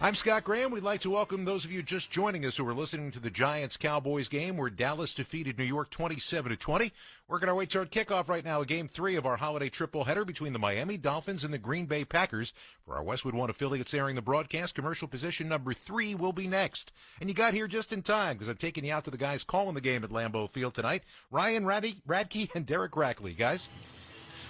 I'm Scott Graham. We'd like to welcome those of you just joining us who are listening to the Giants-Cowboys game where Dallas defeated New York 27-20. Working our way toward kickoff right now, Game 3 of our holiday triple header between the Miami Dolphins and the Green Bay Packers. For our Westwood One affiliates airing the broadcast, commercial position number 3 will be next. And you got here just in time because I'm taking you out to the guys calling the game at Lambeau Field tonight, Ryan Radke and Derek Rackley. Guys?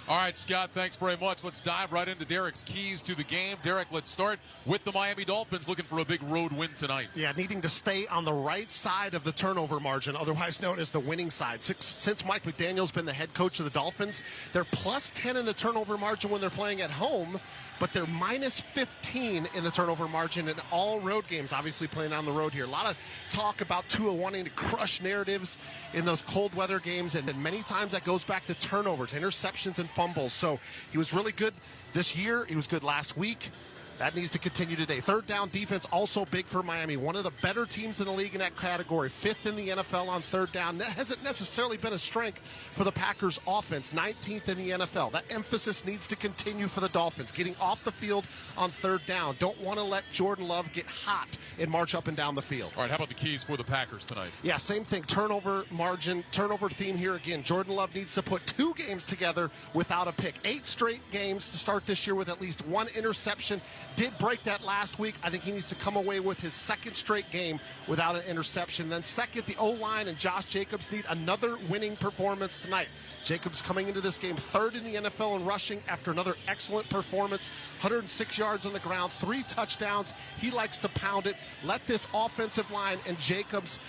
All right, Scott, thanks very much. Let's dive right into Derek's keys to the game. Derek, let's start with the Miami Dolphins looking for a big road win tonight. Yeah, needing to stay on the right side of the turnover margin, otherwise known as the winning side. Since Mike McDaniel's been the head coach of the Dolphins, they're plus 10 in the turnover margin when they're playing at home, but they're minus 15 in the turnover margin in all road games, obviously playing on the road here. A lot of talk about Tua wanting to crush narratives in those cold weather games, and many times that goes back to turnovers, interceptions, and fumbles. So he was really good this year. He was good last week. That needs to continue today. Third down defense also big for Miami. One of the better teams in the league in that category. 5th in the NFL on third down. That hasn't necessarily been a strength for the Packers offense. 19th in the NFL. That emphasis needs to continue for the Dolphins. Getting off the field on third down. Don't want to let Jordan Love get hot and march up and down the field. All right, how about the keys for the Packers tonight? Yeah, same thing. Turnover margin, turnover theme here again. Jordan Love needs to put 2 games together without a pick. 8 straight games to start this year with at least 1 interception. Did break that last week. I think he needs to come away with his 2nd straight game without an interception. Then second, the O-line and Josh Jacobs need another winning performance tonight. Jacobs coming into this game 3rd in the NFL in rushing after another excellent performance. 106 yards on the ground, 3 touchdowns. He likes to pound it. Let this offensive line and Jacobs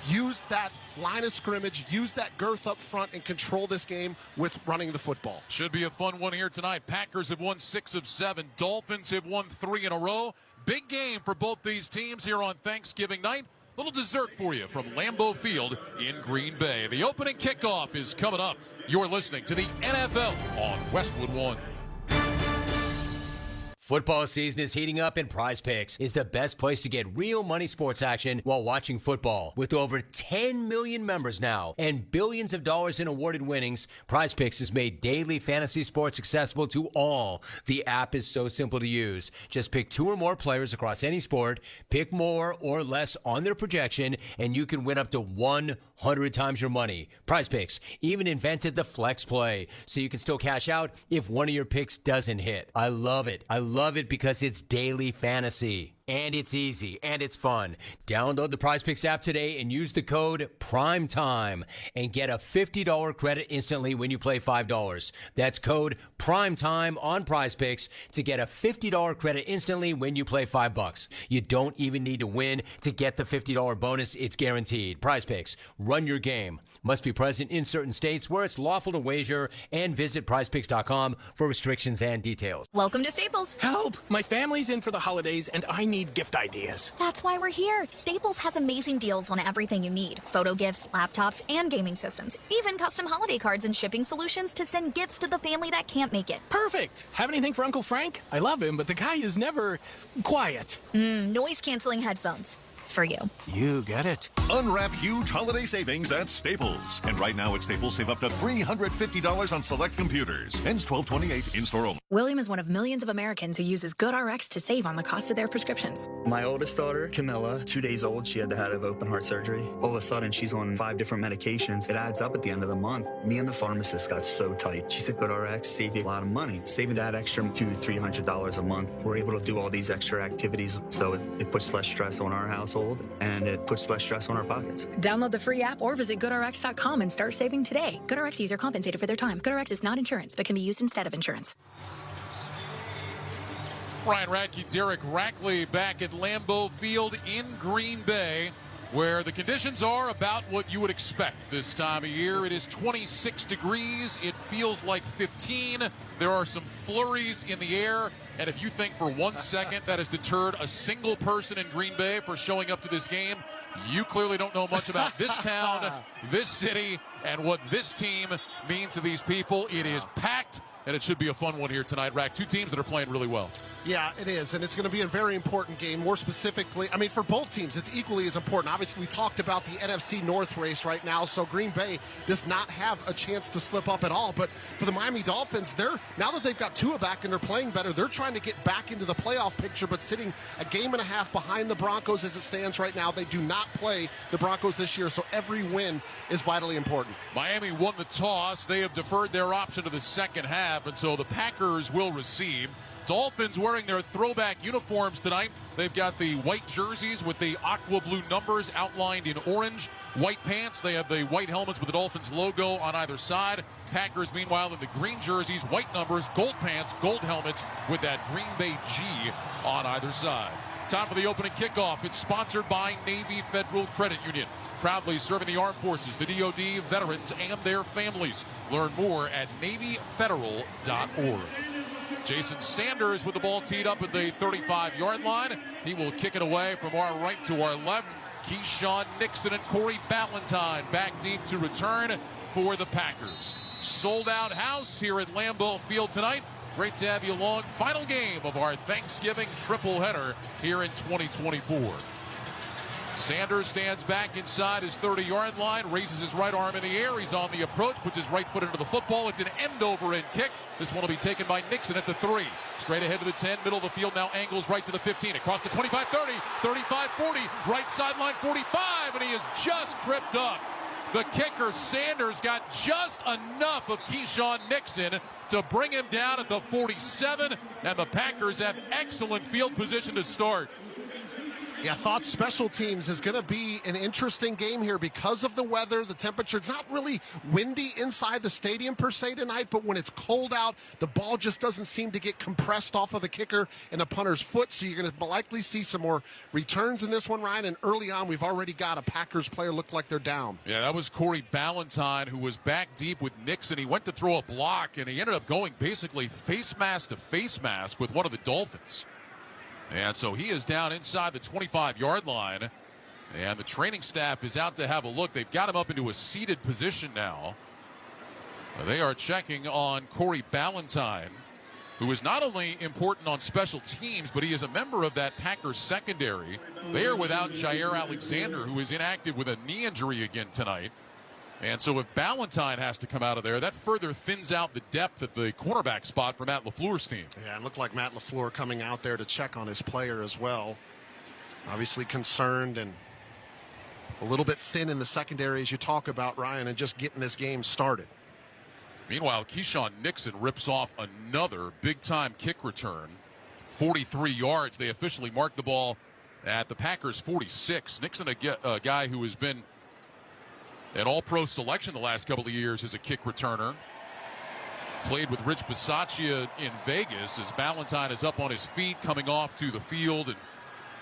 use that line of scrimmage, use that girth up front, and control this game with running the football. Should be a fun one here tonight. Packers have won 6 of 7. Dolphins have won 3 in a row. Big game for both these teams here on Thanksgiving night. Little dessert for you from Lambeau Field in Green Bay. The opening kickoff is coming up. You're listening to the NFL on Westwood One. Football season is heating up, and Prize Picks is the best place to get real money sports action while watching football. With over 10 million members now and billions of dollars in awarded winnings, Prize Picks has made daily fantasy sports accessible to all. The app is so simple to use. Just pick 2 or more players across any sport, pick more or less on their projection, and you can win up to 100 times your money. Prize Picks even invented the flex play, so you can still cash out if one of your picks doesn't hit. I love it. I love it because it's daily fantasy. And it's easy, and it's fun. Download the Prize Picks app today and use the code PRIMETIME and get a $50 credit instantly when you play $5. That's code PRIMETIME on Prize Picks to get a $50 credit instantly when you play $5. You don't even need to win to get the $50 bonus. It's guaranteed. Prize Picks. Run your game. Must be present in certain states where it's lawful to wager, and visit prizepicks.com for restrictions and details. Welcome to Staples. Help! My family's in for the holidays, and I need gift ideas. That's why we're here. Staples has amazing deals on everything you need. Photo gifts, laptops, and gaming systems. Even custom holiday cards and shipping solutions to send gifts to the family that can't make it. Perfect! Have anything for Uncle Frank? I love him, but the guy is never quiet. Noise-canceling headphones. For you. You get it. Unwrap huge holiday savings at Staples. And right now at Staples, save up to $350 on select computers. Ends 12/28, in-store only. William is one of millions of Americans who uses GoodRx to save on the cost of their prescriptions. My oldest daughter, Camilla, 2 days old, she had to have open heart surgery. All of a sudden, she's on 5 different medications. It adds up at the end of the month. Me and the pharmacist got so tight. She said, GoodRx save you a lot of money. Saving that extra $200-300 a month. We're able to do all these extra activities, so it puts less stress on our household, and it puts less stress on our pockets. Download the free app or visit GoodRx.com and start saving today. GoodRx user compensated for their time. GoodRx is not insurance, but can be used instead of insurance. Ryan Radke, Derek Rackley back at Lambeau Field in Green Bay, where the conditions are about what you would expect this time of year. It is 26 degrees. It feels like 15. There are some flurries in the air. And if you think for 1 second that has deterred a single person in Green Bay for showing up to this game, you clearly don't know much about this town, this city, and what this team means to these people. It is packed. and it should be a fun one here tonight, Rack. Two teams that are playing really well. Yeah, it is, and it's going to be a very important game. More specifically, I mean, for both teams, it's equally as important. Obviously, we talked about the NFC North race right now, so Green Bay does not have a chance to slip up at all. But for the Miami Dolphins, now that they've got Tua back and they're playing better, they're trying to get back into the playoff picture, but sitting a game and a half behind the Broncos as it stands right now. They do not play the Broncos this year, so every win is vitally important. Miami won the toss. They have deferred their option to the second half, and so the Packers will receive. Dolphins wearing their throwback uniforms tonight. They've got the white jerseys with the aqua blue numbers outlined in orange. White pants. They have the white helmets with the Dolphins logo on either side. Packers, meanwhile, in the green jerseys, white numbers, gold pants, gold helmets with that Green Bay G on either side. Time for the opening kickoff. It's sponsored by Navy Federal Credit Union. Proudly serving the armed forces, the DoD, veterans, and their families. Learn more at NavyFederal.org. Jason Sanders with the ball teed up at the 35-yard line. He will kick it away from our right to our left. Keyshawn Nixon and Corey Ballantyne back deep to return for the Packers. Sold-out house here at Lambeau Field tonight. Great to have you along. Final game of our Thanksgiving triple header here in 2024. Sanders stands back inside his 30-yard line, raises his right arm in the air. He's on the approach, puts his right foot into the football. It's an end-over-end kick. This one will be taken by Nixon at the 3. Straight ahead to the 10, middle of the field, now angles right to the 15. Across the 25-30, 35-40, right sideline 45, and he is just tripped up. The kicker, Sanders, got just enough of Keyshawn Nixon to bring him down at the 47, and the Packers have excellent field position to start. Yeah, thought special teams is going to be an interesting game here because of the weather, the temperature. It's not really windy inside the stadium per se tonight, but when it's cold out, the ball just doesn't seem to get compressed off of the kicker and the punter's foot, so you're going to likely see some more returns in this one, Ryan. And early on, we've already got a Packers player look like they're down. Yeah, that was Corey Ballantyne, who was back deep with Nixon. He went to throw a block, and he ended up going basically face mask to face mask with one of the Dolphins. And so he is down inside the 25-yard line, and the training staff is out to have a look. They've got him up into a seated position now. They are checking on Corey Ballantyne, who is not only important on special teams, but he is a member of that Packers secondary. They are without Jair Alexander, who is inactive with a knee injury again tonight. And so if Ballantyne has to come out of there, that further thins out the depth at the cornerback spot for Matt LaFleur's team. Yeah, it looked like Matt LaFleur coming out there to check on his player as well. Obviously concerned and a little bit thin in the secondary as you talk about, Ryan, and just getting this game started. Meanwhile, Keyshawn Nixon rips off another big-time kick return. 43 yards. They officially marked the ball at the Packers' 46. Nixon, a guy who has been an all-pro selection the last couple of years as a kick returner. Played with Rich Bisaccia in Vegas as Ballantyne is up on his feet, coming off to the field and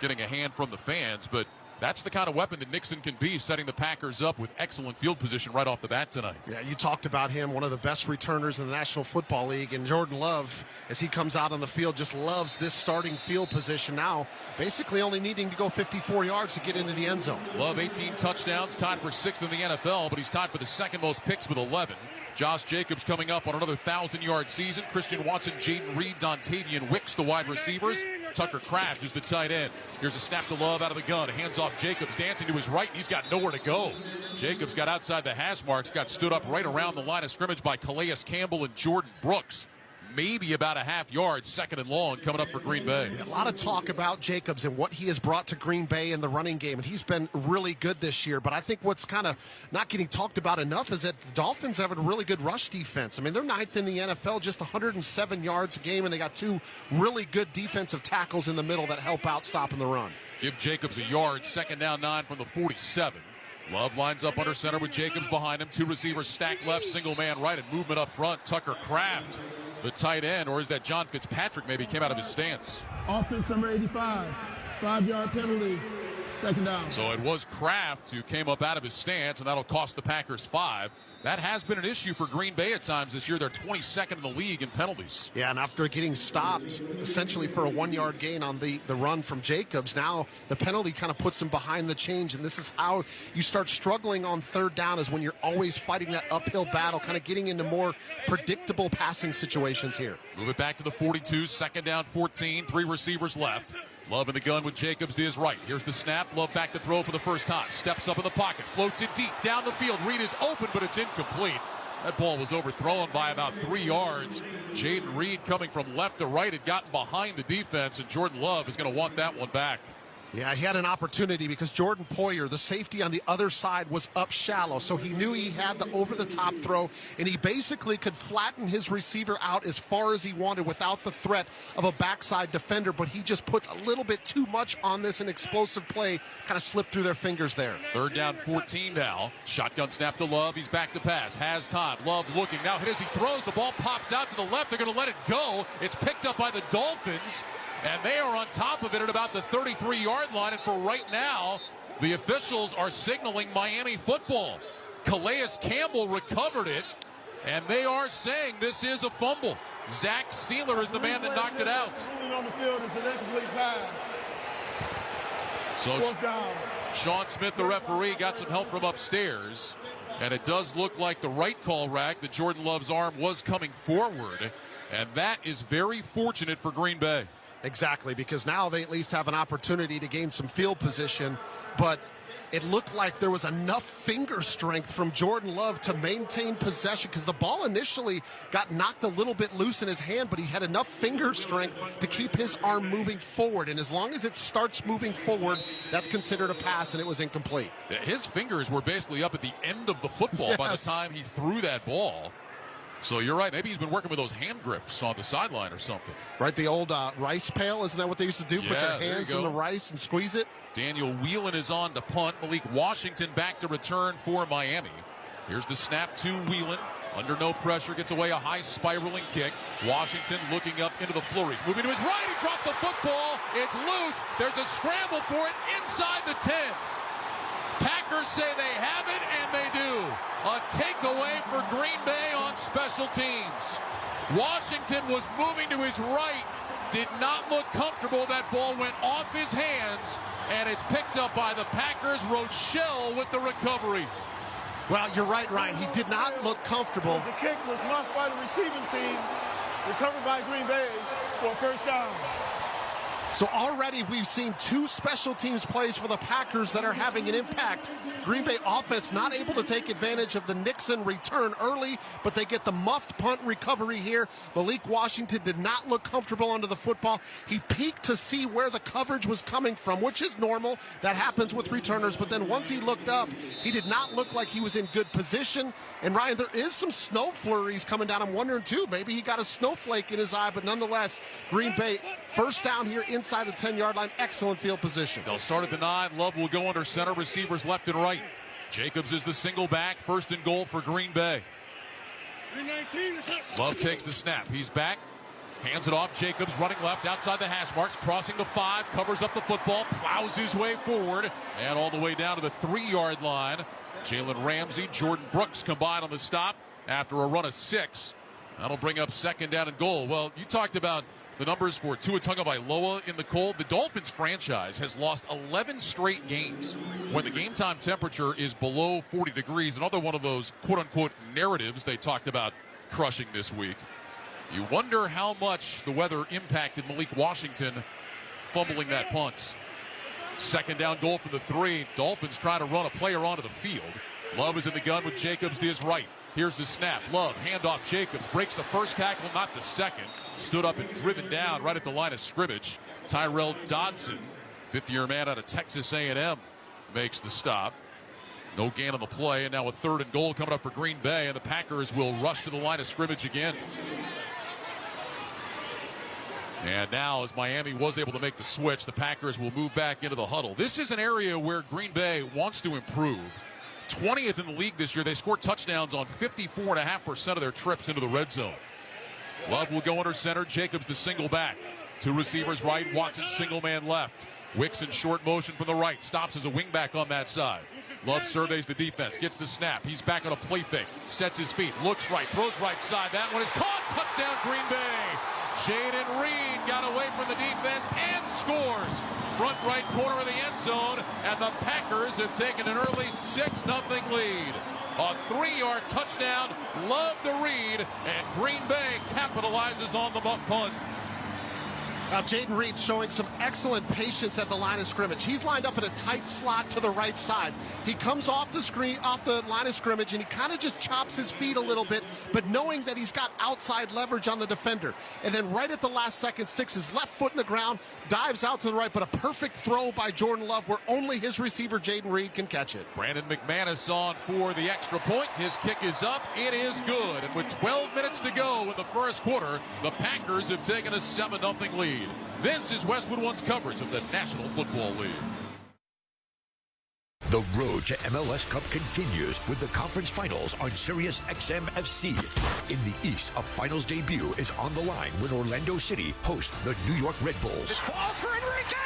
getting a hand from the fans. But that's the kind of weapon that Nixon can be, setting the Packers up with excellent field position right off the bat tonight. Yeah, you talked about him, one of the best returners in the National Football League, and Jordan Love, as he comes out on the field, just loves this starting field position now, basically only needing to go 54 yards to get into the end zone. Love, 18 touchdowns, tied for 6th in the NFL, but he's tied for the second most picks with 11. Josh Jacobs coming up on another 1,000-yard season. Christian Watson, Jaden Reed, Dontavian Wicks, the wide receivers. Tucker Kraft is the tight end. Here's a snap to Love out of the gun. Hands off Jacobs, dancing to his right, and he's got nowhere to go. Jacobs got outside the hash marks, got stood up right around the line of scrimmage by Calais Campbell and Jordan Brooks. Maybe about a half yard, second and long, coming up for Green Bay. A lot of talk about Jacobs and what he has brought to Green Bay in the running game, and he's been really good this year. But I think what's kind of not getting talked about enough is that the Dolphins have a really good rush defense. I mean, they're 9th in the NFL, just 107 yards a game, and they got 2 really good defensive tackles in the middle that help out stopping the run. Give Jacobs a yard, second down 9 from the 47. Love lines up under center with Jacobs behind him. 2 receivers stacked left, single man right, and movement up front. Tucker Kraft, the tight end, or is that John Fitzpatrick maybe came out of his stance? Offense number 85, 5-yard penalty. Second down. So it was Kraft who came up out of his stance, and that'll cost the Packers 5. That has been an issue for Green Bay at times this year. They're 22nd in the league in penalties. Yeah, and after getting stopped essentially for a 1-yard gain on the run from Jacobs, now the penalty kind of puts him behind the change, and this is how you start struggling on third down, is when you're always fighting that uphill battle, kind of getting into more predictable passing situations here. Move it back to the 42, second down 14, 3 receivers left. Love in the gun with Jacobs to his right. Here's the snap. Love back to throw for the first time. Steps up in the pocket. Floats it deep down the field. Reed is open, but it's incomplete. That ball was overthrown by about 3 yards. Jaden Reed coming from left to right had gotten behind the defense, and Jordan Love is going to want that one back. Yeah, he had an opportunity because Jordan Poyer, the safety on the other side, was up shallow. So he knew he had the over-the-top throw, and he basically could flatten his receiver out as far as he wanted without the threat of a backside defender. But he just puts a little bit too much on this, and explosive play kind of slipped through their fingers there. Third down 14 now. Shotgun snap to Love. He's back to pass. Has time. Love looking. Now as he throws, the ball pops out to the left. They're going to let it go. It's picked up by the Dolphins. And they are on top of it at about the 33-yard line. And for right now, the officials are signaling Miami football. Calais Campbell recovered it, and they are saying this is a fumble. Zach Sealer is the man that knocked it out. On the field is an incomplete pass. So Sean Smith, the referee, got some help from upstairs. And it does look like the right call, Rag, that Jordan Love's arm was coming forward. And that is very fortunate for Green Bay. Exactly, because now they at least have an opportunity to gain some field position, but it looked like there was enough finger strength from Jordan Love to maintain possession, because the ball initially got knocked a little bit loose in his hand, but he had enough finger strength to keep his arm moving forward, and as long as it starts moving forward, that's considered a pass, and it was incomplete. His fingers were basically up at the end of the football by the time he threw that ball. So you're right. Maybe he's been working with those hand grips on the sideline or something. Right, the old rice pail. Isn't that what they used to do? Yeah, put your hands in the rice and squeeze it? Daniel Whelan is on to punt. Malik Washington back to return for Miami. Here's the snap to Whelan. Under no pressure, gets away a high spiraling kick. Washington looking up into the flurries. Moving to his right, he dropped the football. It's loose. There's a scramble for it inside the 10. Packers say they have it, and they do. A takeaway for Green Bay on special teams. Washington was moving to his right, did not look comfortable. That ball went off his hands, and it's picked up by the Packers. Rochelle with the recovery. Well, you're right, Ryan. He did not look comfortable. The kick was muffed by the receiving team, recovered by Green Bay for a first down. So already we've seen 2 special teams plays for the Packers that are having an impact. Green Bay offense not able to take advantage of the Nixon return early, but they get the muffed punt recovery here. Malik Washington did not look comfortable under the football. He peeked to see where the coverage was coming from, which is normal. That happens with returners. But then once he looked up, he did not look like he was in good position. And Ryan, there is some snow flurries coming down. I'm wondering too, maybe he got a snowflake in his eye, but nonetheless, Green Bay first down here inside the 10-yard line. Excellent field position. They'll start at the 9. Love will go under center. Receivers left and right. Jacobs is the single back. First and goal for Green Bay. Love takes the snap. He's back. Hands it off. Jacobs running left outside the hash marks. Crossing the 5. Covers up the football. Plows his way forward. And all the way down to the 3-yard line. Jalen Ramsey, Jordan Brooks combined on the stop after a run of 6. That'll bring up second down and goal. Well, you talked about the numbers for Tua Tagovailoa in the cold. The Dolphins franchise has lost 11 straight games when the game time temperature is below 40 degrees. Another one of those quote-unquote narratives they talked about crushing this week. You wonder how much the weather impacted Malik Washington fumbling that punt. Second down goal for the 3. Dolphins trying to run a player onto the field. Love is in the gun with Jacobs to his right. Here's the snap. Love, handoff Jacobs. Breaks the first tackle, not the second. Stood up and driven down right at the line of scrimmage. Tyrell Dodson, fifth-year man out of Texas A&M, makes the stop. No gain on the play, and now a third and goal coming up for Green Bay, and the Packers will rush to the line of scrimmage again. And now, as Miami was able to make the switch, the Packers will move back into the huddle. This is an area where Green Bay wants to improve. 20th in the league this year. They scored touchdowns on 54.5% of their trips into the red zone. Love will go under center. Jacobs the single back. 2 receivers right. Watson single man left. Wicks in short motion from the right. Stops as a wingback on that side. Love surveys the defense. Gets the snap. He's back on a play fake. Sets his feet. Looks right. Throws right side. That one is caught. Touchdown Green Bay. Jaden Reed got away from the defense and scores. Front right corner of the end zone. And the Packers have taken an early 6-0 lead. A 3-yard touchdown. Love to Reed. And Green Bay capitalizes on the punt. Now, Jaden Reed showing some excellent patience at the line of scrimmage. He's lined up in a tight slot to the right side. He comes off the line of scrimmage, and he kind of just chops his feet a little bit, but knowing that he's got outside leverage on the defender. And then right at the last second, sticks his left foot in the ground, dives out to the right, but a perfect throw by Jordan Love where only his receiver, Jaden Reed, can catch it. Brandon McManus on for the extra point. His kick is up. It is good. And with 12 minutes to go in the first quarter, the Packers have taken a 7-0 lead. This is Westwood One's coverage of the National Football League. The road to MLS Cup continues with the conference finals on Sirius XM FC. In the East, a finals debut is on the line when Orlando City hosts the New York Red Bulls. It falls for Enrique!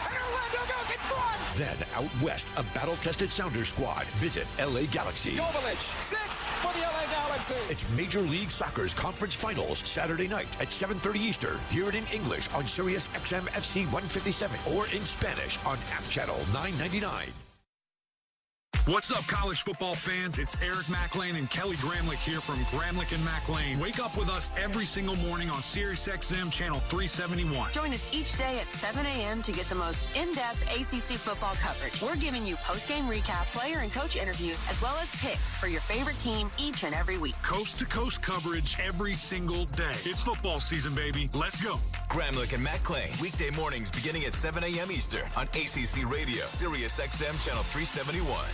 And Orlando goes in front! Then, out west, a battle-tested Sounders squad visit LA Galaxy. Jovic, 6 for the LA Galaxy. It's Major League Soccer's conference finals Saturday night at 7:30 Eastern. Hear it in English on Sirius XM FC 157 or in Spanish on App Channel 999. What's up, college football fans? It's Eric McLean and Kelly Gramlich here from Gramlich and McLean. Wake up with us every single morning on Sirius XM Channel 371. Join us each day at 7 a.m. to get the most in-depth ACC football coverage. We're giving you post-game recaps, player and coach interviews, as well as picks for your favorite team each and every week. Coast-to-coast coverage every single day. It's football season, baby. Let's go. Gramlich and McLean, weekday mornings beginning at 7 a.m. Eastern on ACC Radio, Sirius XM Channel 371.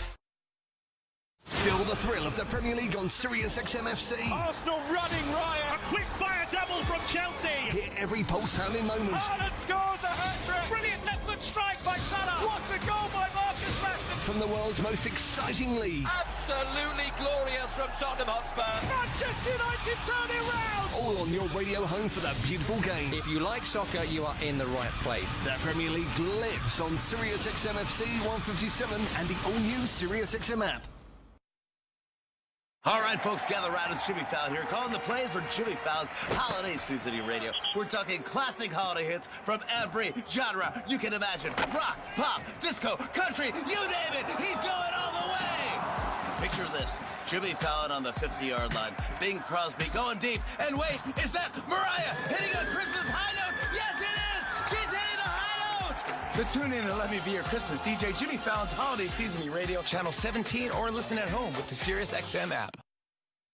Feel the thrill of the Premier League on Sirius XM FC. Arsenal running riot. A quick fire double from Chelsea. Hear every pulse-pounding moment. Haaland scores the hat-trick. Brilliant left-foot strike by Salah. What a goal by Marcus Rashford. From the world's most exciting league. Absolutely glorious from Tottenham Hotspur. Manchester United turn it round. All on your radio home for that beautiful game. If you like soccer, you are in the right place. The Premier League lives on Sirius XM FC 157 and the all-new Sirius XM app. All right, folks, gather around. It's Jimmy Fallon here, calling the plays for Jimmy Fallon's Holiday Sioux City Radio. We're talking classic holiday hits from every genre you can imagine. Rock, pop, disco, country, you name it. He's going all the way. Picture this. Jimmy Fallon on the 50-yard line. Bing Crosby going deep. And wait, is that Mariah hitting a Christmas high note? Yes, it is. She's hitting the high note. So tune in and let me be your Christmas DJ, Jimmy Fallon's Holiday Seasoning Radio, Channel 17, or listen at home with the Sirius XM app.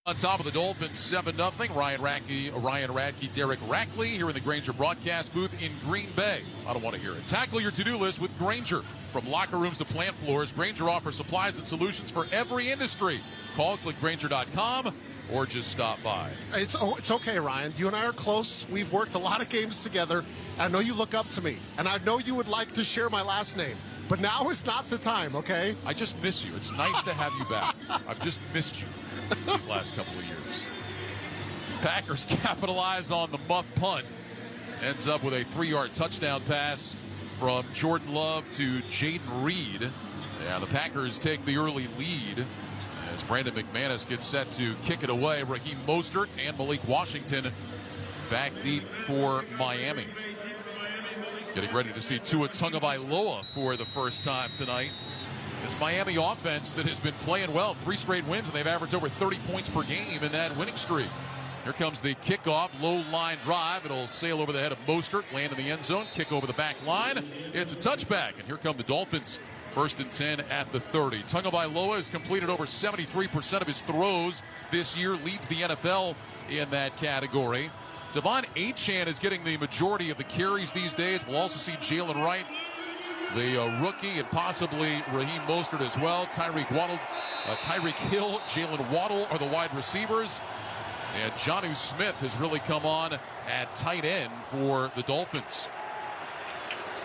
On top of the Dolphins, 7-0. Ryan Radke, Derek Rackley here in the Grainger broadcast booth in Green Bay. I don't want to hear it. Tackle your to-do list with Grainger. From locker rooms to plant floors, Grainger offers supplies and solutions for every industry. Call, click Grainger.com, or just stop by. It's okay, Ryan. You and I are close. We've worked a lot of games together. I know you look up to me, and I know you would like to share my last name. But now is not the time, okay? I just miss you. It's nice to have you back. I've just missed you these last couple of years. Packers capitalize on the muff punt. Ends up with a 3-yard touchdown pass from Jordan Love to Jaden Reed. And the Packers take the early lead as Brandon McManus gets set to kick it away. Raheem Mostert and Malik Washington back deep for Miami. Getting ready to see Tua Tagovailoa for the first time tonight. This Miami offense that has been playing well, 3 straight wins, and they've averaged over 30 points per game in that winning streak. Here comes the kickoff, low line drive. It'll sail over the head of Mostert, land in the end zone, kick over the back line. It's a touchback, and here come the Dolphins. 1st and 10 at the 30. Tagovailoa has completed over 73% of his throws this year, leads the NFL in that category. Devon Achane is getting the majority of the carries these days. We'll also see Jalen Wright, the rookie, and possibly Raheem Mostert as well. Tyreek Hill, Jalen Waddle are the wide receivers. And Jonnu Smith has really come on at tight end for the Dolphins.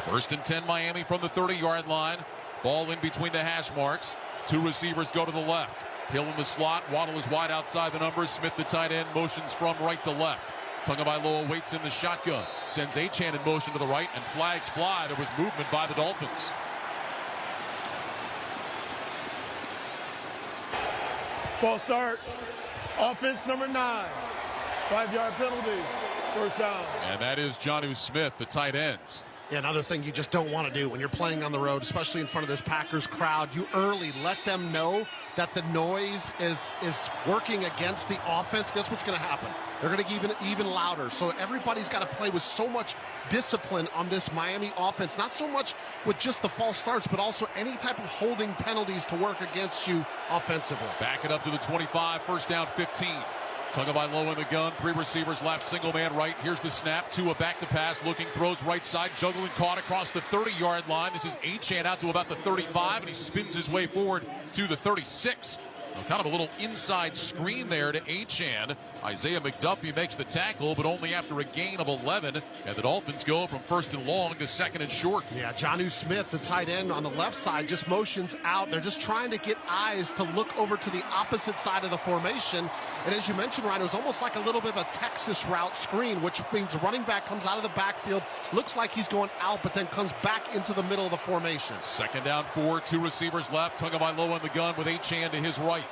1st and 10 Miami from the 30-yard line. Ball in between the hash marks. 2 receivers go to the left. Hill in the slot. Waddle is wide outside the numbers. Smith, the tight end, motions from right to left. Tagovailoa waits in the shotgun. Sends Achane in motion to the right, and flags fly. There was movement by the Dolphins. False start. Offense number 9. 5-yard penalty. First down. And that is Jonnu Smith, the tight end. Yeah, another thing you just don't want to do when you're playing on the road, especially in front of this Packers crowd, you early let them know that the noise is working against the offense. Guess what's going to happen? They're going to get even louder. So everybody's got to play with so much discipline on this Miami offense. Not so much with just the false starts, but also any type of holding penalties to work against you offensively. Back it up to the 25, first down 15. Tagovailoa in the gun, 3 receivers left, single man right. Here's the snap, Tua back to pass, looking, throws right side, juggling, caught across the 30-yard line. This is Achane out to about the 35, and he spins his way forward to the 36. Kind of a little inside screen there to Achane. Isaiah McDuffie makes the tackle, but only after a gain of 11. And the Dolphins go from first and long to second and short. Yeah, Jonnu Smith, the tight end on the left side, just motions out. They're just trying to get eyes to look over to the opposite side of the formation. And as you mentioned, Ryan, it was almost like a little bit of a Texas route screen, which means the running back comes out of the backfield, looks like he's going out, but then comes back into the middle of the formation. Second down 4, 2 receivers left. Tagovailoa in the gun with Achane to his right.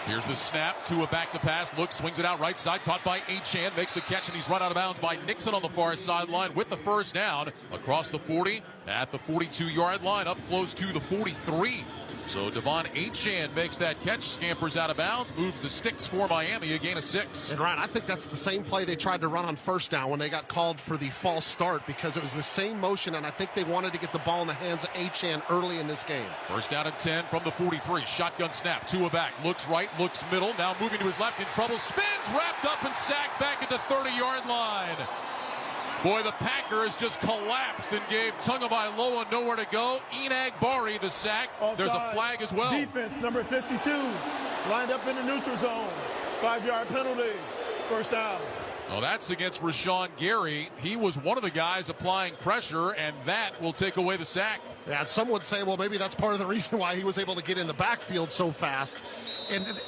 Here's the snap, Tua back to pass, looks, swings it out right side, caught by Achane, makes the catch, and he's run out of bounds by Nixon on the far sideline with the first down across the 40 at the 42-yard line, up close to the 43. So Devon Achane makes that catch, scampers out of bounds, moves the sticks for Miami, a gain of 6. And Ryan, I think that's the same play they tried to run on first down when they got called for the false start, because it was the same motion, and I think they wanted to get the ball in the hands of Achane early in this game. First down and 10 from the 43. Shotgun snap, Tua back, looks right, looks middle, now moving to his left, in trouble, spins, wrapped up and sacked back at the 30-yard line. Boy, the Packers just collapsed and gave Tagovailoa nowhere to go. Enagbari the sack. Offside. There's a flag as well. Defense number 52 lined up in the neutral zone. 5-yard penalty. First down. Well, that's against Rashawn Gary. He was one of the guys applying pressure, and that will take away the sack. Yeah, some would say, well, maybe that's part of the reason why he was able to get in the backfield so fast.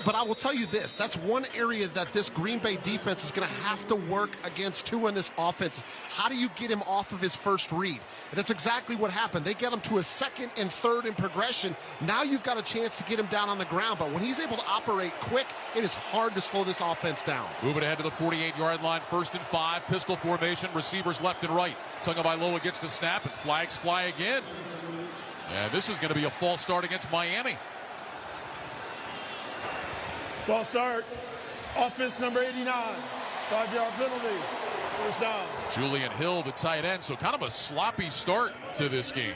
But I will tell you this, that's one area that this Green Bay defense is going to have to work against Tua in this offense. How do you get him off of his first read? And that's exactly what happened. They get him to a second and third in progression. Now you've got a chance to get him down on the ground. But when he's able to operate quick, it is hard to slow this offense down. Moving ahead to the 48-yard line, 1st and 5, pistol formation, receivers left and right. Tagovailoa gets the snap, and flags fly again. And this is going to be a false start against Miami. False start. Offense number 89. 5-yard penalty. First down. Julian Hill, the tight end, so kind of a sloppy start to this game.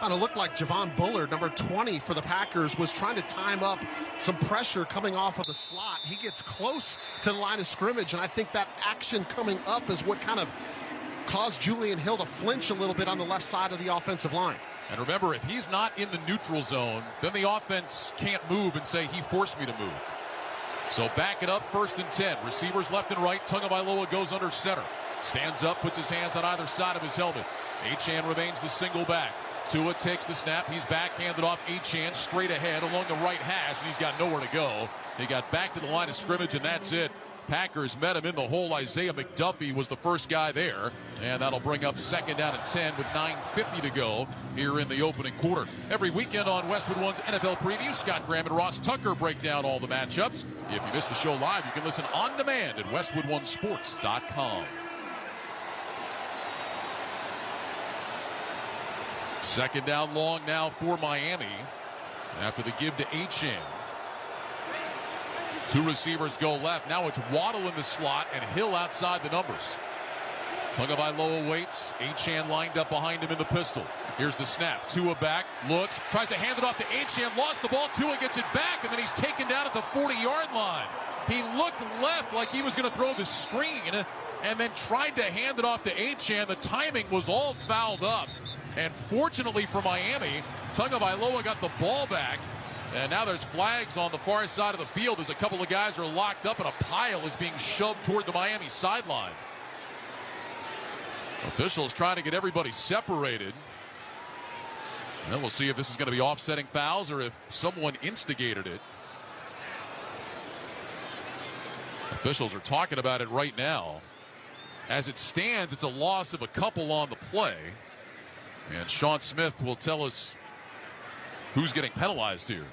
Kind of looked like Javon Bullard, number 20 for the Packers, was trying to time up some pressure coming off of the slot. He gets close to the line of scrimmage, and I think that action coming up is what kind of caused Julian Hill to flinch a little bit on the left side of the offensive line. And remember, if he's not in the neutral zone, then the offense can't move and say, he forced me to move. So back it up, 1st and 10. Receivers left and right. Tagovailoa goes under center. Stands up, puts his hands on either side of his helmet. Achane remains the single back. Tua takes the snap. He's back, handed off Achane straight ahead along the right hash, and he's got nowhere to go. He got back to the line of scrimmage, and that's it. Packers met him in the hole. Isaiah McDuffie was the first guy there, and that'll bring up 2nd down and 10 with 9:50 to go here in the opening quarter. Every weekend on Westwood One's NFL Preview, Scott Graham and Ross Tucker break down all the matchups. If you missed the show live, you can listen on demand at westwoodonesports.com. 2nd down long now for Miami after the give to Achane. 2 receivers go left. Now it's Waddle in the slot and Hill outside the numbers. Tagovailoa waits. Achane lined up behind him in the pistol. Here's the snap. Tua back, looks, tries to hand it off to Achane, lost the ball. Tua gets it back, and then he's taken down at the 40-yard line. He looked left like he was going to throw the screen and then tried to hand it off to Achane. The timing was all fouled up. And fortunately for Miami, Tagovailoa got the ball back. And now there's flags on the far side of the field as a couple of guys are locked up and a pile is being shoved toward the Miami sideline. Officials trying to get everybody separated. And then we'll see if this is going to be offsetting fouls or if someone instigated it. I Officials are talking about it right now. As it stands, it's a loss of a couple on the play. And Sean Smith will tell us who's getting penalized here.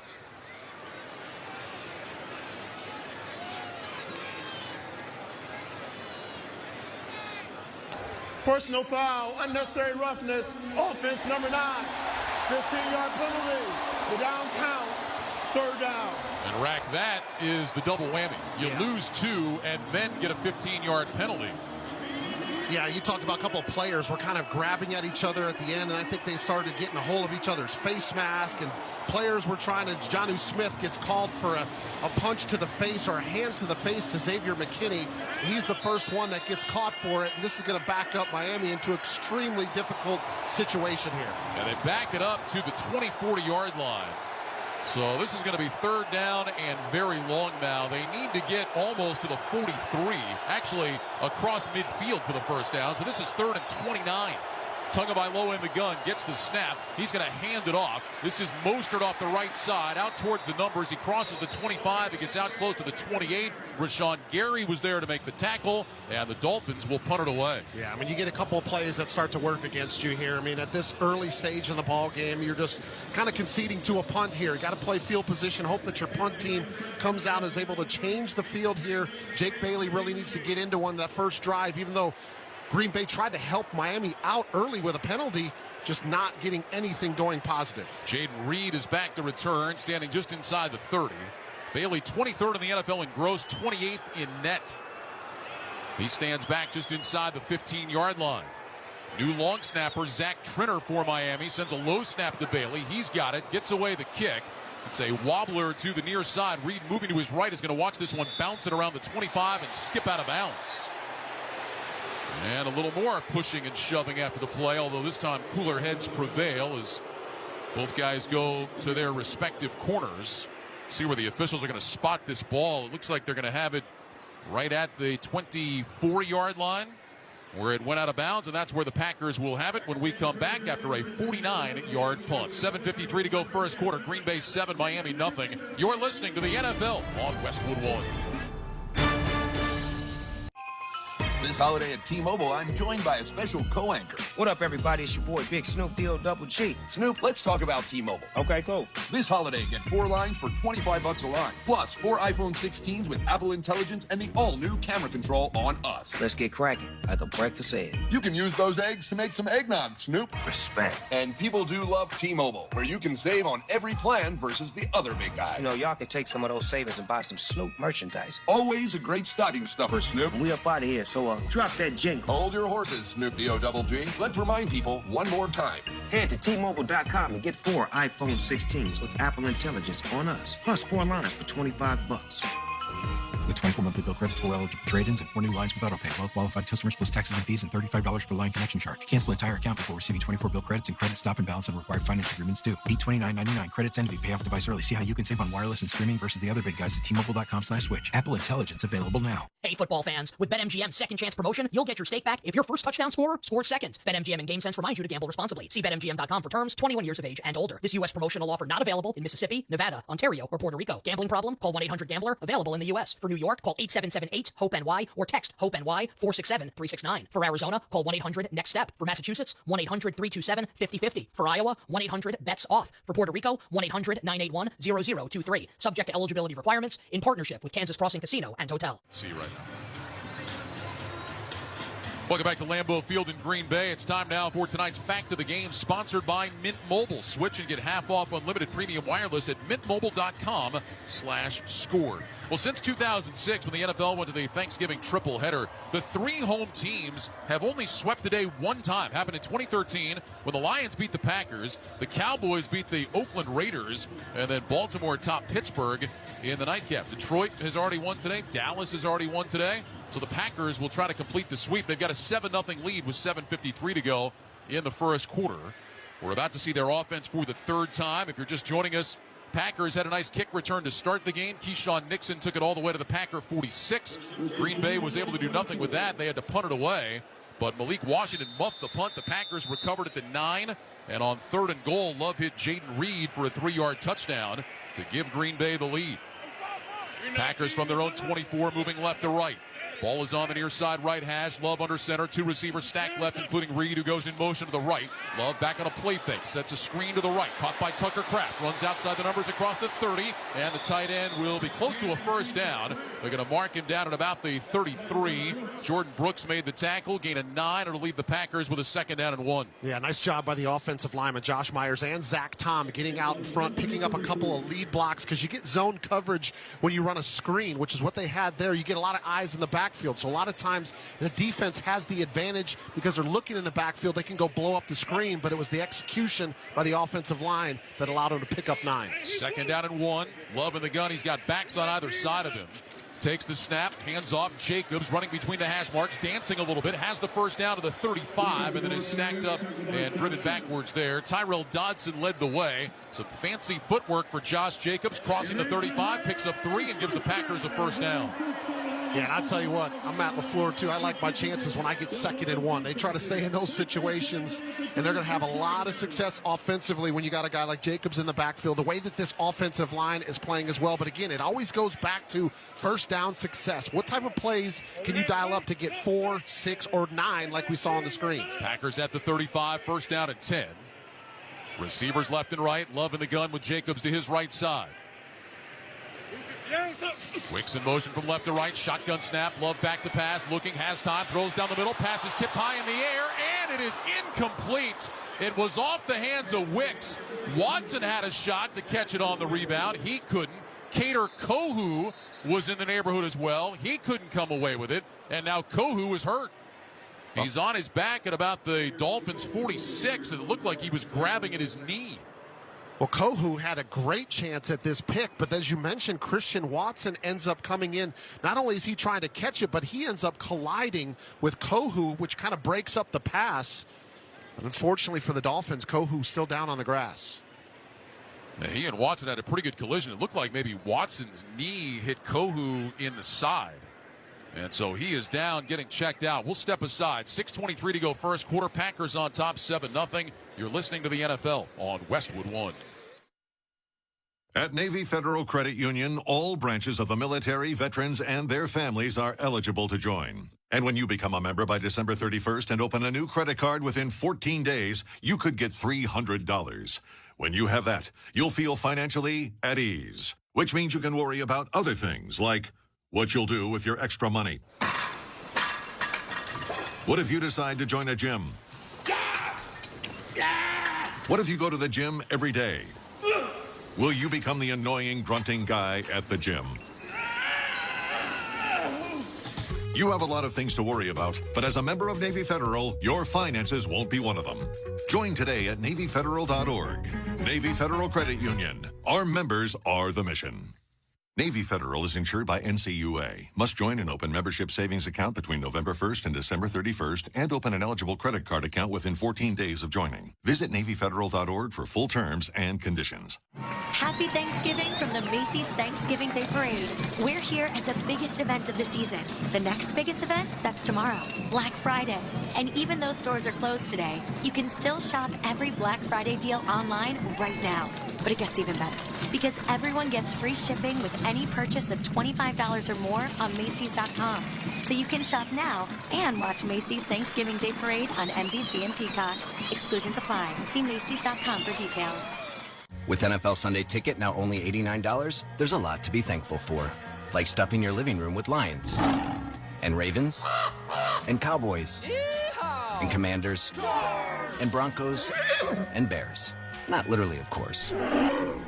Personal foul, unnecessary roughness, offense number 9. 15-yard penalty. The down counts. Third down. And Rack, that is the double whammy. You lose 2 and then get a 15-yard penalty. Yeah, you talked about a couple of players were kind of grabbing at each other at the end, and I think they started getting a hold of each other's face mask, and players were trying to. Jonnu Smith gets called for a punch to the face or a hand to the face to Xavier McKinney. He's the first one that gets caught for it, and this is going to back up Miami into an extremely difficult situation here. And they back it up to the 20-40-yard line. So this is going to be third down and very long now. They need to get almost to the 43, actually across midfield for the first down. So this is 3rd and 29. Tagovailoa in the gun, gets the snap. He's going to hand it off. This is Mostert off the right side, out towards the numbers. He crosses the 25. He gets out close to the 28. Rashawn Gary was there to make the tackle, and the Dolphins will punt it away. Yeah, I mean, you get a couple of plays that start to work against you here. I mean, at this early stage in the ball game, you're just kind of conceding to a punt here. You got to play field position, hope that your punt team comes out and is able to change the field here. Jake Bailey really needs to get into one that first drive, even though Green Bay tried to help Miami out early with a penalty, just not getting anything going positive. Jaden Reed is back to return, standing just inside the 30. Bailey, 23rd in the NFL in gross, 28th in net. He stands back just inside the 15-yard line. New long snapper, Zach Trinner for Miami, sends a low snap to Bailey. He's got it, gets away the kick. It's a wobbler to the near side. Reed moving to his right is going to watch this one bounce it around the 25 and skip out of bounds. And a little more pushing and shoving after the play, although this time cooler heads prevail as both guys go to their respective corners. See where the officials are going to spot this ball. It looks like they're going to have it right at the 24-yard line where it went out of bounds, and that's where the Packers will have it when we come back after a 49-yard punt. 7:53 to go first quarter. Green Bay 7, Miami nothing. You're listening to the NFL on Westwood 1. This holiday at T-Mobile, I'm joined by a special co-anchor. What up, everybody? It's your boy, Big Snoop D-O-double-G. Snoop, let's talk about T-Mobile. Okay, cool. This holiday, get 4 lines for $25 a line. Plus, 4 iPhone 16s with Apple Intelligence and the all-new camera control on us. Let's get cracking, like a breakfast egg. You can use those eggs to make some eggnog, Snoop. Respect. And people do love T-Mobile, where you can save on every plan versus the other big guys. You know, y'all can take some of those savings and buy some Snoop merchandise. Always a great stocking stuffer, Snoop. We up out of here, so drop that jingle. Hold your horses, Snoop D-O-double-G. Let's remind people one more time. Head to T-Mobile.com and get 4 iPhone 16s with Apple Intelligence on us. Plus 4 lines for $25. With 24 monthly bill credits, 4 eligible trade-ins, and 4 new lines with autopay. Well-qualified customers plus taxes and fees and $35 per line connection charge. Cancel entire account before receiving 24 bill credits and credit stop and balance on required finance agreements due. $829.99. Credits end if you pay off device early. See how you can save on wireless and streaming versus the other big guys at T-Mobile.com/switch. Apple Intelligence available now. Hey, football fans. With BetMGM's second chance promotion, you'll get your stake back if your first touchdown scorer scores second. BetMGM and GameSense remind you to gamble responsibly. See BetMGM.com for terms. 21 years of age and older. This U.S. promotional offer not available in Mississippi, Nevada, Ontario, or Puerto Rico. Gambling problem? Call 1-800-GAMBLER. Available in the U.S. For New York, call 877-8-HOPE-NY or text HOPE-NY 467-369. For Arizona, call 1-800-NEXT-STEP. For Massachusetts, 1-800-327-5050. For Iowa, 1-800-BETS-OFF. For Puerto Rico, 1-800-981-0023. Subject to eligibility requirements in partnership with Kansas Crossing Casino and Hotel. See you right now. Welcome back to Lambeau Field in Green Bay. It's time now for tonight's Fact of the Game, sponsored by Mint Mobile. Switch and get half off unlimited premium wireless at mintmobile.com/score. Well, since 2006, when the NFL went to the Thanksgiving triple header, the 3 home teams have only swept the day one time. Happened in 2013 when the Lions beat the Packers, the Cowboys beat the Oakland Raiders, and then Baltimore topped Pittsburgh in the nightcap. Detroit has already won today. Dallas has already won today. So the Packers will try to complete the sweep. They've got a 7-0 lead with 7:53 to go in the first quarter. We're about to see their offense for the 3rd time. If you're just joining us, Packers had a nice kick return to start the game. Keyshawn Nixon took it all the way to the Packer 46. Green Bay was able to do nothing with that. They had to punt it away. But Malik Washington muffed the punt. The Packers recovered at the 9. And on 3rd and goal, Love hit Jaden Reed for a 3-yard touchdown to give Green Bay the lead. Packers from their own 24 moving left to right. Ball is on the near side right hash. Love under center. Two receivers stacked left, including Reed, who goes in motion to the right. Love back on a play fake. Sets a screen to the right. Caught by Tucker Kraft. Runs outside the numbers across the 30. And the tight end will be close to a first down. They're going to mark him down at about the 33. Jordan Brooks made the tackle. Gain of 9. It'll leave the Packers with a 2nd down and 1. Yeah, nice job by the offensive lineman, Josh Myers and Zach Tom, getting out in front, picking up a couple of lead blocks, because you get zone coverage when you run a screen, which is what they had there. You get a lot of eyes in the backfield. So a lot of times the defense has the advantage because they're looking in the backfield. They can go blow up the screen, but it was the execution by the offensive line that allowed him to pick up 9. 2nd down and 1. Love in the gun. He's got backs on either side of him. Takes the snap, hands off. Jacobs running between the hash marks, dancing a little bit, has the first down to the 35, and then is snagged up and driven backwards there. Tyrell Dodson led the way. Some fancy footwork for Josh Jacobs, crossing the 35, picks up 3, and gives the Packers a first down. Yeah, and I'll tell you what, I'm Matt LaFleur, too. I like my chances when I get 2nd and 1. They try to stay in those situations, and they're going to have a lot of success offensively when you got a guy like Jacobs in the backfield, the way that this offensive line is playing as well. But again, it always goes back to first down success. What type of plays can you dial up to get 4, 6, or 9 like we saw on the screen? Packers at the 35, first down and 10. Receivers left and right. Love in the gun with Jacobs to his right side. Wicks in motion from left to right. Shotgun snap. Love back to pass. Looking, has time. Throws down the middle. Pass is tipped high in the air, and it is incomplete. It was off the hands of Wicks. Watson had a shot to catch it on the rebound. He couldn't. Kader Kohu was in the neighborhood as well. He couldn't come away with it, and now Kohu is hurt. He's on his back at about the Dolphins' 46, and it looked like he was grabbing at his knee. Well, Kohu had a great chance at this pick, but as you mentioned, Christian Watson ends up coming in. Not only is he trying to catch it, but he ends up colliding with Kohu, which kind of breaks up the pass. But unfortunately for the Dolphins, Kohu's still down on the grass. Now, he and Watson had a pretty good collision. It looked like maybe Watson's knee hit Kohu in the side. And so he is down, getting checked out. We'll step aside. 6:23 to go first quarter. Packers on top, 7-0. You're listening to the NFL on Westwood One. At Navy Federal Credit Union, all branches of the military, veterans, and their families are eligible to join. And when you become a member by December 31st and open a new credit card within 14 days, you could get $300. When you have that, you'll feel financially at ease, which means you can worry about other things like what you'll do with your extra money. What if you decide to join a gym? What if you go to the gym every day? Will you become the annoying, grunting guy at the gym? You have a lot of things to worry about, but as a member of Navy Federal, your finances won't be one of them. Join today at NavyFederal.org. Navy Federal Credit Union. Our members are the mission. Navy Federal is insured by NCUA. Must join an open membership savings account between November 1st and December 31st and open an eligible credit card account within 14 days of joining. Visit NavyFederal.org for full terms and conditions. Happy Thanksgiving from the Macy's Thanksgiving Day Parade. We're here at the biggest event of the season. The next biggest event, that's tomorrow, Black Friday. And even though stores are closed today, you can still shop every Black Friday deal online right now. But it gets even better, because everyone gets free shipping with any purchase of $25 or more on Macy's.com. So you can shop now and watch Macy's Thanksgiving Day Parade on NBC and Peacock. Exclusions apply. See Macy's.com for details. With NFL Sunday Ticket now only $89, there's a lot to be thankful for. Like stuffing your living room with Lions, and Ravens, and Cowboys, and Commanders, and Broncos, and Bears. Not literally, of course.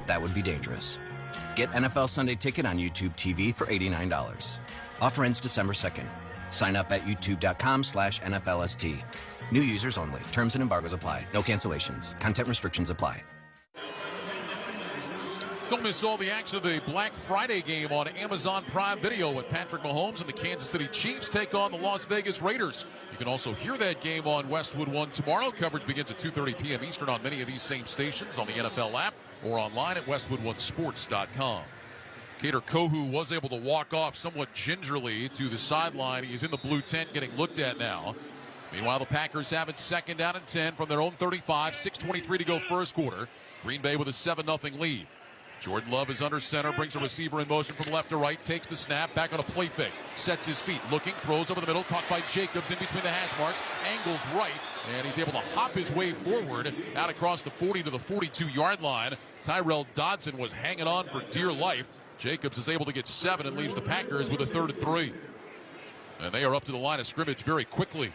That would be dangerous. Get NFL Sunday Ticket on YouTube TV for $89. Offer ends December 2nd. Sign up at youtube.com/NFLST. New users only. Terms and embargoes apply. No cancellations. Content restrictions apply. Don't miss all the action of the Black Friday game on Amazon Prime Video when Patrick Mahomes and the Kansas City Chiefs take on the Las Vegas Raiders. You can also hear that game on Westwood One tomorrow. Coverage begins at 2:30 p.m. Eastern on many of these same stations on the NFL app or online at westwoodonesports.com. Kader Kohu was able to walk off somewhat gingerly to the sideline. He's in the blue tent getting looked at now. Meanwhile, the Packers have it 2nd down and 10 from their own 35. 6:23 to go first quarter. Green Bay with a 7-0 lead. Jordan Love is under center, brings a receiver in motion from left to right, takes the snap, back on a play fake, sets his feet, looking, throws over the middle, caught by Jacobs in between the hash marks, angles right, and he's able to hop his way forward out across the 40 to the 42-yard line. Tyrell Dodson was hanging on for dear life. Jacobs is able to get 7 and leaves the Packers with a 3rd and 3. And they are up to the line of scrimmage very quickly.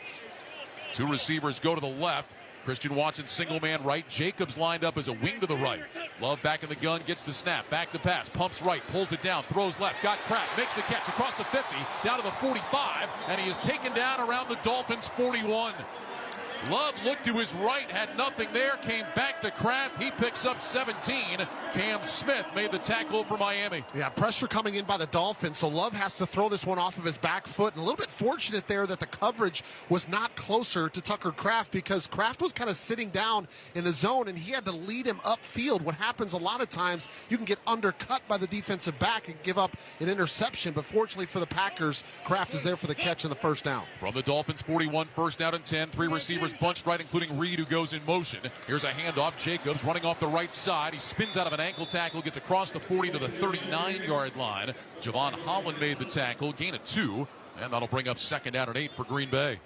2 receivers go to the left. Christian Watson, single man right. Jacobs lined up as a wing to the right. Love back in the gun, gets the snap. Back to pass, pumps right, pulls it down, throws left. Got Kraft, makes the catch across the 50, down to the 45, and he is taken down around the Dolphins' 41. Love looked to his right, had nothing there, came back to Kraft. He picks up 17. Cam Smith made the tackle for Miami. Yeah, pressure coming in by the Dolphins, so Love has to throw this one off of his back foot. And a little bit fortunate there that the coverage was not closer to Tucker Kraft, because Kraft was kind of sitting down in the zone, and he had to lead him upfield. What happens a lot of times, you can get undercut by the defensive back and give up an interception. But fortunately for the Packers, Kraft is there for the catch and the first down. From the Dolphins' 41, first down and 10. 3 receivers bunched right, including Reed, who goes in motion. Here's a handoff. Jacobs running off the right side. He spins out of an ankle tackle, gets across the 40 to the 39-yard line. Javon Holland made the tackle, gain of 2, and that'll bring up 2nd down and 8 for Green Bay.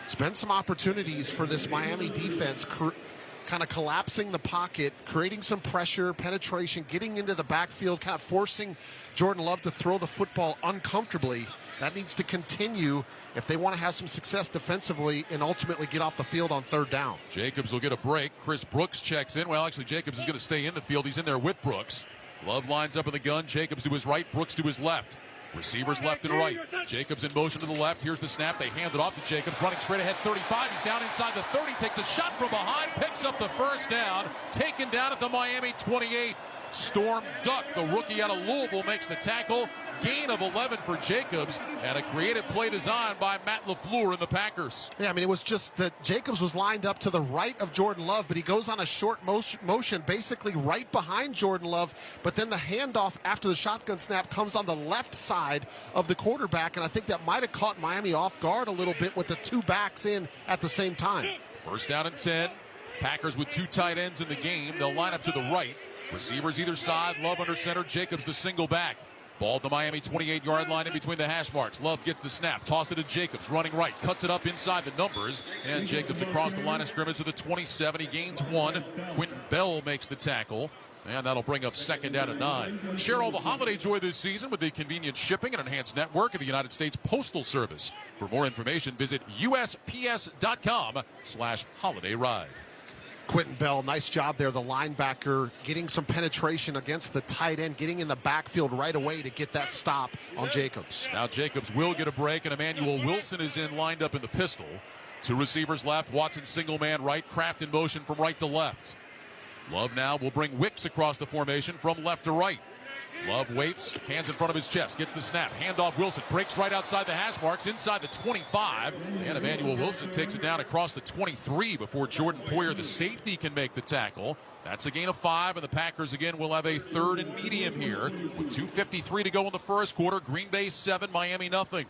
It's been some opportunities for this Miami defense, kind of collapsing the pocket, creating some pressure, penetration, getting into the backfield, kind of forcing Jordan Love to throw the football uncomfortably. That needs to continue if they want to have some success defensively and ultimately get off the field on 3rd down. Jacobs will get a break. Chris Brooks checks in. Well, actually, Jacobs is going to stay in the field. He's in there with Brooks. Love lines up in the gun. Jacobs to his right, Brooks to his left. Receivers left and right. Jacobs in motion to the left. Here's the snap. They hand it off to Jacobs, running straight ahead, 35. He's down inside the 30, takes a shot from behind, picks up the first down, taken down at the Miami 28. Storm Duck, the rookie out of Louisville, makes the tackle. Gain of 11 for Jacobs, and a creative play design by Matt LaFleur and the Packers. Yeah, I mean, it was just that Jacobs was lined up to the right of Jordan Love, but he goes on a short motion basically right behind Jordan Love, but then the handoff after the shotgun snap comes on the left side of the quarterback, and I think that might have caught Miami off guard a little bit with the 2 backs in at the same time. First down and 10. Packers with 2 tight ends in the game. They'll line up to the right. Receivers either side. Love under center. Jacobs the single back. Ball at the Miami 28-yard line in between the hash marks. Love gets the snap. Toss it to Jacobs. Running right. Cuts it up inside the numbers. And Jacobs across the line of scrimmage to the 27. He gains 1. Quentin Bell makes the tackle. And that'll bring up 2nd down and 9. Share all the holiday joy this season with the convenient shipping and enhanced network of the United States Postal Service. For more information, visit USPS.com/holidayride. Quentin Bell, nice job there, the linebacker, getting some penetration against the tight end, getting in the backfield right away to get that stop on Jacobs. Now Jacobs will get a break, and Emmanuel Wilson is in, lined up in the pistol. 2 receivers left. Watson single man right. Kraft in motion from right to left. Love now will bring Wicks across the formation from left to right. Love waits, hands in front of his chest, gets the snap, handoff Wilson, breaks right outside the hash marks, inside the 25, and Emmanuel Wilson takes it down across the 23 before Jordan Poyer, the safety, can make the tackle. That's a gain of 5, and the Packers again will have a 3rd and medium here with 2:53 to go in the first quarter. Green Bay 7, Miami nothing.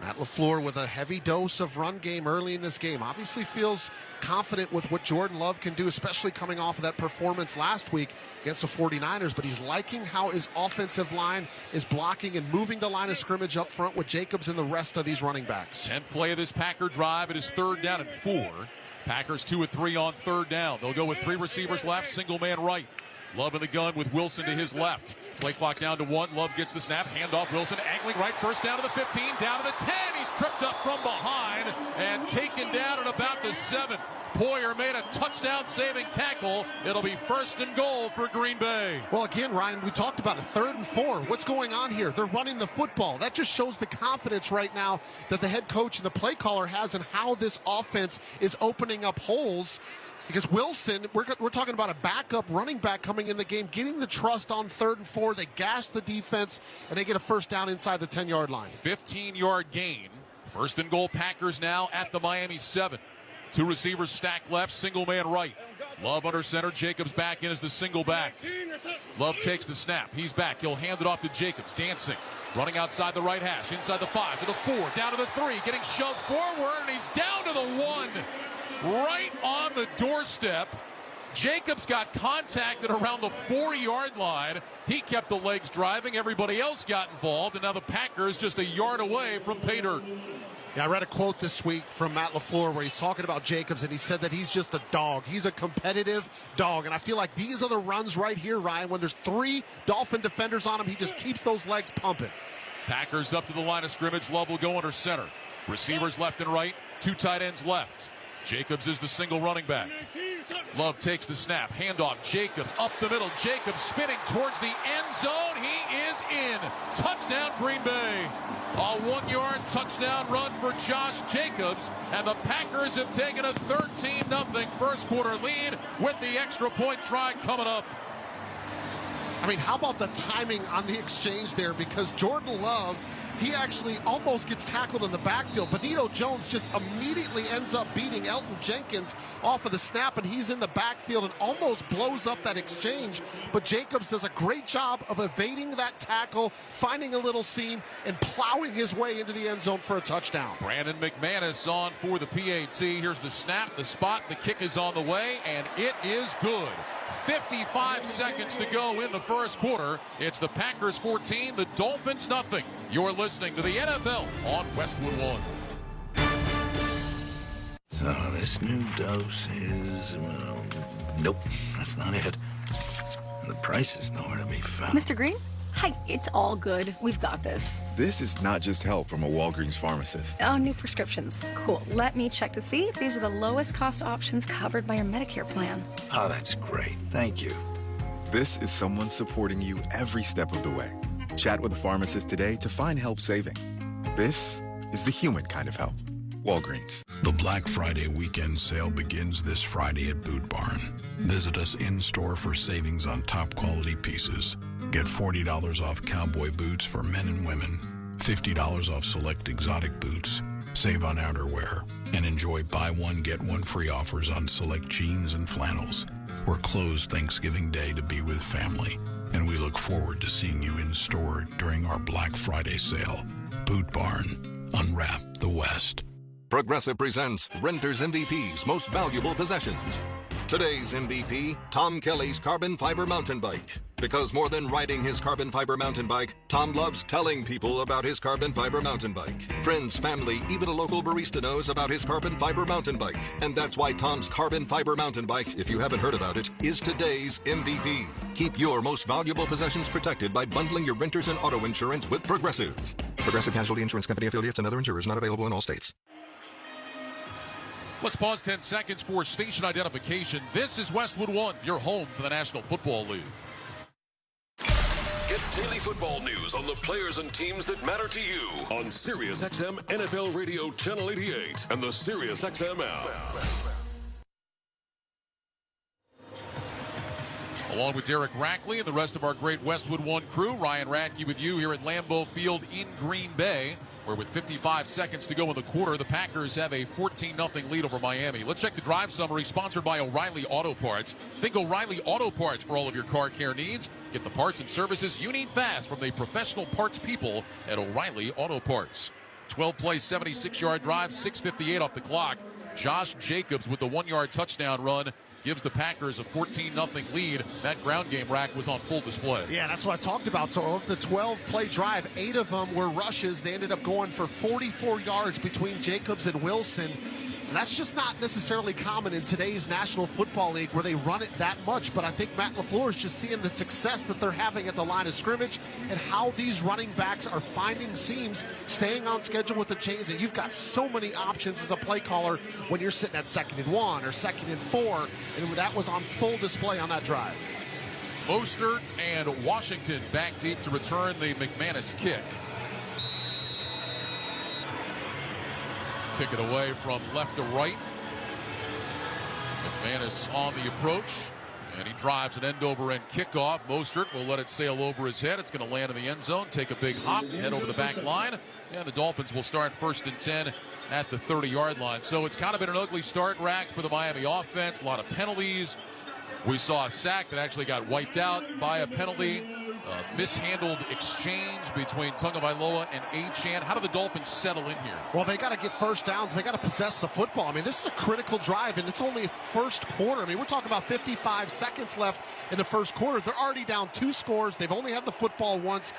Matt LaFleur with a heavy dose of run game early in this game. Obviously feels confident with what Jordan Love can do, especially coming off of that performance last week against the 49ers. But he's liking how his offensive line is blocking and moving the line of scrimmage up front with Jacobs and the rest of these running backs. 10th play of this Packer drive. It is 3rd down and 4. Packers 2 of 3 on 3rd down. They'll go with 3 receivers left, single man right. Love in the gun with Wilson to his left. Play clock down to 1. Love gets the snap. Handoff Wilson. Angling right. First down to the 15. Down to the 10. He's tripped up from behind and taken down at about the 7. Poyer made a touchdown-saving tackle. It'll be 1st and goal for Green Bay. Well, again, Ryan, we talked about a 3rd and 4. What's going on here? They're running the football. That just shows the confidence right now that the head coach and the play caller has in how this offense is opening up holes. Because Wilson, we're talking about a backup running back coming in the game, getting the trust on 3rd and 4. They gash the defense, and they get a first down inside the 10-yard line. 15-yard gain. 1st and goal, Packers now at the Miami 7. 2 receivers stacked left, single man right. Love under center. Jacobs back in as the single back. Love takes the snap. He's back. He'll hand it off to Jacobs. Dancing. Running outside the right hash. Inside the 5 to the 4. Down to the 3. Getting shoved forward, and he's down to the 1. Right on the doorstep. Jacobs got contacted around the 4-yard line. He kept the legs driving. Everybody else got involved, and now the Packers just a yard away from pay dirt. Yeah, I read a quote this week from Matt LaFleur where he's talking about Jacobs, and he said that he's just a dog. He's a competitive dog, and I feel like these are the runs right here, Ryan. When there's 3 Dolphin defenders on him, he just keeps those legs pumping. Packers up to the line of scrimmage. Love will go under center. Receivers left and right. 2 tight ends left. Jacobs is the single running back. Love takes the snap. Handoff. Jacobs up the middle. Jacobs spinning towards the end zone. He is in. Touchdown, Green Bay. A 1-yard touchdown run for Josh Jacobs. And the Packers have taken a 13-0 first quarter lead with the extra point try coming up. I mean, how about the timing on the exchange there? Because Jordan Love, he actually almost gets tackled in the backfield. Benito Jones just immediately ends up beating Elton Jenkins off of the snap, and he's in the backfield and almost blows up that exchange. But Jacobs does a great job of evading that tackle, finding a little seam, and plowing his way into the end zone for a touchdown. Brandon McManus on for the PAT. Here's the snap, the spot, the kick is on the way, and it is good. 55 seconds to go in the first quarter. It's the Packers 14, the Dolphins nothing. You're listening to the NFL on Westwood One. So this new dose is, nope, that's not it. The price is nowhere to be found. Mr. Green? Hi, it's all good. We've got this. This is not just help from a Walgreens pharmacist. Oh, new prescriptions. Cool. Let me check to see if these are the lowest cost options covered by your Medicare plan. Oh, that's great. Thank you. This is someone supporting you every step of the way. Chat with a pharmacist today to find help saving. This is the human kind of help. Walgreens. The Black Friday weekend sale begins this Friday at Boot Barn. Visit us in-store for savings on top quality pieces. Get $40 off cowboy boots for men and women, $50 off select exotic boots, save on outerwear, and enjoy buy one, get one free offers on select jeans and flannels. We're closed Thanksgiving Day to be with family, and we look forward to seeing you in store during our Black Friday sale. Boot Barn. Unwrap the West. Progressive presents Renter's MVP's Most Valuable Possessions. Today's MVP, Tom Kelly's carbon fiber mountain bike. Because more than riding his carbon fiber mountain bike, Tom loves telling people about his carbon fiber mountain bike. Friends, family, even a local barista knows about his carbon fiber mountain bike. And that's why Tom's carbon fiber mountain bike, if you haven't heard about it, is today's MVP. Keep your most valuable possessions protected by bundling your renters and auto insurance with Progressive. Progressive Casualty Insurance Company affiliates and other insurers not available in all states. Let's pause 10 seconds for station identification. This is Westwood One, your home for the National Football League. Get daily football news on the players and teams that matter to you on SiriusXM NFL Radio Channel 88 and the SiriusXM app. Along with Derek Rackley and the rest of our great Westwood One crew, Ryan Radke with you here at Lambeau Field in Green Bay, where with 55 seconds to go in the quarter, the Packers have a 14-0 lead over Miami. Let's check the drive summary, sponsored by O'Reilly Auto Parts. Think O'Reilly Auto Parts for all of your car care needs. Get the parts and services you need fast from the professional parts people at O'Reilly Auto Parts. 12-play, 76-yard drive, 6:58 off the clock. Josh Jacobs with the 1-yard touchdown run gives the Packers a 14-0 lead. That ground game, Rack, was on full display. Yeah, that's what I talked about. So of the 12-play drive, 8 of them were rushes. They ended up going for 44 yards between Jacobs and Wilson. And that's just not necessarily common in today's National Football League where they run it that much. But I think Matt LaFleur is just seeing the success that they're having at the line of scrimmage and how these running backs are finding seams, staying on schedule with the chains. And you've got so many options as a play caller when you're sitting at 2nd and 1 or 2nd and 4. And that was on full display on that drive. Mostert and Washington back deep to return the McManus kick. Kick it away from left to right. McManus on the approach, and he drives an end-over-end kickoff. Mostert will let it sail over his head. It's going to land in the end zone, take a big hop, head over the back line, and the Dolphins will start 1st and 10 at the 30-yard line. So it's kind of been an ugly start, Rack, for the Miami offense. A lot of penalties. We saw a sack that actually got wiped out by a penalty. mishandled exchange between Tagovailoa and Achane. How do the Dolphins settle in here? Well, they got to get first downs. They got to possess the football. I mean, this is a critical drive, and it's only first quarter. I mean, we're talking about 55 seconds left in the first quarter. They're already down 2 scores. They've only had the football once.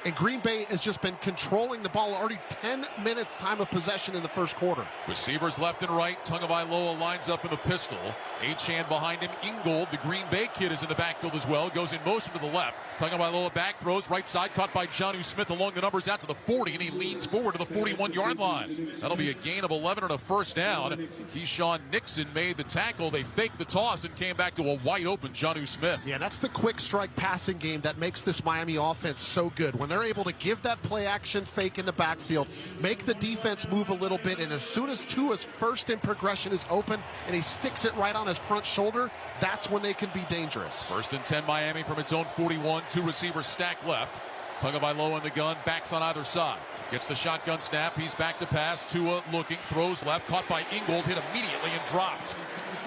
And Green Bay has just been controlling the ball. Already 10 minutes time of possession in the first quarter. Receivers left and right. Tagovailoa lines up in the pistol. Achane behind him. Ingold, the Green Bay kid, is in the backfield as well. Goes in motion to the left. Tagovailoa back, throws right side. Caught by Jonnu Smith along the numbers out to the 40. And he leans forward to the 41-yard line. That'll be a gain of 11 and a first down. Keyshawn Nixon made the tackle. They faked the toss and came back to a wide open Jonnu Smith. Yeah, that's the quick strike passing game that makes this Miami offense so good. When they're able to give that play action fake in the backfield, make the defense move a little bit, and as soon as Tua's first in progression is open and he sticks it right on his front shoulder, that's when they can be dangerous. First and 10 Miami from its own 41. 2 receivers stacked left. Tagovailoa in the gun, backs on either side. Gets the shotgun snap, he's back to pass. Tua looking, throws left, caught by Ingold, hit immediately and dropped.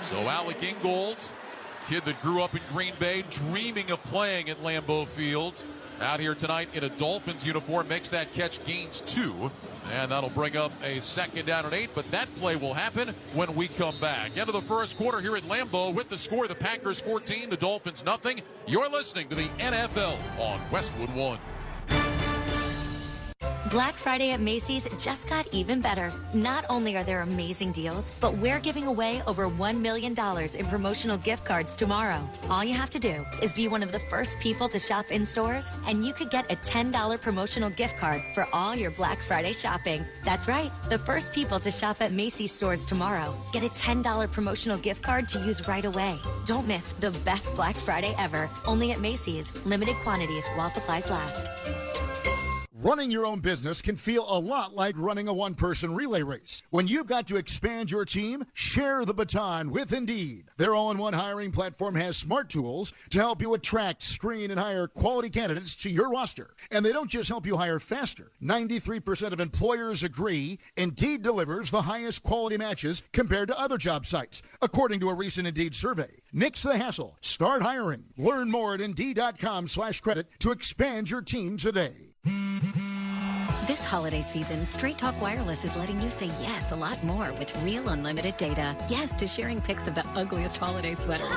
So Alec Ingold, kid that grew up in Green Bay, dreaming of playing at Lambeau Field, out here tonight in a Dolphins uniform, makes that catch, gains 2, and that'll bring up a second down and 8, but that play will happen when we come back. End of the first quarter here at Lambeau with the score, the Packers 14, the Dolphins nothing. You're listening to the NFL on Westwood 1. Black Friday at Macy's just got even better. Not only are there amazing deals, but we're giving away over $1 million in promotional gift cards tomorrow. All you have to do is be one of the first people to shop in stores, and you could get a $10 promotional gift card for all your Black Friday shopping. That's right. The first people to shop at Macy's stores tomorrow get a $10 promotional gift card to use right away. Don't miss the best Black Friday ever. Only at Macy's. Limited quantities while supplies last. Running your own business can feel a lot like running a one-person relay race. When you've got to expand your team, share the baton with Indeed. Their all-in-one hiring platform has smart tools to help you attract, screen, and hire quality candidates to your roster. And they don't just help you hire faster. 93% of employers agree Indeed delivers the highest quality matches compared to other job sites, according to a recent Indeed survey. Nix the hassle. Start hiring. Learn more at Indeed.com/credit to expand your team today. This holiday season, Straight Talk Wireless is letting you say yes a lot more with real unlimited data. Yes to sharing pics of the ugliest holiday sweaters.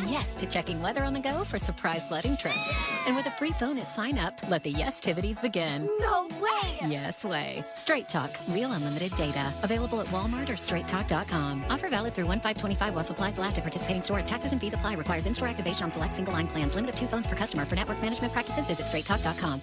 Yes to checking weather on the go for surprise sledding trips. And with a free phone at sign up, let the yes-tivities begin. No way! Yes way. Straight Talk, real unlimited data. Available at Walmart or straighttalk.com. Offer valid through 1/5/25 while supplies last at participating stores. Taxes and fees apply. Requires in-store activation on select single line plans. Limit of 2 phones per customer. For network management practices, visit straighttalk.com.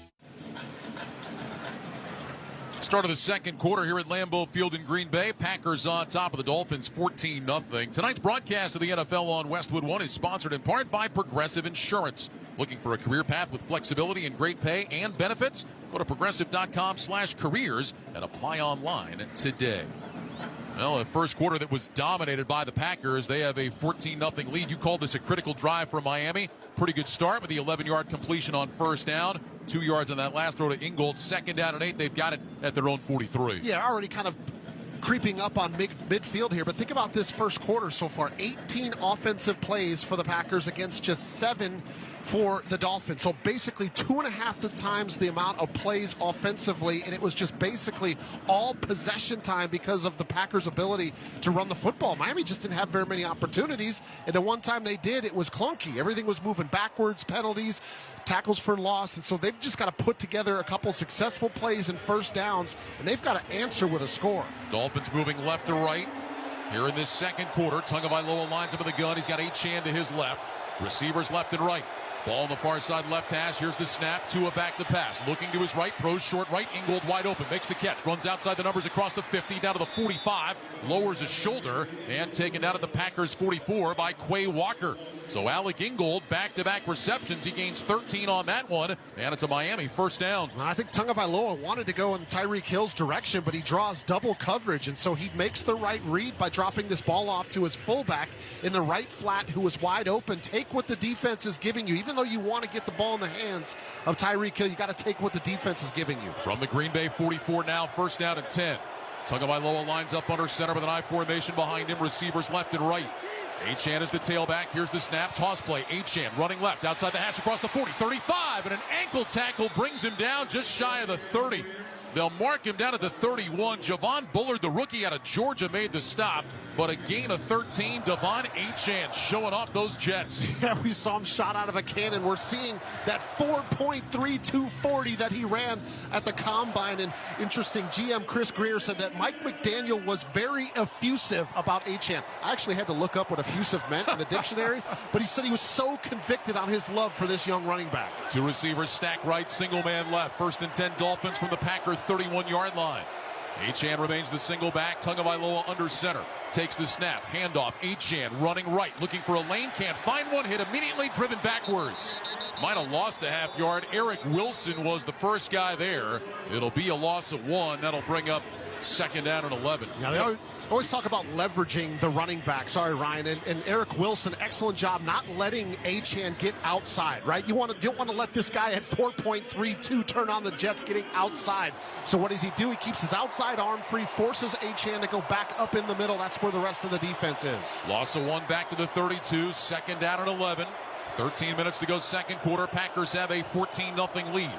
Start of the second quarter here at Lambeau Field in Green Bay. Packers on top of the Dolphins 14-0. Tonight's broadcast of the NFL on Westwood 1 is sponsored in part by Progressive Insurance. Looking for a career path with flexibility and great pay and benefits? Go to progressive.com/careers and apply online today. Well, a first quarter that was dominated by the Packers. They have a 14-0 lead. You called this a critical drive for Miami. Pretty good start with the 11-yard completion on first down. 2 yards on that last throw to Ingold. Second down and 8. They've got it at their own 43. Yeah, already kind of creeping up on midfield here. But think about this first quarter so far. 18 offensive plays for the Packers against just 7 for the Dolphins. So basically 2.5 times the amount of plays offensively, and it was just basically all possession time because of the Packers' ability to run the football. Miami just didn't have very many opportunities, and the one time they did, it was clunky. Everything was moving backwards, penalties, tackles for loss, and so they've just got to put together a couple successful plays and first downs, and they've got to answer with a score. Dolphins moving left to right here in this second quarter. Tagovailoa lines up in the gun. He's got Achane to his left. Receivers left and right. Ball on the far side left hash. Here's the snap. Tua back to pass. Looking to his right. Throws short right. Ingold wide open. Makes the catch. Runs outside the numbers across the 50. Down to the 45. Lowers his shoulder. And taken down at the Packers 44 by Quay Walker. So Alec Ingold, back-to-back receptions. He gains 13 on that one. And it's a Miami first down. I think Tagovailoa wanted to go in Tyreek Hill's direction, but he draws double coverage. And so he makes the right read by dropping this ball off to his fullback in the right flat, who was wide open. Take what the defense is giving you. Even though you want to get the ball in the hands of Tyreek Hill, you got to take what the defense is giving you. From the Green Bay 44 now, first down and 10. Tagovailoa lines up under center with an I formation behind him. Receivers left and right. Achane is the tailback. Here's the snap. Toss play. Achane running left outside the hash across the 40, 35, and an ankle tackle brings him down just shy of the 30. They'll mark him down at the 31. Javon Bullard, the rookie out of Georgia, made the stop, but a gain of 13. Devon Achane showing off those Jets. Yeah, we saw him shot out of a cannon. We're seeing that 4.3240 that he ran at the combine. And interesting, GM Chris Greer said that Mike McDaniel was very effusive about Achane. I actually had to look up what effusive meant in the dictionary, but he said he was so convicted on his love for this young running back. Two receivers stack right, single man left. 1st and 10 Dolphins from the Packers 31-yard line. Achane remains the single back. Tagovailoa under center. Takes the snap. Handoff. Achane running right. Looking for a lane. Can't find one. Hit immediately. Driven backwards. Might have lost a half yard. Eric Wilson was the first guy there. It'll be a loss of 1. That'll bring up 2nd down and 11. Yeah, they always talk about leveraging the running back. Sorry, Ryan. And Eric Wilson, excellent job not letting Achane get outside, right? You don't want to let this guy at 4.32 turn on the Jets getting outside. So what does he do? He keeps his outside arm free, forces Achane to go back up in the middle. That's where the rest of the defense is. Loss of 1 back to the 32. 2nd down and 11. 13 minutes to go second quarter. Packers have a 14-0 lead.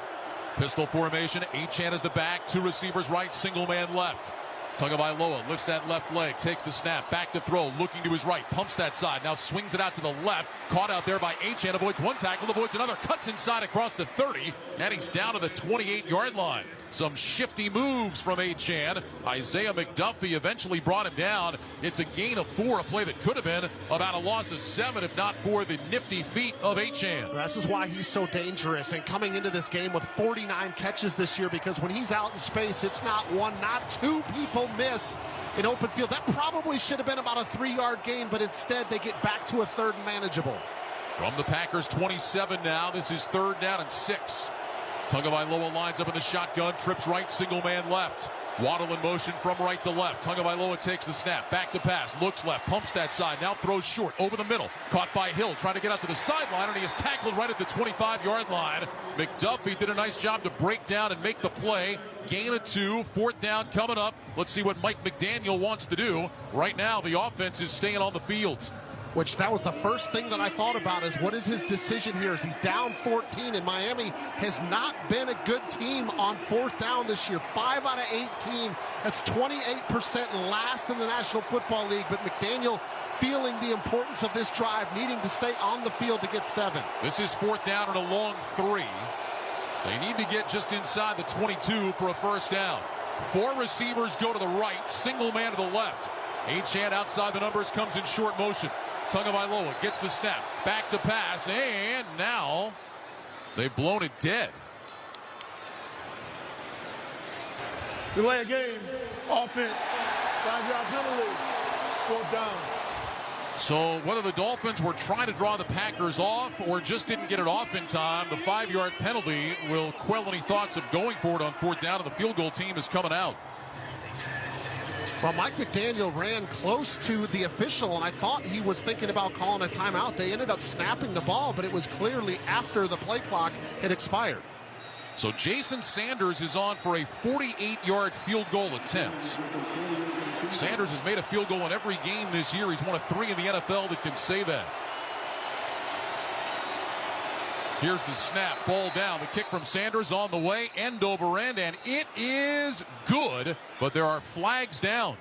Pistol formation. Achane is the back. 2 receivers right, single man left. Tagovailoa lifts that left leg, takes the snap, back to throw, looking to his right, pumps that side, now swings it out to the left, caught out there by Achane, avoids one tackle, avoids another, cuts inside across the 30, and he's down to the 28-yard line. Some shifty moves from Achane. Isaiah McDuffie eventually brought him down. It's a gain of 4, a play that could have been about a loss of 7 if not for the nifty feet of Achane. This is why he's so dangerous, and coming into this game with 49 catches this year, because when he's out in space, it's not 1, not 2 people miss in open field. That probably should have been about a 3-yard gain, but instead they get back to a 3rd and manageable. From the Packers 27 now, this is 3rd down and 6. Tagovailoa lines up in the shotgun, trips right, single man left. Waddle in motion from right to left. Tagovailoa takes the snap, back to pass, looks left, pumps that side, now throws short, over the middle. Caught by Hill, trying to get out to the sideline, and he is tackled right at the 25-yard line. McDuffie did a nice job to break down and make the play. Gain of 2, 4th down coming up. Let's see what Mike McDaniel wants to do. Right now, the offense is staying on the field. Which that was the first thing that I thought about is what is his decision here? Is he's down 14, and Miami has not been a good team on 4th down this year. 5 out of 18. That's 28% last in the National Football League. But McDaniel feeling the importance of this drive, needing to stay on the field to get 7. This is 4th down and a long 3. They need to get just inside the 22 for a 1st down. 4 receivers go to the right, single man to the left. Achane outside the numbers, comes in short motion. Tagovailoa gets the snap, back to pass, and now they've blown it dead. Delay a game, offense, 5-yard penalty, 4th down. So whether the Dolphins were trying to draw the Packers off or just didn't get it off in time, the 5-yard penalty will quell any thoughts of going for it on 4th down, and the field goal team is coming out. Well, Mike McDaniel ran close to the official, and I thought he was thinking about calling a timeout. They ended up snapping the ball, but it was clearly after the play clock had expired. So Jason Sanders is on for a 48-yard field goal attempt. Sanders has made a field goal in every game this year. He's one of 3 in the NFL that can say that. Here's the snap, ball down, the kick from Sanders on the way, end over end, and it is good, but there are flags down.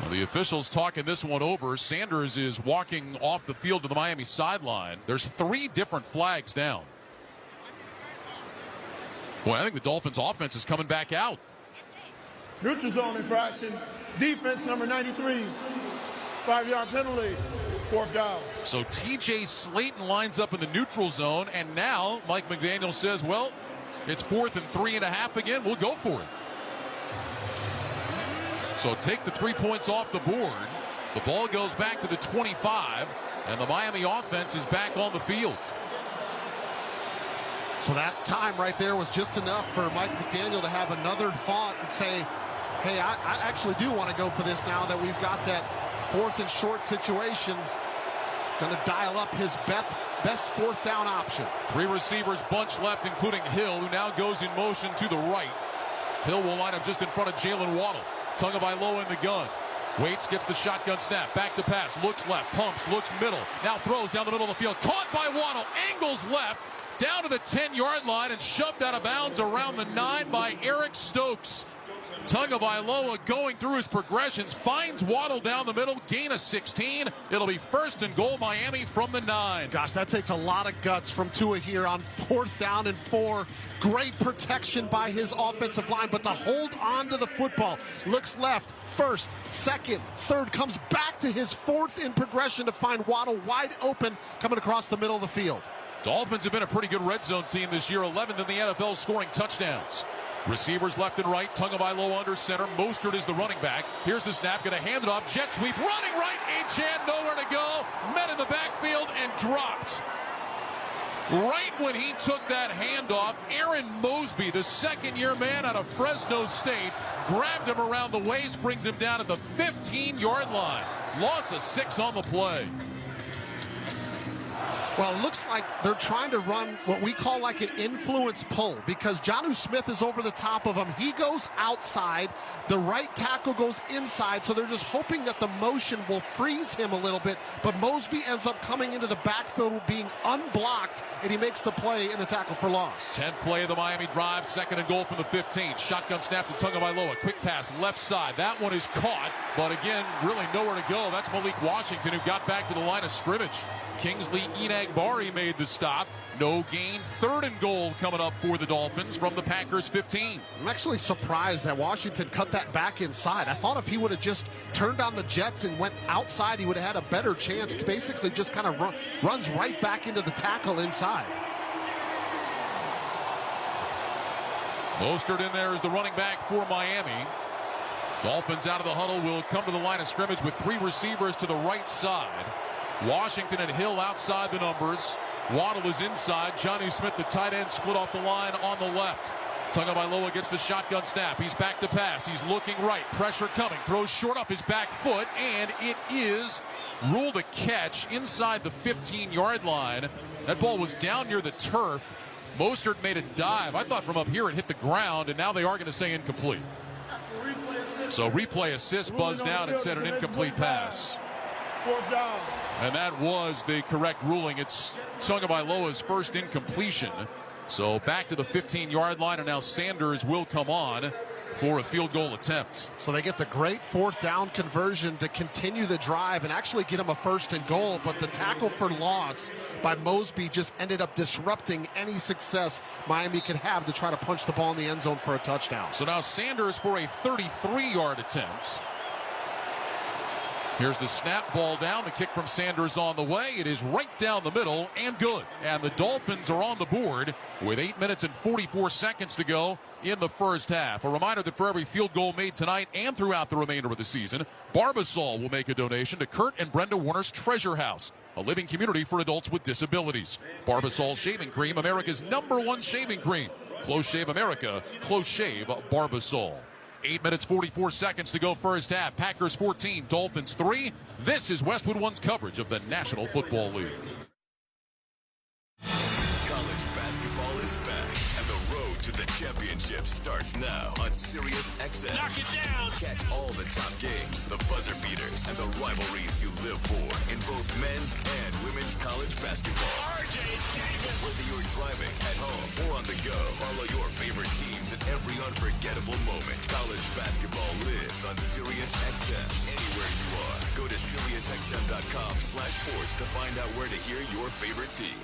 Well, the officials talking this one over. Sanders is walking off the field to the Miami sideline. There's 3 different flags down. Boy, I think the Dolphins offense is coming back out. Neutral zone infraction, defense number 93, 5-yard penalty. 4th down. So TJ Slayton lines up in the neutral zone, and now Mike McDaniel says, well, it's 4th and 3.5 again. We'll go for it. So take the 3 points off the board. The ball goes back to the 25, and the Miami offense is back on the field. So that time right there was just enough for Mike McDaniel to have another thought and say, hey, I actually do want to go for this now that we've got that 4th and short situation. Going to dial up his best 4th down option. 3 receivers bunch left, including Hill, who now goes in motion to the right. Hill will line up just in front of Jalen Waddle. Tagovailoa in the gun. Waits, gets the shotgun snap. Back to pass. Looks left. Pumps. Looks middle. Now throws down the middle of the field. Caught by Waddle. Angles left. Down to the 10-yard line and shoved out of bounds around the 9 by Eric Stokes. Tagovailoa going through his progressions. Finds Waddle down the middle. Gain of 16. It'll be 1st and goal Miami from the 9. Gosh, that takes a lot of guts from Tua here on 4th down and 4. Great protection by his offensive line, but to hold on to the football. Looks left, 1st, 2nd, 3rd, comes back to his 4th in progression to find Waddle wide open coming across the middle of the field. Dolphins have been a pretty good red zone team this year, 11th in the NFL scoring touchdowns. Receivers left and right, Tagovailoa under center. Mostert is the running back. Here's the snap, going to hand it off. Jet sweep, running right. Achane nowhere to go. Met in the backfield and dropped. Right when he took that handoff, Aaron Mosby, the second-year man out of Fresno State, grabbed him around the waist, brings him down at the 15-yard line. Loss of 6 on the play. Well, it looks like they're trying to run what we call like an influence pull because Jonnu Smith is over the top of him. He goes outside. The right tackle goes inside, so they're just hoping that the motion will freeze him a little bit. But Mosby ends up coming into the backfield being unblocked, and he makes the play in a tackle for loss. 10th play of the Miami drive, 2nd and goal from the 15. Shotgun snap to Tagovailoa. Quick pass left side. That one is caught, but again, really nowhere to go. That's Malik Washington who got back to the line of scrimmage. Kingsley Enagbari made the stop. No gain. 3rd and goal coming up for the Dolphins from the Packers 15. I'm actually surprised that Washington cut that back inside. I thought if he would have just turned on the Jets and went outside, he would have had a better chance. Basically just kind of runs right back into the tackle inside. Mostert in there is the running back for Miami. Dolphins out of the huddle will come to the line of scrimmage with 3 receivers to the right side. Washington and Hill outside the numbers. Waddle is inside. Jonnu Smith, the tight end, split off the line on the left. Tagovailoa gets the shotgun snap. He's back to pass. He's looking right. Pressure coming. Throws short off his back foot, and it is ruled a catch inside the 15-yard line. That ball was down near the turf. Mostert made a dive. I thought from up here it hit the ground, and now they are going to say incomplete. So replay assist buzzed down and said an incomplete pass. 4th down. And that was the correct ruling. It's Tagovailoa's first incompletion. So back to the 15-yard line, and now Sanders will come on for a field goal attempt. So they get the great 4th down conversion to continue the drive and actually get him a 1st and goal, but the tackle for loss by Mosby just ended up disrupting any success Miami could have to try to punch the ball in the end zone for a touchdown. So now Sanders for a 33-yard attempt. Here's the snap, ball down, the kick from Sanders on the way. It is right down the middle and good. And the Dolphins are on the board with 8 minutes and 44 seconds to go in the first half. A reminder that for every field goal made tonight and throughout the remainder of the season, Barbasol will make a donation to Kurt and Brenda Warner's Treasure House, a living community for adults with disabilities. Barbasol Shaving Cream, America's #1 shaving cream. Close Shave America, Close Shave Barbasol. 8 minutes, 44 seconds to go first half. Packers 14, Dolphins 3. This is Westwood One's coverage of the National Football League. College basketball is back, and the road to the championship starts now on Sirius XM. Knock it down! Catch all the top games, the buzzer beaters, and the rivalries you live for in both men's and women's college basketball. RJ Davis! Whether you're driving, at home, or on the go, follow your favorite teams in every unforgettable moment. College basketball lives on Sirius XM. Anywhere you are, go to SiriusXM.com/sports to find out where to hear your favorite team.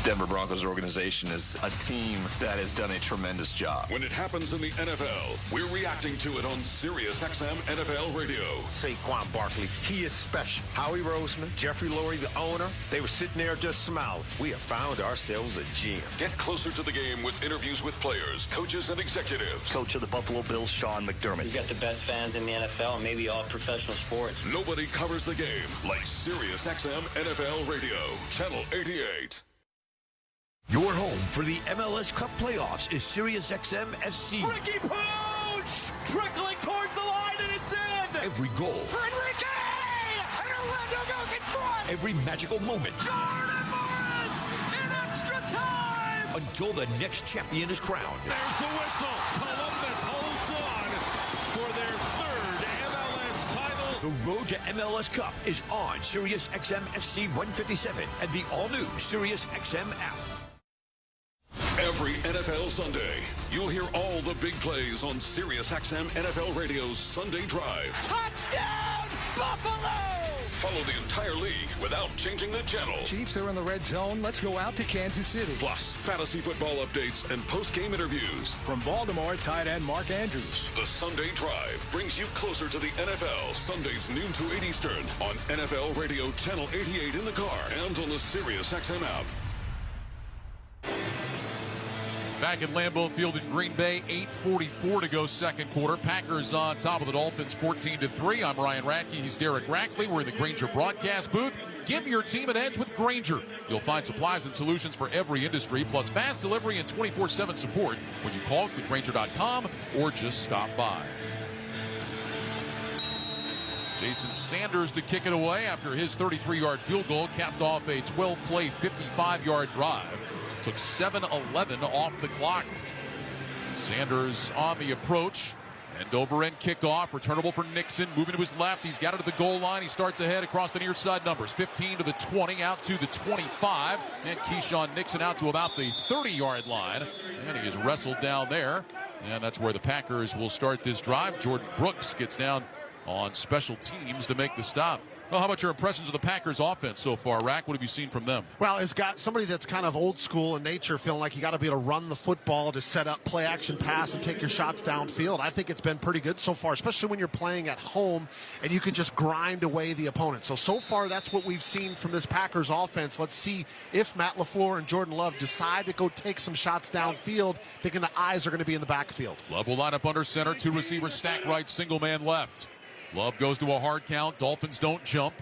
Denver Broncos organization is a team that has done a tremendous job. When it happens in the NFL, we're reacting to it on Sirius XM NFL Radio. Saquon Barkley, he is special. Howie Roseman, Jeffrey Lurie, the owner, they were sitting there just smiling. We have found ourselves a gem. Get closer to the game with interviews with players, coaches, and executives. Coach of the Buffalo Bills, Sean McDermott. You've got the best fans in the NFL and maybe all professional sports. Nobody covers the game like Sirius XM NFL Radio, Channel 88. Your home for the MLS Cup playoffs is SiriusXM FC. Ricky Pooch! Trickling towards the line, and it's in! Every goal. Enrique! And Orlando goes in front! Every magical moment. Jordan Morris! In extra time! Until the next champion is crowned. There's the whistle. Columbus holds on. The road to MLS Cup is on Sirius XM FC 157 and the all-new Sirius XM app. Every NFL Sunday, you'll hear all the big plays on Sirius XM NFL Radio's Sunday Drive. Touchdown, Buffalo! Follow the entire league without changing the channel. Chiefs are in the red zone. Let's go out to Kansas City. Plus, fantasy football updates and post-game interviews. From Baltimore, tight end Mark Andrews. The Sunday Drive brings you closer to the NFL. Sundays noon to 8 Eastern on NFL Radio Channel 88 in the car and on the Sirius XM app. Back at Lambeau Field in Green Bay, 8:44 to go second quarter. Packers on top of the Dolphins 14-3. I'm Ryan Radke. He's Derek Rackley. We're in the Grainger broadcast booth. Give your team an edge with Grainger. You'll find supplies and solutions for every industry, plus fast delivery and 24/7 support when you call Grainger.com or just stop by. Jason Sanders to kick it away after his 33-yard field goal capped off a 12-play, 55-yard drive. Took 7:11 off the clock. Sanders on the approach. End over end kickoff. Returnable for Nixon. Moving to his left. He's got it at the goal line. He starts ahead across the near side numbers. 15 to the 20, out to the 25. And Keyshawn Nixon out to about the 30-yard line. And he is wrestled down there. And that's where the Packers will start this drive. Jordan Brooks gets down on special teams to make the stop. Well, how about your impressions of the Packers offense so far, Rack? What have you seen from them? Well, it's got somebody that's kind of old school in nature, feeling like you got to be able to run the football to set up play action pass and take your shots downfield. I think it's been pretty good so far, especially when you're playing at home and you can just grind away the opponent. So far, that's what we've seen from this Packers offense. Let's see if Matt LaFleur and Jordan Love decide to go take some shots downfield, thinking the eyes are going to be in the backfield. Love will line up under center. Two receivers stack right, single man left. Love goes to a hard count. Dolphins don't jump.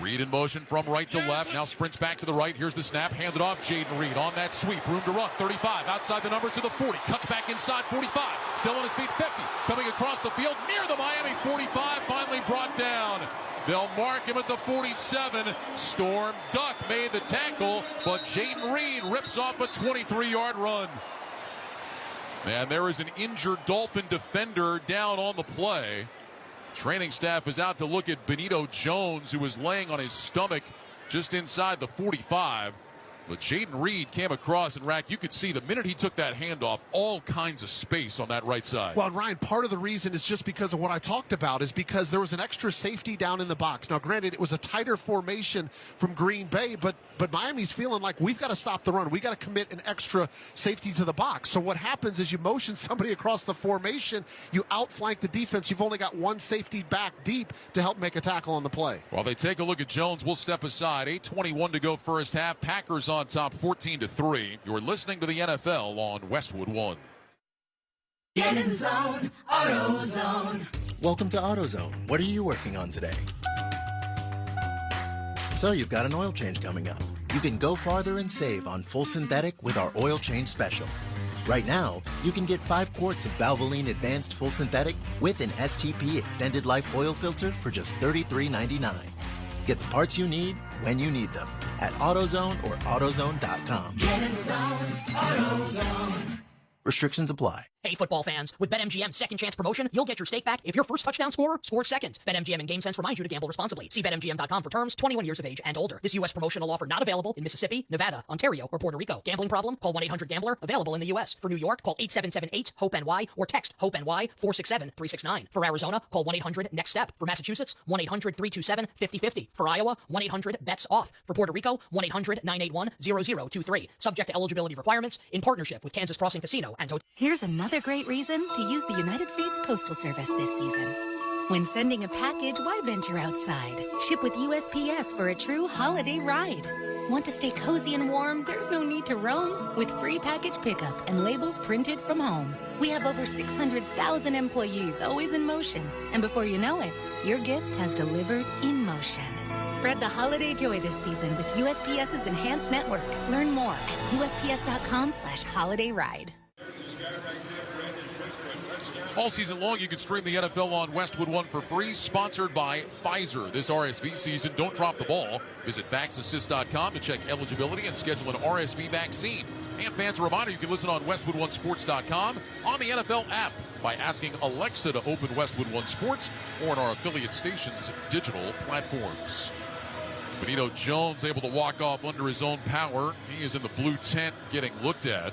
Reed in motion from right to left. Now sprints back to the right. Here's the snap. Handed off. Jaden Reed on that sweep. Room to run. 35. Outside the numbers to the 40. Cuts back inside. 45. Still on his feet. 50. Coming across the field near the Miami 45. Finally brought down. They'll mark him at the 47. Storm Duck made the tackle, but Jaden Reed rips off a 23-yard run. And there is an injured Dolphin defender down on the play. Training staff is out to look at Benito Jones, who was laying on his stomach just inside the 45. But Jaden Reed came across, and Rack, you could see the minute he took that handoff, all kinds of space on that right side. Well, Ryan, part of the reason is just because of what I talked about, is because there was an extra safety down in the box. Now, granted, it was a tighter formation from Green Bay, but Miami's feeling like we've got to stop the run. We got to commit an extra safety to the box. So what happens is you motion somebody across the formation, you outflank the defense. You've only got one safety back deep to help make a tackle on the play. While they take a look at Jones, we'll step aside. 8:21 to go first half. Packers on top 14-3. You're listening to the NFL on Westwood 1. Get in zone, AutoZone. Welcome to AutoZone. What are you working on today? So you've got an oil change coming up. You can go farther and save on full synthetic with our oil change special. Right now, you can get 5 quarts of Valvoline Advanced Full Synthetic with an STP Extended Life Oil Filter for just $33.99. Get the parts you need when you need them at AutoZone or AutoZone.com. Get in zone, AutoZone. Restrictions apply. Hey, football fans, with BetMGM's second chance promotion, you'll get your stake back if your first touchdown scorer scores second. BetMGM and GameSense remind you to gamble responsibly. See BetMGM.com for terms, 21 years of age and older. This U.S. promotional offer not available in Mississippi, Nevada, Ontario, or Puerto Rico. Gambling problem? Call 1-800-GAMBLER. Available in the U.S. For New York, call 8778-HOPE-NY or text HOPE-NY 467-369. For Arizona, call 1-800-NEXT-STEP. For Massachusetts, 1-800-327-5050. For Iowa, 1-800-BETS-OFF. For Puerto Rico, 1-800-981-0023. Subject to eligibility requirements in partnership with Kansas Crossing Casino and Hotel. Here's another great reason to use the United States Postal Service this season. When sending a package, why venture outside? Ship with USPS for a true holiday ride. Want to stay cozy and warm? There's no need to roam. With free package pickup and labels printed from home. We have over 600,000 employees always in motion. And before you know it, your gift has delivered in motion. Spread the holiday joy this season with USPS's enhanced network. Learn more at USPS.com/holidayride. All season long, you can stream the NFL on Westwood 1 for free, sponsored by Pfizer. This RSV season, don't drop the ball. Visit VaxAssist.com to check eligibility and schedule an RSV vaccine. And fans, a reminder, you can listen on WestwoodOneSports.com, on the NFL app, by asking Alexa to open Westwood One Sports, or on our affiliate stations' digital platforms. Benito Jones able to walk off under his own power. He is in the blue tent getting looked at.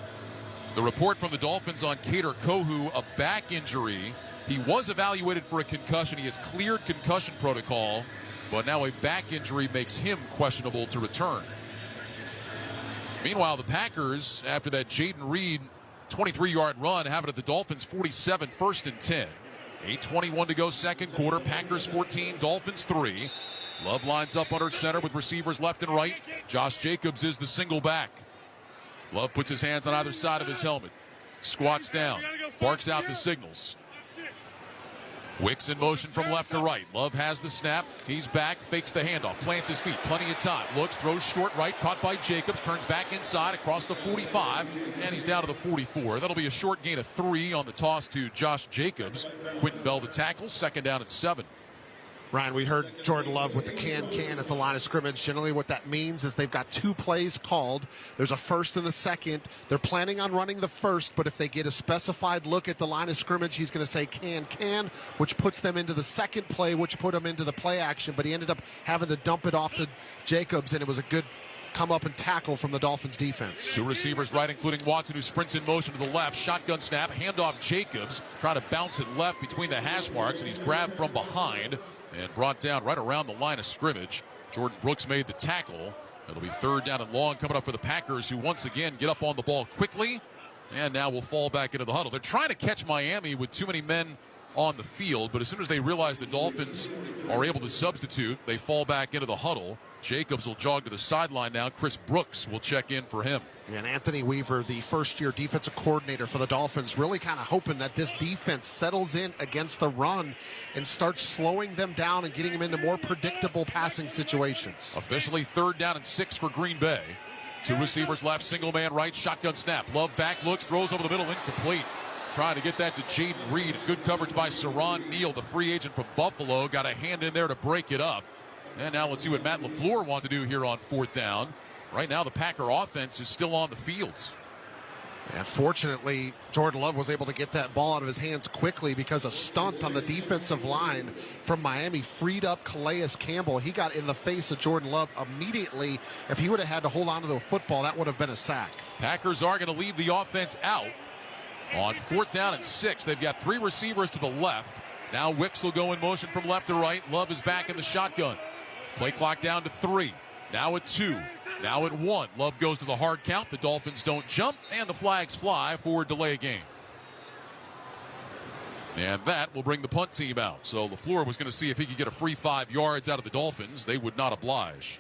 The report from the Dolphins on Kader Kohu, a back injury. He was evaluated for a concussion. He has cleared concussion protocol, but now a back injury makes him questionable to return. Meanwhile, the Packers, after that Jaden Reed 23-yard run, have it at the Dolphins 47, 1st and 10. 8:21 to go, second quarter. Packers 14, Dolphins 3. Love lines up under center with receivers left and right. Josh Jacobs is the single back. Love puts his hands on either side of his helmet. Squats down. Barks out the signals. Wicks in motion from left to right. Love has the snap. He's back, fakes the handoff, plants his feet, plenty of time. Looks, throws short right, caught by Jacobs, turns back inside across the 45, and he's down to the 44. That'll be a short gain of 3 on the toss to Josh Jacobs. Quentin Bell the tackle, 2nd down and 7. Ryan, we heard Jordan Love with the can at the line of scrimmage. Generally what that means is they've got 2 plays called. There's a first and the second. They're planning on running the first, but if they get a specified look at the line of scrimmage, he's going to say can, which puts them into the second play, which put them into the play action. But he ended up having to dump it off to Jacobs, and it was a good come up and tackle from the Dolphins defense. 2 receivers right, including Watson, who sprints in motion to the left. Shotgun snap, handoff Jacobs. Try to bounce it left between the hash marks, and he's grabbed from behind and brought down right around the line of scrimmage. Jordan Brooks made the tackle. It'll be 3rd down and long coming up for the Packers, who once again get up on the ball quickly and now will fall back into the huddle. They're trying to catch Miami with too many men on the field, but as soon as they realize the Dolphins are able to substitute, they fall back into the huddle. Jacobs will jog to the sideline now. Chris Brooks will check in for him. And Anthony Weaver, the first-year defensive coordinator for the Dolphins, really kind of hoping that this defense settles in against the run and starts slowing them down and getting them into more predictable passing situations. Officially 3rd down and 6 for Green Bay. 2 receivers left, single man right, shotgun snap. Love back, looks, throws over the middle, incomplete. Trying to get that to Jaden Reed. Good coverage by Saron Neal, the free agent from Buffalo. Got a hand in there to break it up. And now let's see what Matt LaFleur wants to do here on 4th down. Right now, the Packer offense is still on the field. And fortunately, Jordan Love was able to get that ball out of his hands quickly because a stunt on the defensive line from Miami freed up Calais Campbell. He got in the face of Jordan Love immediately. If he would have had to hold on to the football, that would have been a sack. Packers are going to leave the offense out on 4th down and 6. They've got 3 receivers to the left. Now Wicks will go in motion from left to right. Love is back in the shotgun. Play clock down to 3. Now at 2. Now at 1. Love goes to the hard count. The Dolphins don't jump, and the flags fly for delay of game. And that will bring the punt team out. So LaFleur was going to see if he could get a free 5 yards out of the Dolphins. They would not oblige.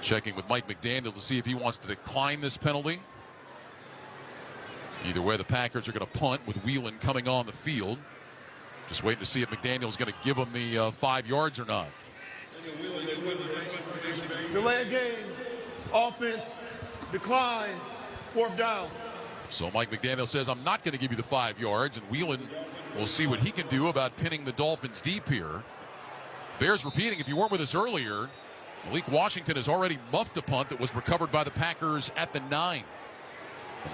Checking with Mike McDaniel to see if he wants to decline this penalty. Either way, the Packers are going to punt with Whelan coming on the field. Just waiting to see if McDaniel's going to give them the 5 yards or not. Delay of game. Offense. Decline. 4th down. So Mike McDaniel says, I'm not going to give you the 5 yards. And Whelan will see what he can do about pinning the Dolphins deep here. Bears repeating, if you weren't with us earlier, Malik Washington has already muffed a punt that was recovered by the Packers at the 9.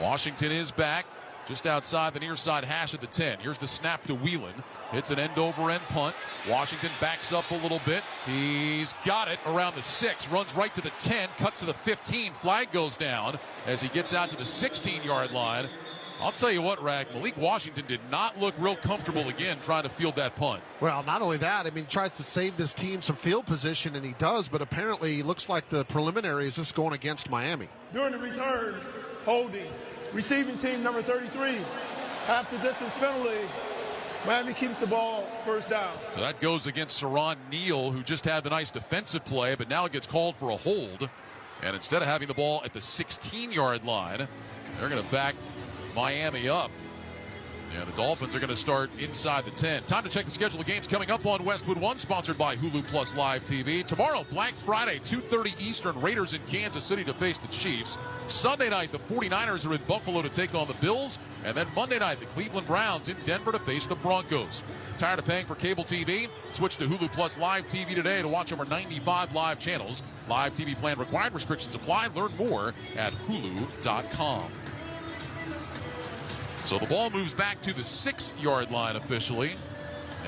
Washington is back just outside the near side hash of the 10. Here's the snap to Whelan. It's an end-over-end punt. Washington backs up a little bit. He's got it around the 6. Runs right to the 10. Cuts to the 15. Flag goes down as he gets out to the 16-yard line. I'll tell you what, Rag, Malik Washington did not look real comfortable again trying to field that punt. Well, not only that, I mean, tries to save this team some field position, and he does, but apparently he looks like the preliminary is just going against Miami. During the return, holding. Receiving team number 33. Half the distance penalty. Miami keeps the ball, 1st down. So that goes against Saron Neal, who just had the nice defensive play, but now it gets called for a hold. And instead of having the ball at the 16-yard line, they're going to back Miami up. Yeah, the Dolphins are going to start inside the 10. Time to check the schedule of games coming up on Westwood 1, sponsored by Hulu Plus Live TV. Tomorrow, Black Friday, 2:30 Eastern, Raiders in Kansas City to face the Chiefs. Sunday night, the 49ers are in Buffalo to take on the Bills. And then Monday night, the Cleveland Browns in Denver to face the Broncos. Tired of paying for cable TV? Switch to Hulu Plus Live TV today to watch over 95 live channels. Live TV plan required. Restrictions apply. Learn more at Hulu.com. So the ball moves back to the 6-yard line officially.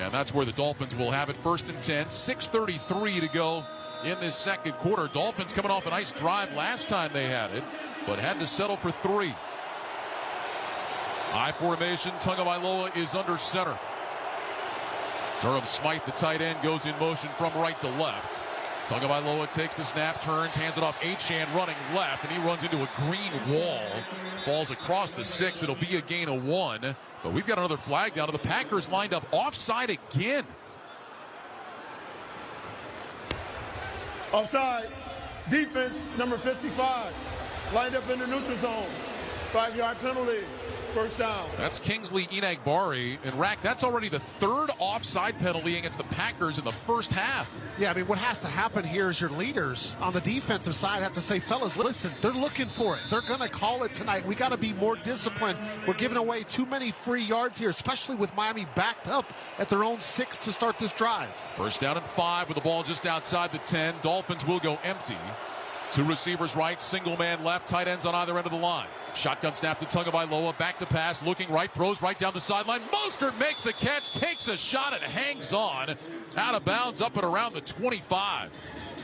And that's where the Dolphins will have it. 1st and 10. 6:33 to go in this second quarter. Dolphins coming off a nice drive last time they had it, but had to settle for 3. I formation. Tagovailoa is under center. Durham Smythe, the tight end, goes in motion from right to left. Tagovailoa takes the snap, turns, hands it off. Achane running left, and he runs into a green wall. Falls across the 6. It'll be a gain of 1. But we've got another flag down to the Packers lined up offside again. Offside. Defense, number 55. Lined up in the neutral zone. 5-yard penalty. First down. That's Kingsley Enagbari. And Rack, that's already the 3rd offside penalty against the Packers in the first half. Yeah, I mean, what has to happen here is your leaders on the defensive side have to say, fellas, listen, they're looking for it. They're going to call it tonight. We got to be more disciplined. We're giving away too many free yards here, especially with Miami backed up at their own 6 to start this drive. First down and 5 with the ball just outside the 10. Dolphins will go empty. 2 receivers right, single man left, tight ends on either end of the line. Shotgun snap to Tagovailoa, back to pass, looking right, throws right down the sideline. Mostert makes the catch, takes a shot, and hangs on. Out of bounds up and around the 25.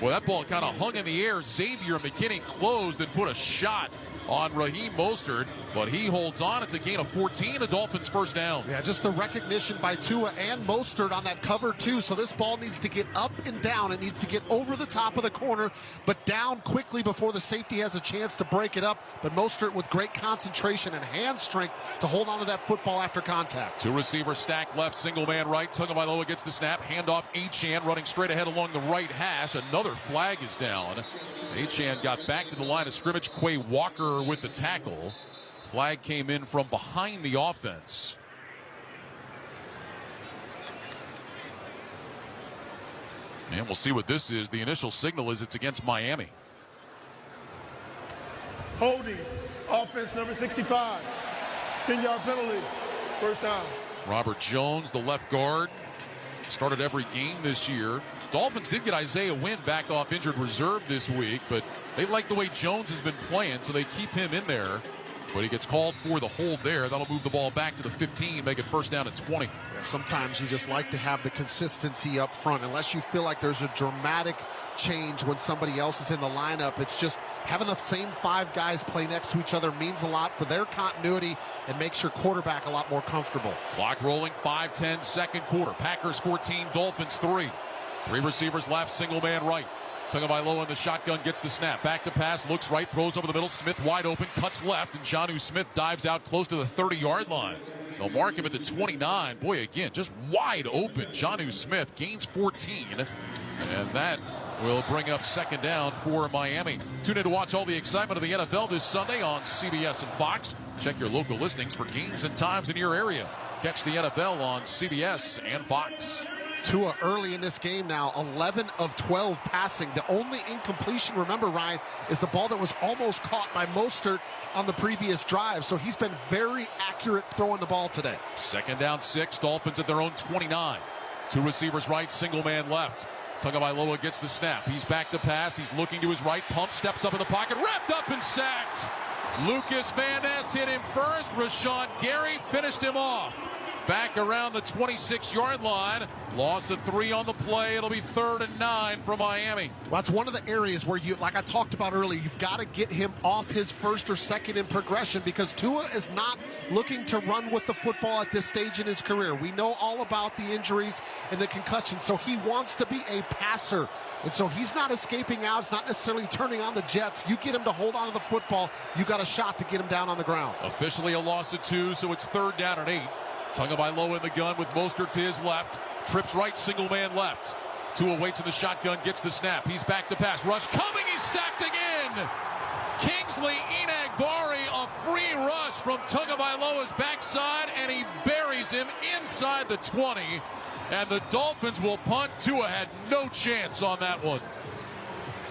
Well, that ball kind of hung in the air. Xavier McKinney closed and put a shot on Raheem Mostert, but he holds on. It's a gain of 14, a Dolphins first down. Yeah, just the recognition by Tua and Mostert on that cover too. So this ball needs to get up and down. It needs to get over the top of the corner, but down quickly before the safety has a chance to break it up. But Mostert with great concentration and hand strength to hold on to that football after contact. 2 receivers stacked left, single man right. Tagovailoa gets the snap, handoff. Achane running straight ahead along the right hash. Another flag is down. Achane got back to the line of scrimmage. Quay Walker with the tackle. Flag came in from behind the offense. And we'll see what this is. The initial signal is it's against Miami. Holding. Offense number 65. 10-yard penalty. First down. Robert Jones, the left guard, started every game this year. Dolphins did get Isaiah Wynn back off injured reserve this week, but they like the way Jones has been playing, so they keep him in there. But he gets called for the hold there. That'll move the ball back to the 15, make it first down at 20. Yeah, sometimes you just like to have the consistency up front. Unless you feel like there's a dramatic change when somebody else is in the lineup, it's just having the same 5 guys play next to each other means a lot for their continuity and makes your quarterback a lot more comfortable. Clock rolling, 5-10, second quarter. Packers 14, Dolphins 3. 3 receivers left, single man right. Tagovailoa in the shotgun, gets the snap. Back to pass, looks right, throws over the middle. Smith wide open, cuts left, and Jonnu Smith dives out close to the 30-yard line. They'll mark him at the 29. Boy, again, just wide open. Jonnu Smith gains 14, and that will bring up second down for Miami. Tune in to watch all the excitement of the NFL this Sunday on CBS and Fox. Check your local listings for games and times in your area. Catch the NFL on CBS and Fox. Tua early in this game now, 11 of 12 passing. The only incompletion, remember, Ryan, is the ball that was almost caught by Mostert on the previous drive. So he's been very accurate throwing the ball today. Second down 6, Dolphins at their own 29. 2 receivers right, single man left. Tagovailoa gets the snap. He's back to pass. He's looking to his right. Pump, steps up in the pocket, wrapped up and sacked. Lucas Van Ness hit him first. Rashawn Gary finished him off. Back around the 26-yard line. Loss of 3 on the play. It'll be 3rd and 9 for Miami. Well, that's one of the areas where you, like I talked about earlier, you've got to get him off his first or second in progression because Tua is not looking to run with the football at this stage in his career. We know all about the injuries and the concussions, so he wants to be a passer. And so he's not escaping out. It's not necessarily turning on the jets. You get him to hold on to the football, you got a shot to get him down on the ground. Officially a loss of 2, so it's 3rd down and 8. Tagovailoa in the gun with Mostert to his left. Trips right, single man left. Tua waits in the shotgun, gets the snap. He's back to pass. Rush coming, he's sacked again. Kingsley Enagbari, a free rush from Tagovailoa's backside, and he barely launches him inside the 20, and the Dolphins will punt. Tua had no chance on that one.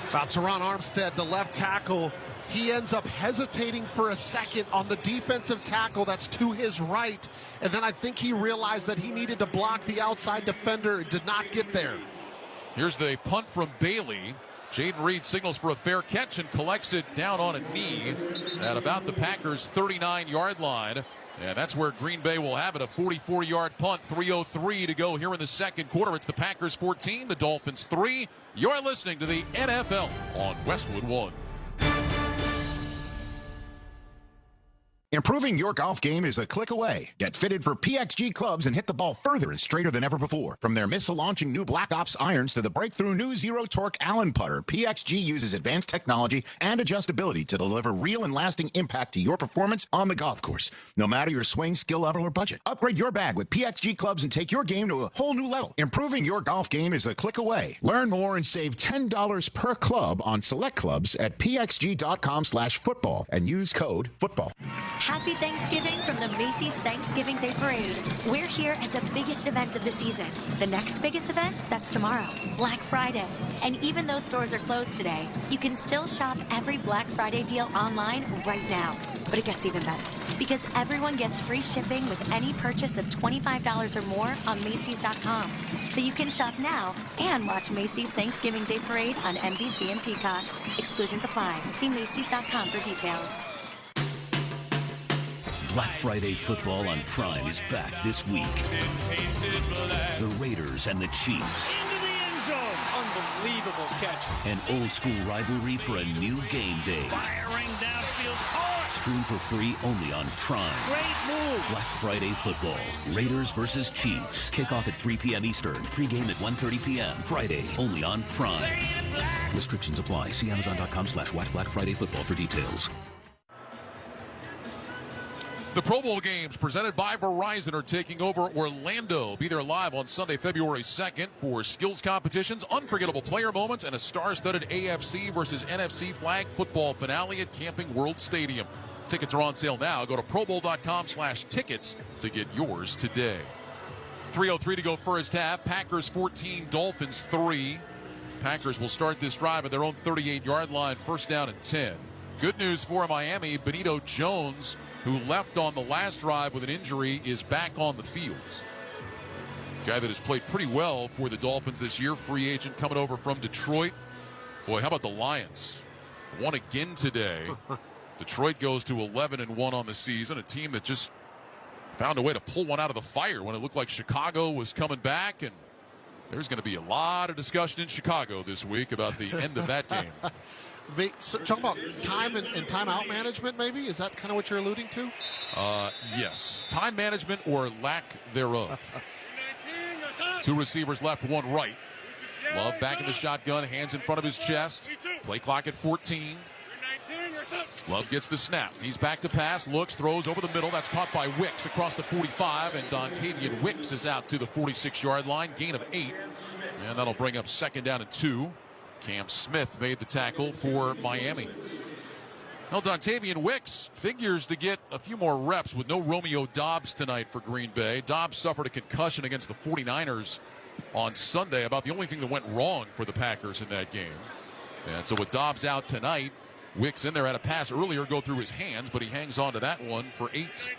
Teron Armstead, the left tackle, he ends up hesitating for a second on the defensive tackle that's to his right, and then I think he realized that he needed to block the outside defender. Did not get there. Here's the punt from Bailey. Jaden Reed signals for a fair catch and collects it down on a knee at about the Packers' 39-yard line. And that's where Green Bay will have it, a 44-yard punt, 3:03 to go here in the second quarter. It's the Packers 14, the Dolphins 3. You're listening to the NFL on Westwood 1. Improving your golf game is a click away. Get fitted for PXG clubs and hit the ball further and straighter than ever before. From their missile-launching new Black Ops irons to the breakthrough new Zero Torque Allen putter, PXG uses advanced technology and adjustability to deliver real and lasting impact to your performance on the golf course, no matter your swing, skill level, or budget. Upgrade your bag with PXG clubs and take your game to a whole new level. Improving your golf game is a click away. Learn more and save $10 per club on select clubs at pxg.com/football and use code FOOTBALL. Happy Thanksgiving from the Macy's Thanksgiving Day Parade. We're here at the biggest event of the season. The next biggest event, that's tomorrow, Black Friday. And even though stores are closed today, you can still shop every Black Friday deal online right now. But it gets even better, because everyone gets free shipping with any purchase of $25 or more on Macy's.com. So you can shop now and watch Macy's Thanksgiving Day Parade on NBC and Peacock. Exclusions apply. See Macy's.com for details. Black Friday football on Prime is back this week. The Raiders and the Chiefs. Unbelievable catch. An old school rivalry for a new game day. Firing downfield hard. Stream for free only on Prime. Great move. Black Friday football. Raiders versus Chiefs. Kickoff at 3 p.m. Eastern. Pre-game at 1:30 p.m. Friday only on Prime. Restrictions apply. See Amazon.com/watch Black Friday football for details. The Pro Bowl games presented by Verizon are taking over Orlando. Be there live on Sunday, February 2nd for skills competitions, unforgettable player moments, and a star-studded AFC versus NFC flag football finale at Camping World Stadium. Tickets are on sale now. Go to probowl.com/tickets to get yours today. 3:03 to go first half. Packers 14, Dolphins 3. Packers will start this drive at their own 38-yard line, first down and 10. Good news for Miami. Benito Jones, who left on the last drive with an injury, is back on the field. Guy that has played pretty well for the Dolphins this year, free agent coming over from Detroit. Boy, how about the Lions? Won again today. Detroit goes to 11-1 on the season, a team that just found a way to pull one out of the fire when it looked like Chicago was coming back, and there's going to be a lot of discussion in Chicago this week about the end of that game. So talk about time and timeout management, maybe? Is that kind of what you're alluding to? Yes. Time management or lack thereof. Two receivers left, one right. Love back in the shotgun, hands in front of his chest. Play clock at 14. Love gets the snap. He's back to pass, looks, throws over the middle. That's caught by Wicks across the 45, and Dontavian Wicks is out to the 46-yard line. Gain of 8. And that'll bring up second down and 2. Cam Smith made the tackle for Miami. Well, Dontavian Wicks figures to get a few more reps with no Romeo Doubs tonight for Green Bay. Doubs suffered a concussion against the 49ers on Sunday, about the only thing that went wrong for the Packers in that game. And so with Doubs out tonight, Wicks in there, had a pass earlier go through his hands, but he hangs on to that one for 8.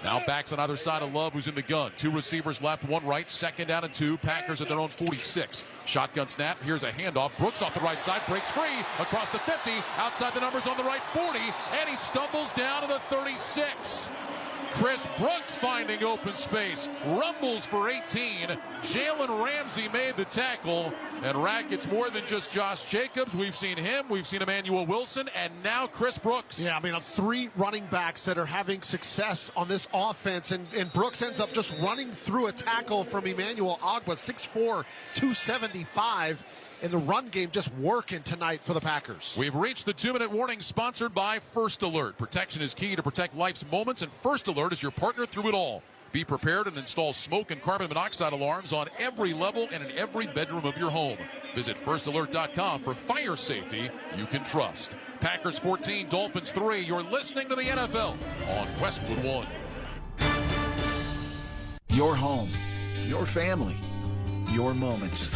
Now backs on either side of Love, who's in the gun. Two receivers left, one right, second down and 2. Packers at their own 46. Shotgun snap. Here's a handoff. Brooks off the right side, breaks free across the 50, outside the numbers on the right 40, and he stumbles down to the 36. Chris Brooks finding open space, rumbles for 18. Jalen Ramsey made the tackle, and Rackett's more than just Josh Jacobs. We've seen him, we've seen Emmanuel Wilson, and now Chris Brooks. Yeah, I mean, 3 running backs that are having success on this offense, and Brooks ends up just running through a tackle from Emmanuel Ogbah, 6'4", 275. And the run game just working tonight for the Packers. We've reached the 2-minute warning, sponsored by First Alert. Protection is key to protect life's moments, and First Alert is your partner through it all. Be prepared and install smoke and carbon monoxide alarms on every level and in every bedroom of your home. Visit firstalert.com for fire safety you can trust. Packers 14, Dolphins 3. You're listening to the NFL on Westwood 1. Your home, your family, your moments.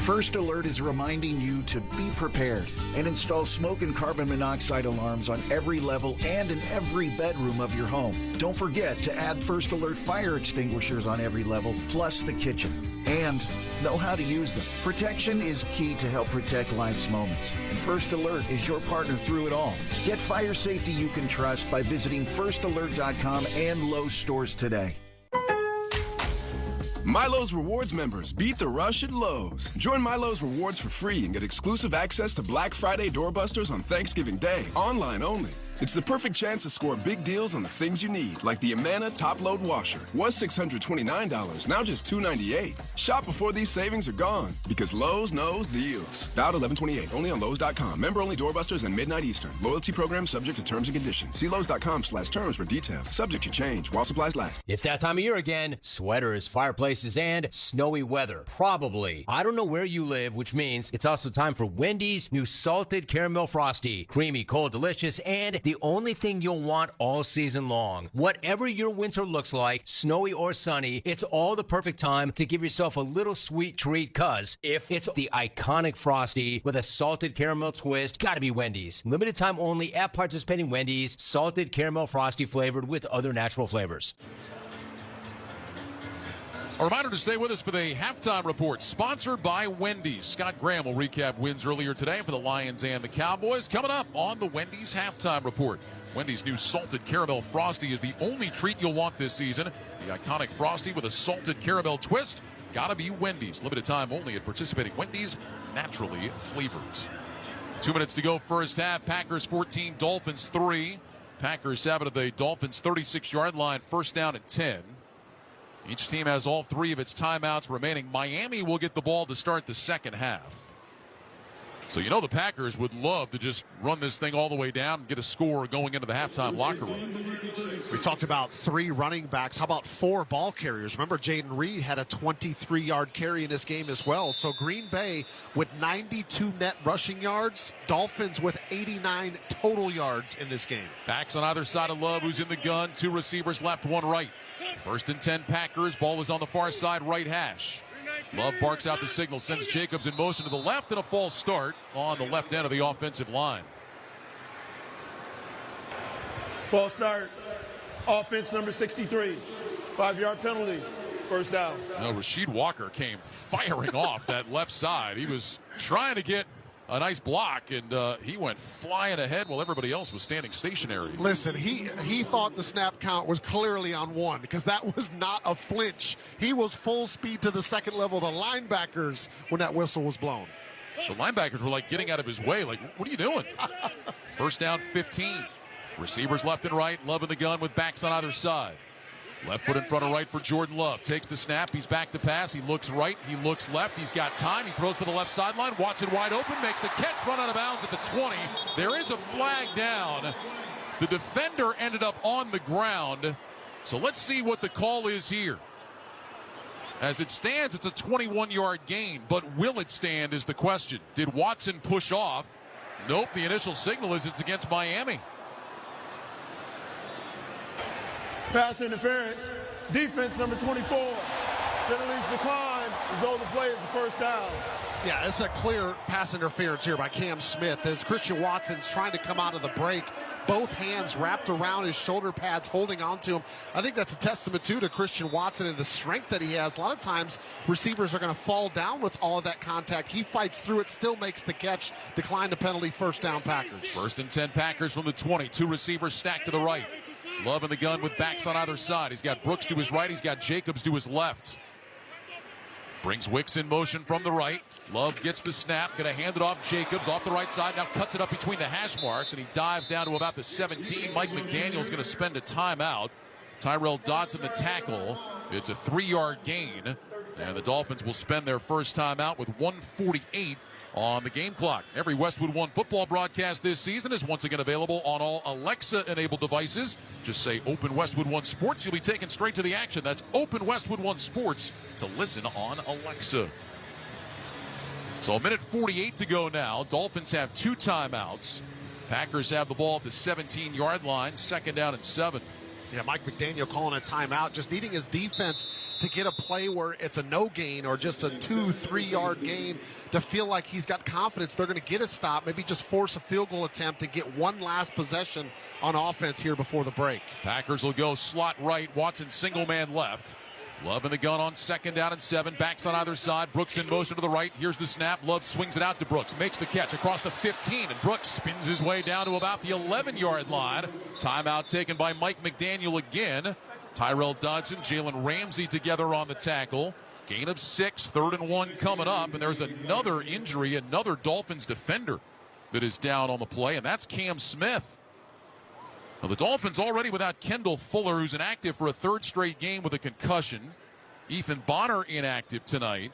First Alert is reminding you to be prepared and install smoke and carbon monoxide alarms on every level and in every bedroom of your home. Don't forget to add First Alert fire extinguishers on every level, plus the kitchen. And know how to use them. Protection is key to help protect life's moments. And First Alert is your partner through it all. Get fire safety you can trust by visiting firstalert.com and Lowe's stores today. Milo's Rewards members beat the rush at Lowe's. Join Milo's Rewards for free and get exclusive access to Black Friday doorbusters on Thanksgiving Day, online only. It's the perfect chance to score big deals on the things you need, like the Amana top-load washer. Was $629, now just $298. Shop before these savings are gone, because Lowe's knows deals. Valid 11/28, only on Lowe's.com. Member-only doorbusters and midnight Eastern. Loyalty program subject to terms and conditions. See Lowe's.com/terms for details. Subject to change while supplies last. It's that time of year again. Sweaters, fireplaces, and snowy weather. Probably. I don't know where you live, which means it's also time for Wendy's new Salted Caramel Frosty. Creamy, cold, delicious, and the only thing you'll want all season long. Whatever your winter looks like, snowy or sunny, it's all the perfect time to give yourself a little sweet treat, cause if it's the iconic Frosty with a salted caramel twist, gotta be Wendy's. Limited time only at participating Wendy's. Salted caramel Frosty flavored with other natural flavors. A reminder to stay with us for the halftime report, sponsored by Wendy's. Scott Graham will recap wins earlier today for the Lions and the Cowboys. Coming up on the Wendy's halftime report. Wendy's new salted caramel Frosty is the only treat you'll want this season. The iconic Frosty with a salted caramel twist. Gotta be Wendy's. Limited time only at participating Wendy's, naturally flavored. 2 minutes to go first half. Packers 14, Dolphins 3. Packers have it at the Dolphins 36-yard line, first down at 10. Each team has all three of its timeouts remaining. Miami will get the ball to start the second half. So you know the Packers would love to just run this thing all the way down and get a score going into the halftime locker room. We talked about 3 running backs. How about 4 ball carriers? Remember, Jaden Reed had a 23-yard carry in this game as well. So Green Bay with 92 net rushing yards. Dolphins with 89 total yards in this game. Backs on either side of Love, who's in the gun. 2 receivers left, 1 right. First and 10 Packers. Ball is on the far side, right hash. Love barks out the signal, sends Jacobs in motion to the left, and a false start on the left end of the offensive line. False start. Offense number 63. 5-yard penalty. First down. No, Rasheed Walker came firing off that left side. He was trying to get a nice block, and he went flying ahead while everybody else was standing stationary. Listen, he thought the snap count was clearly on 1 because that was not a flinch. He was full speed to the second level. The linebackers, when that whistle was blown. The linebackers were like getting out of his way, like, what are you doing? First down, 15. Receivers left and right. Love in the gun with backs on either side. Left foot in front of right for Jordan Love. Takes the snap. He's back to pass. He looks right. He looks left. He's got time. He throws for the left sideline. Watson wide open. Makes the catch. Run out of bounds at the 20. There is a flag down. The defender ended up on the ground. So let's see what the call is here. As it stands, it's a 21-yard gain. But will it stand is the question. Did Watson push off? Nope. The initial signal is it's against Miami. Pass interference. Defense number 24. Penalties decline. Result of the play is the first down. Yeah, it's a clear pass interference here by Cam Smith as Christian Watson's trying to come out of the break. Both hands wrapped around his shoulder pads, holding on to him. I think that's a testament, too, to Christian Watson and the strength that he has. A lot of times, receivers are going to fall down with all of that contact. He fights through it, still makes the catch. Decline the penalty, first down Packers. First and 10 Packers from the 20. 2 receivers stacked to the right. Love in the gun with backs on either side. He's got Brooks to his right. He's got Jacobs to his left. Brings Wicks in motion from the right. Love gets the snap. Going to hand it off Jacobs off the right side. Now cuts it up between the hash marks, and he dives down to about the 17. Mike McDaniel's going to spend a timeout. Tyrell Dodson the tackle. It's a 3-yard gain, and the Dolphins will spend their first timeout with 1:48 on the game clock. Every Westwood One football broadcast this season is once again available on all Alexa-enabled devices. Just say Open Westwood One Sports. You'll be taken straight to the action. That's Open Westwood One Sports to listen on Alexa. So 1:48 to go now. Dolphins have 2 timeouts. Packers have the ball at the 17-yard line. Second down and 7. Yeah, Mike McDaniel calling a timeout, just needing his defense to get a play where it's a no gain or just a 2-3 yard gain to feel like he's got confidence they're going to get a stop, maybe just force a field goal attempt and get one last possession on offense here before the break. Packers will go slot right, Watson single man left. Love in the gun on 2nd down and 7. Backs on either side. Brooks in motion to the right. Here's the snap. Love swings it out to Brooks. Makes the catch across the 15. And Brooks spins his way down to about the 11-yard line. Timeout taken by Mike McDaniel again. Tyrell Dodson, Jalen Ramsey together on the tackle. Gain of 6. 3rd and 1 coming up. And there's another injury, another Dolphins defender that is down on the play. And that's Cam Smith. Well, the Dolphins already without Kendall Fuller, who's inactive for a 3rd straight game with a concussion. Ethan Bonner inactive tonight.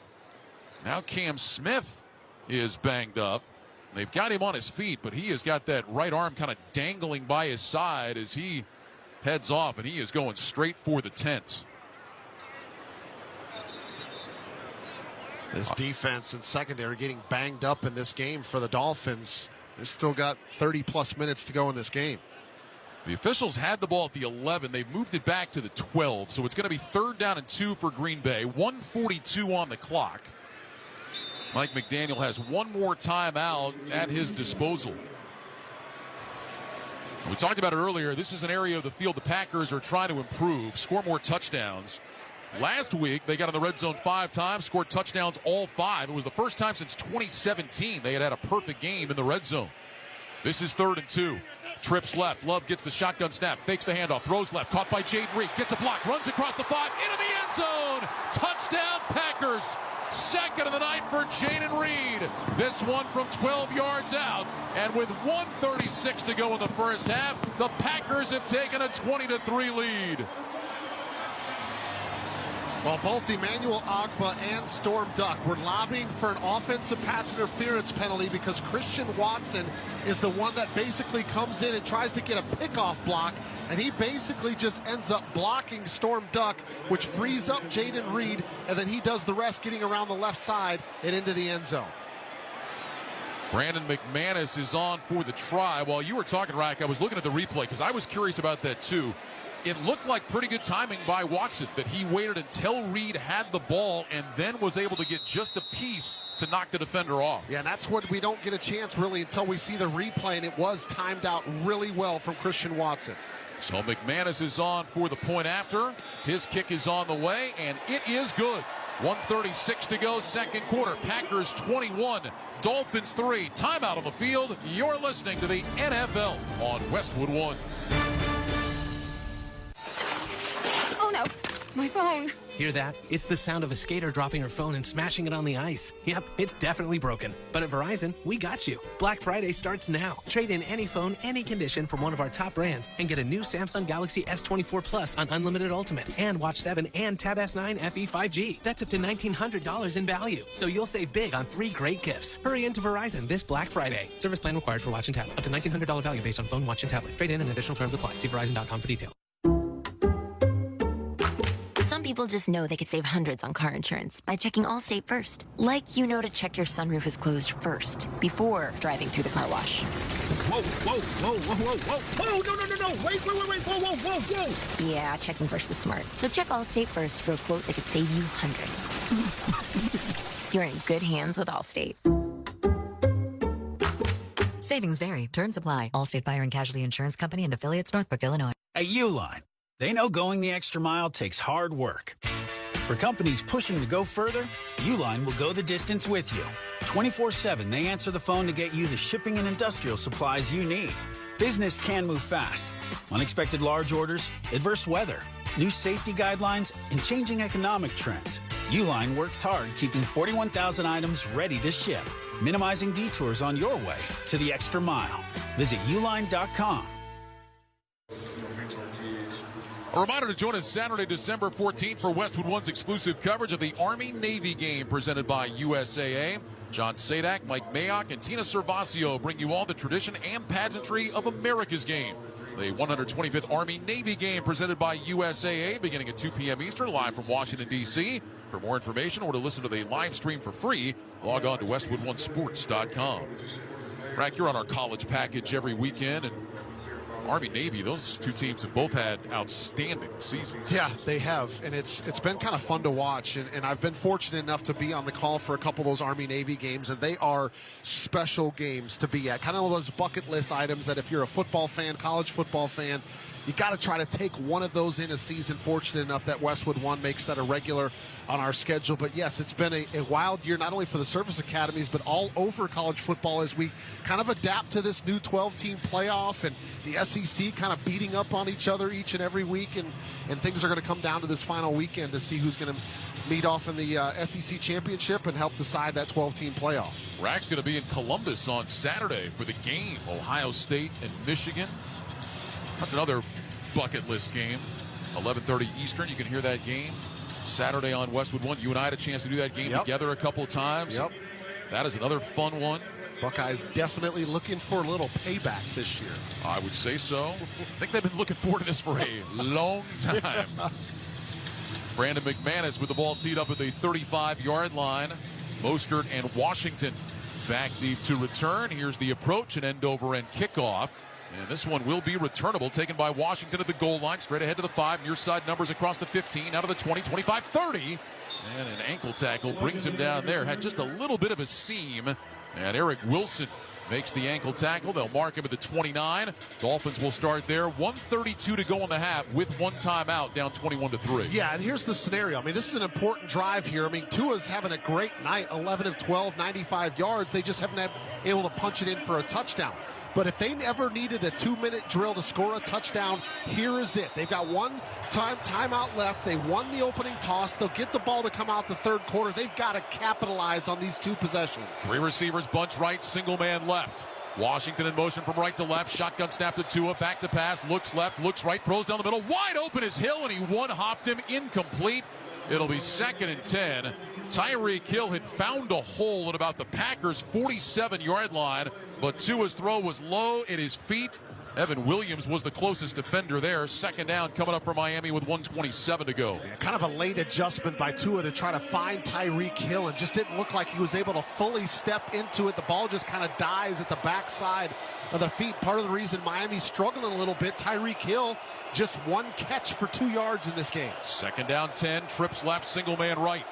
Now Cam Smith is banged up. They've got him on his feet, but he has got that right arm kind of dangling by his side as he heads off, and he is going straight for the tent. This defense and secondary getting banged up in this game for the Dolphins. They've still got 30-plus minutes to go in this game. The officials had the ball at the 11. They've moved it back to the 12, so it's going to be 3rd down and 2 for Green Bay. 1:42 on the clock. Mike McDaniel has one more timeout at his disposal. We talked about it earlier. This is an area of the field the Packers are trying to improve, score more touchdowns. Last week, they got in the red zone 5 times, scored touchdowns all 5. It was the first time since 2017 they had a perfect game in the red zone. This is 3rd and 2. Trips left. Love gets the shotgun snap. Fakes the handoff. Throws left. Caught by Jaden Reed. Gets a block. Runs across the 5. Into the end zone. Touchdown Packers. 2nd of the night for Jaden Reed. This one from 12 yards out. And with 1:36 to go in the first half, the Packers have taken a 20-3 lead. Well, both Emmanuel Ogbah and Storm Duck were lobbying for an offensive pass interference penalty because Christian Watson is the one that basically comes in and tries to get a pickoff block, and he basically just ends up blocking Storm Duck, which frees up Jaden Reed, and then he does the rest getting around the left side and into the end zone. Brandon McManus is on for the try. While you were talking, Rack, I was looking at the replay because I was curious about that too. It looked like pretty good timing by Watson, that he waited until Reed had the ball and then was able to get just a piece to knock the defender off. Yeah, that's what we don't get a chance really until we see the replay, and it was timed out really well from Christian Watson. So McManus is on for the point after. His kick is on the way, and it is good. 1:36 to go, 2nd quarter. Packers 21, Dolphins 3. Timeout on the field. You're listening to the NFL on Westwood 1. Oh no, my phone. Hear that? It's the sound of a skater dropping her phone and smashing it on the ice. Yep, it's definitely broken. But at Verizon, we got you. Black Friday starts now. Trade in any phone, any condition from one of our top brands and get a new Samsung Galaxy S24 Plus on Unlimited Ultimate and Watch 7 and Tab S9 FE 5G. That's up to $1,900 in value. So you'll save big on 3 great gifts. Hurry into Verizon this Black Friday. Service plan required for Watch and Tablet. Up to $1,900 value based on phone, watch, and tablet. Trade in and additional terms apply. See Verizon.com for details. Some people just know they could save hundreds on car insurance by checking Allstate first. Like you know to check your sunroof is closed first, before driving through the car wash. Whoa, whoa, whoa, whoa, whoa, whoa. Oh, no. Wait, whoa. Yeah, checking first is smart. So check Allstate first for a quote that could save you hundreds. You're in good hands with Allstate. Savings vary. Terms apply. Allstate Fire and Casualty Insurance Company and affiliates, Northbrook, Illinois. At Uline, they know going the extra mile takes hard work. For companies pushing to go further, Uline will go the distance with you. 24/7, they answer the phone to get you the shipping and industrial supplies you need. Business can move fast. Unexpected large orders, adverse weather, new safety guidelines, and changing economic trends. Uline works hard keeping 41,000 items ready to ship, minimizing detours on your way to the extra mile. Visit uline.com. A reminder to join us Saturday, December 14th for Westwood One's exclusive coverage of the Army-Navy game presented by USAA. John Sadak, Mike Mayock, and Tina Servasio bring you all the tradition and pageantry of America's game. The 125th Army-Navy game presented by USAA beginning at 2 p.m. Eastern, live from Washington, D.C. For more information or to listen to the live stream for free, log on to WestwoodOneSports.com. Rack, you're on our college package every weekend, and Army-Navy, those two teams have both had outstanding seasons. Yeah, they have, and it's been kind of fun to watch, and I've been fortunate enough to be on the call for a couple of those Army-Navy games, and they are special games to be at. Kind of those bucket list items that if you're a football fan, college football fan, you got to try to take one of those in a season. Fortunate enough that Westwood 1 makes that a regular on our schedule. But yes, it's been a wild year, not only for the service academies, but all over college football as we kind of adapt to this new 12-team playoff and the SEC kind of beating up on each other each and every week. And things are going to come down to this final weekend to see who's going to meet off in the SEC championship and help decide that 12-team playoff. Rack's going to be in Columbus on Saturday for the game, Ohio State and Michigan. That's another bucket list game. 11:30 Eastern. You can hear that game Saturday on Westwood 1. You and I had a chance to do that game together a couple of times. Yep. That is another fun one. Buckeyes definitely looking for a little payback this year. I would say so. I think they've been looking forward to this for a long time. Brandon McManus with the ball teed up at the 35-yard line. Mostert and Washington back deep to return. Here's the approach, an end-over-end kickoff. And this one will be returnable, taken by Washington at the goal line, straight ahead to the 5. Near side numbers across the 15, out of the 20, 25, 30. And an ankle tackle brings him down there. Had just a little bit of a seam. And Eric Wilson makes the ankle tackle. They'll mark him at the 29. Dolphins will start there. 1:32 to go in the half with one timeout, down 21-3. Yeah, and here's the scenario. I mean, this is an important drive here. I mean, Tua's having a great night, 11 of 12, 95 yards. They just haven't been able to punch it in for a touchdown. But if they ever needed a 2-minute drill to score a touchdown, here is it. They've got one timeout left. They won the opening toss. They'll get the ball to come out the third quarter. They've got to capitalize on these two possessions. 3 receivers, bunch right, single man left. Washington in motion from right to left. Shotgun snap to Tua. Back to pass. Looks left, looks right, throws down the middle. Wide open is Hill, and he one-hopped him. Incomplete. It'll be 2nd and 10. Tyreek Hill had found a hole at about the Packers' 47-yard line, but Tua's throw was low at his feet. Evan Williams was the closest defender there. 2nd down coming up for Miami with 1:27 to go. Yeah, kind of a late adjustment by Tua to try to find Tyreek Hill, and just didn't look like he was able to fully step into it. The ball just kind of dies at the backside of the feet. Part of the reason Miami's struggling a little bit, Tyreek Hill, just one catch for 2 yards in this game. 2nd down 10, trips left, single man right.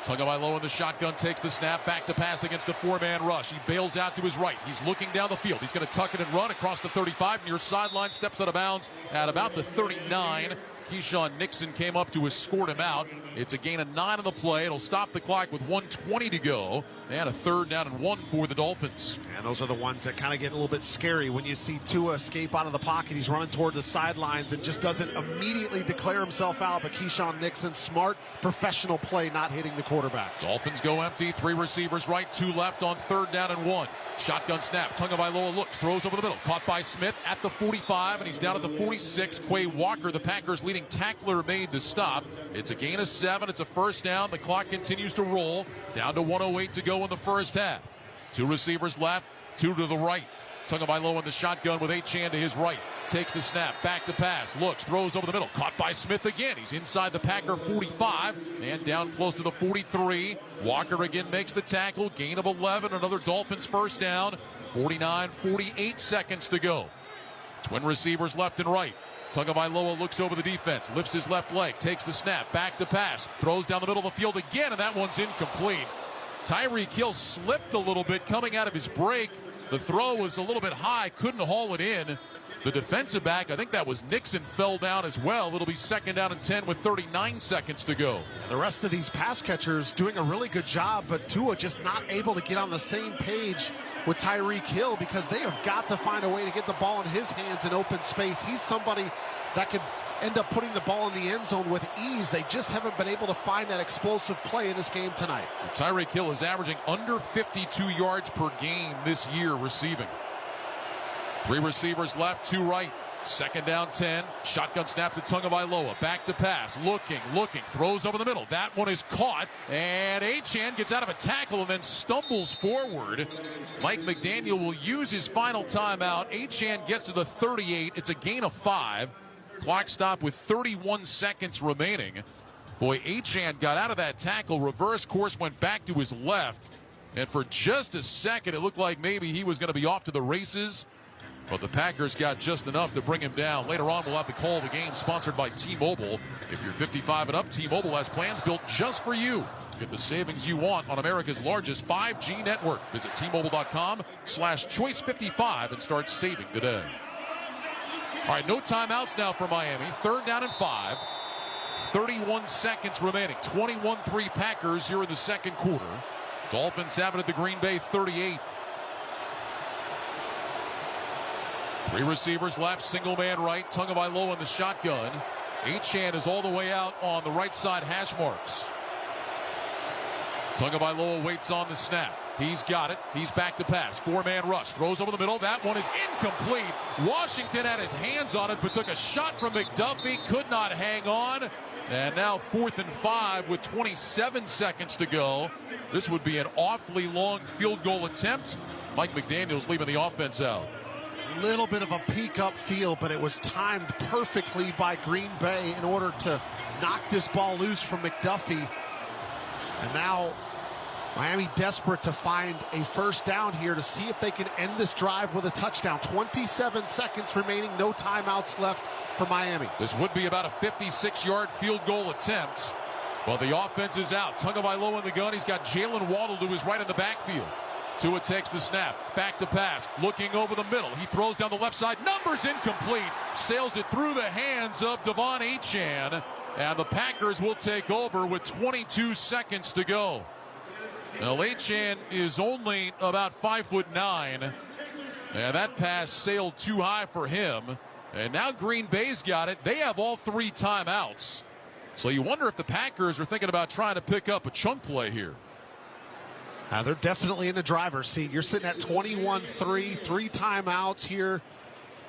Tagovailoa in the shotgun, takes the snap, back to pass against the 4-man rush. He bails out to his right. He's looking down the field. He's going to tuck it and run across the 35, near sideline, steps out of bounds at about the 39. Keyshawn Nixon came up to escort him out. It's a gain of 9 on the play. It'll stop the clock with 1:20 to go. And a 3rd down and 1 for the Dolphins. And those are the ones that kind of get a little bit scary when you see Tua escape out of the pocket. He's running toward the sidelines and just doesn't immediately declare himself out. But Keyshawn Nixon, smart, professional play, not hitting the quarterback. Dolphins go empty. 3 receivers right, 2 left on 3rd down and 1. Shotgun snap. Tagovailoa looks, throws over the middle. Caught by Smith at the 45, and he's down at the 46. Quay Walker, the Packers' leading tackler, made the stop. It's a gain of 7. It's a 1st down. The clock continues to roll. Down to 1:08 to go in the first half. 2 receivers left, 2 to the right. Tagovailoa in the shotgun with Achane to his right. Takes the snap, back to pass, looks, throws over the middle. Caught by Smith again. He's inside the Packer 45 and down close to the 43. Walker again makes the tackle. Gain of 11, another Dolphins 1st down. 48 seconds to go. Twin receivers left and right. Tagovailoa looks over the defense, lifts his left leg, takes the snap, back to pass, throws down the middle of the field again, and that one's incomplete. Tyreek Hill slipped a little bit coming out of his break. The throw was a little bit high, couldn't haul it in. The defensive back, I think that was Nixon, fell down as well. It'll be 2nd down and 10 with 39 seconds to go. The rest of these pass catchers doing a really good job, but Tua just not able to get on the same page with Tyreek Hill because they have got to find a way to get the ball in his hands in open space. He's somebody that could end up putting the ball in the end zone with ease. They just haven't been able to find that explosive play in this game tonight. And Tyreek Hill is averaging under 52 yards per game this year receiving. 3 receivers left, 2 right. 2nd down 10. Shotgun snap to Tagovailoa. Back to pass. Looking. Throws over the middle. That one is caught. And Achane gets out of a tackle and then stumbles forward. Mike McDaniel will use his final timeout. Achane gets to the 38. It's a gain of 5. Clock stop with 31 seconds remaining. Boy, Achane got out of that tackle. Reverse course, went back to his left. And for just a second, it looked like maybe he was going to be off to the races. But the Packers got just enough to bring him down. Later on, we'll have the call of the game sponsored by T-Mobile. If you're 55 and up, T-Mobile has plans built just for you. Get the savings you want on America's largest 5G network. Visit T-Mobile.com/choice55 and start saving today. All right, no timeouts now for Miami. 3rd down and 5. 31 seconds remaining. 21-3 Packers here in the second quarter. Dolphins have it at the Green Bay 38. 3 receivers left, single man right. Tagovailoa in the shotgun. Achane is all the way out on the right side hash marks. Tagovailoa waits on the snap. He's got it. He's back to pass. 4-man rush. Throws over the middle. That one is incomplete. Washington had his hands on it, but took a shot from McDuffie. Could not hang on. And now 4th and 5 with 27 seconds to go. This would be an awfully long field goal attempt. Mike McDaniel's leaving the offense out. Little bit of a peek up field, but it was timed perfectly by Green Bay in order to knock this ball loose from McDuffie. And now Miami desperate to find a first down here to see if they can end this drive with a touchdown. 27 seconds remaining, no timeouts left for Miami. This would be about a 56-yard field goal attempt. Well, the offense is out. Tagovailoa in the gun. He's got Jalen Waddle to his right in the backfield. Tua takes the snap, back to pass, looking over the middle. He throws down the left side, numbers incomplete, sails it through the hands of Devon Achane, and the Packers will take over with 22 seconds to go. Now, Achane is only about 5'9", and that pass sailed too high for him, and now Green Bay's got it. They have all 3 timeouts, so you wonder if the Packers are thinking about trying to pick up a chunk play here. They're definitely in the driver's seat. You're sitting at 21-3, 3 timeouts here,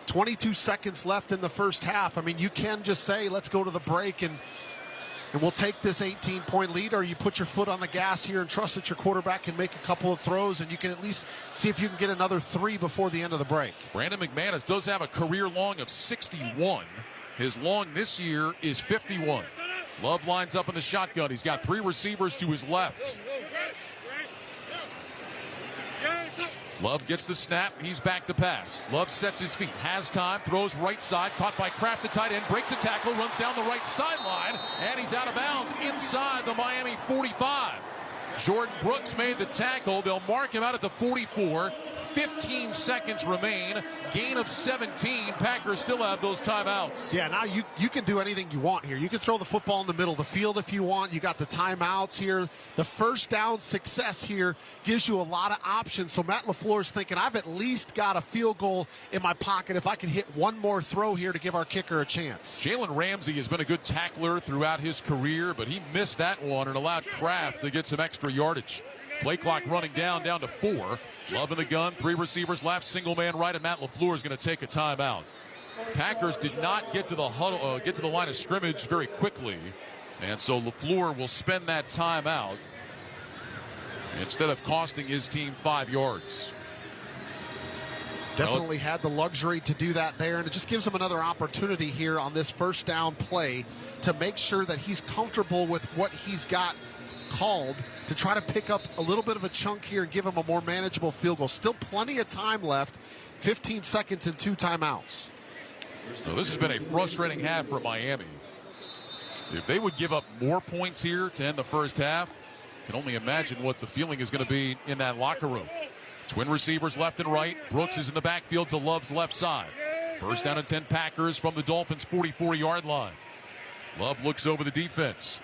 22 seconds left in the first half. I mean, you can just say, let's go to the break and we'll take this 18-point lead, or you put your foot on the gas here and trust that your quarterback can make a couple of throws, and you can at least see if you can get another 3 before the end of the break. Brandon McManus does have a career long of 61. His long this year is 51. Love lines up in the shotgun. He's got 3 receivers to his left. Love gets the snap. He's back to pass. Love sets his feet. Has time. Throws right side. Caught by Kraft, the tight end. Breaks a tackle. Runs down the right sideline. And he's out of bounds inside the Miami 45. Jordan Brooks made the tackle. They'll mark him out at the 44. 15 seconds remain. Gain of 17. Packers still have those timeouts. Yeah, now you can do anything you want here. You can throw the football in the middle of the field if you want. You got the timeouts here. The first down success here gives you a lot of options. So Matt LaFleur's thinking, I've at least got a field goal in my pocket if I can hit one more throw here to give our kicker a chance. Jalen Ramsey has been a good tackler throughout his career, but he missed that one and allowed Kraft to get some extra yardage. Play clock running down to 4. Love in the gun, 3 receivers left, single man right, and Matt LaFleur is going to take a timeout. Packers did not get to the huddle, get to the line of scrimmage very quickly, and so LaFleur will spend that timeout instead of costing his team 5 yards. Definitely had the luxury to do that there, and it just gives him another opportunity here on this first down play to make sure that he's comfortable with what he's got called to try to pick up a little bit of a chunk here and give him a more manageable field goal. Still plenty of time left, 15 seconds and 2 timeouts. So this has been a frustrating half for Miami. If they would give up more points here to end the first half, can only imagine what the feeling is going to be in that locker room. Twin receivers left and right. Brooks is in the backfield to Love's left side. First down and 10 Packers from the Dolphins' 44-yard line. Love looks over the defense.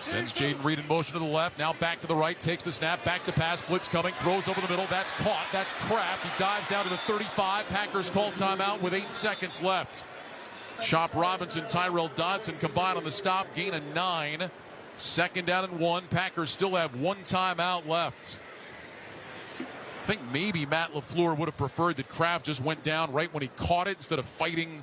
Sends Jaden Reed in motion to the left. Now back to the right. Takes the snap. Back to pass. Blitz coming. Throws over the middle. That's caught. That's Kraft. He dives down to the 35. Packers call timeout with 8 seconds left. Chop Robinson, Tyrell Dodson combined on the stop. Gain of 9. Second down and 1. Packers still have 1 timeout left. I think maybe Matt LaFleur would have preferred that Kraft just went down right when he caught it instead of fighting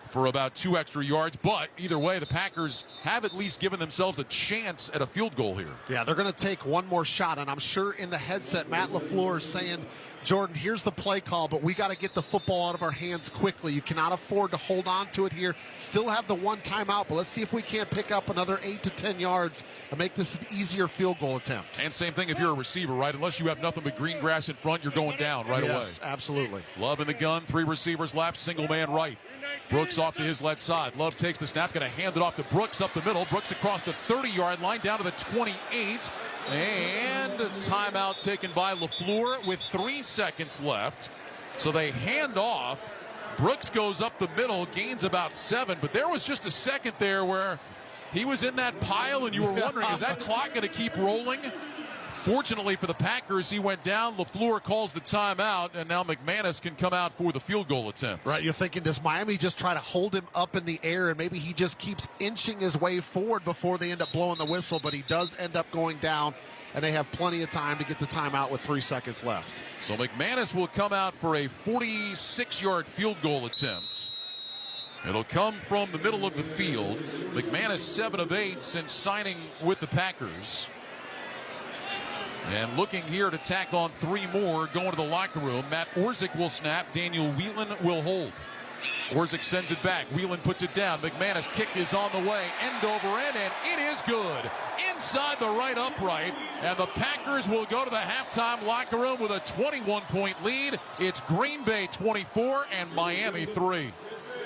for about 2 extra yards. But either way, the Packers have at least given themselves a chance at a field goal here. Yeah, they're going to take one more shot, and I'm sure in the headset, Matt LaFleur is saying, Jordan, here's the play call, but we got to get the football out of our hands quickly. You cannot afford to hold on to it here. Still have the one timeout, but let's see if we can't pick up another 8 to 10 yards and make this an easier field goal attempt. And same thing if you're a receiver, right? Unless you have nothing but green grass in front, you're going down right away. Yes, absolutely. Love in the gun, 3 receivers left, single man right. Brooks off to his left side. Love takes the snap, going to hand it off to Brooks up the middle. Brooks across the 30-yard line down to the 28. And timeout taken by LaFleur with 3 seconds left. So they hand off. Brooks goes up the middle, gains about 7. But there was just a second there where he was in that pile and you were wondering, is that clock going to keep rolling? Fortunately for the Packers, he went down. LaFleur calls the timeout, and now McManus can come out for the field goal attempt. Right, you're thinking, does Miami just try to hold him up in the air, and maybe he just keeps inching his way forward before they end up blowing the whistle, but he does end up going down, and they have plenty of time to get the timeout with 3 seconds left. So McManus will come out for a 46-yard field goal attempt. It'll come from the middle of the field. McManus 7 of 8 since signing with the Packers. And looking here to tack on 3 more, going to the locker room. Matt Orzik will snap. Daniel Whelan will hold. Orzik sends it back. Whelan puts it down. McManus' kick is on the way. End over end, and it is good. Inside the right upright. And the Packers will go to the halftime locker room with a 21-point lead. It's Green Bay 24 and Miami 3.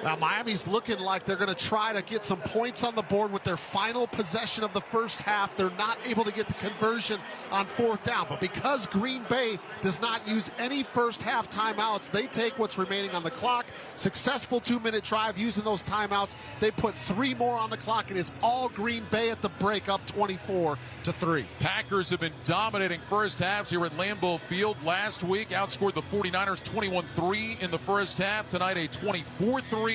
Now, Miami's looking like they're going to try to get some points on the board with their final possession of the first half. They're not able to get the conversion on 4th down. But because Green Bay does not use any first half timeouts, they take what's remaining on the clock. Successful 2-minute drive using those timeouts. They put 3 more on the clock, and it's all Green Bay at the break, up 24-3. Packers have been dominating first halves here at Lambeau Field. Last week, outscored the 49ers 21-3 in the first half. Tonight, a 24-3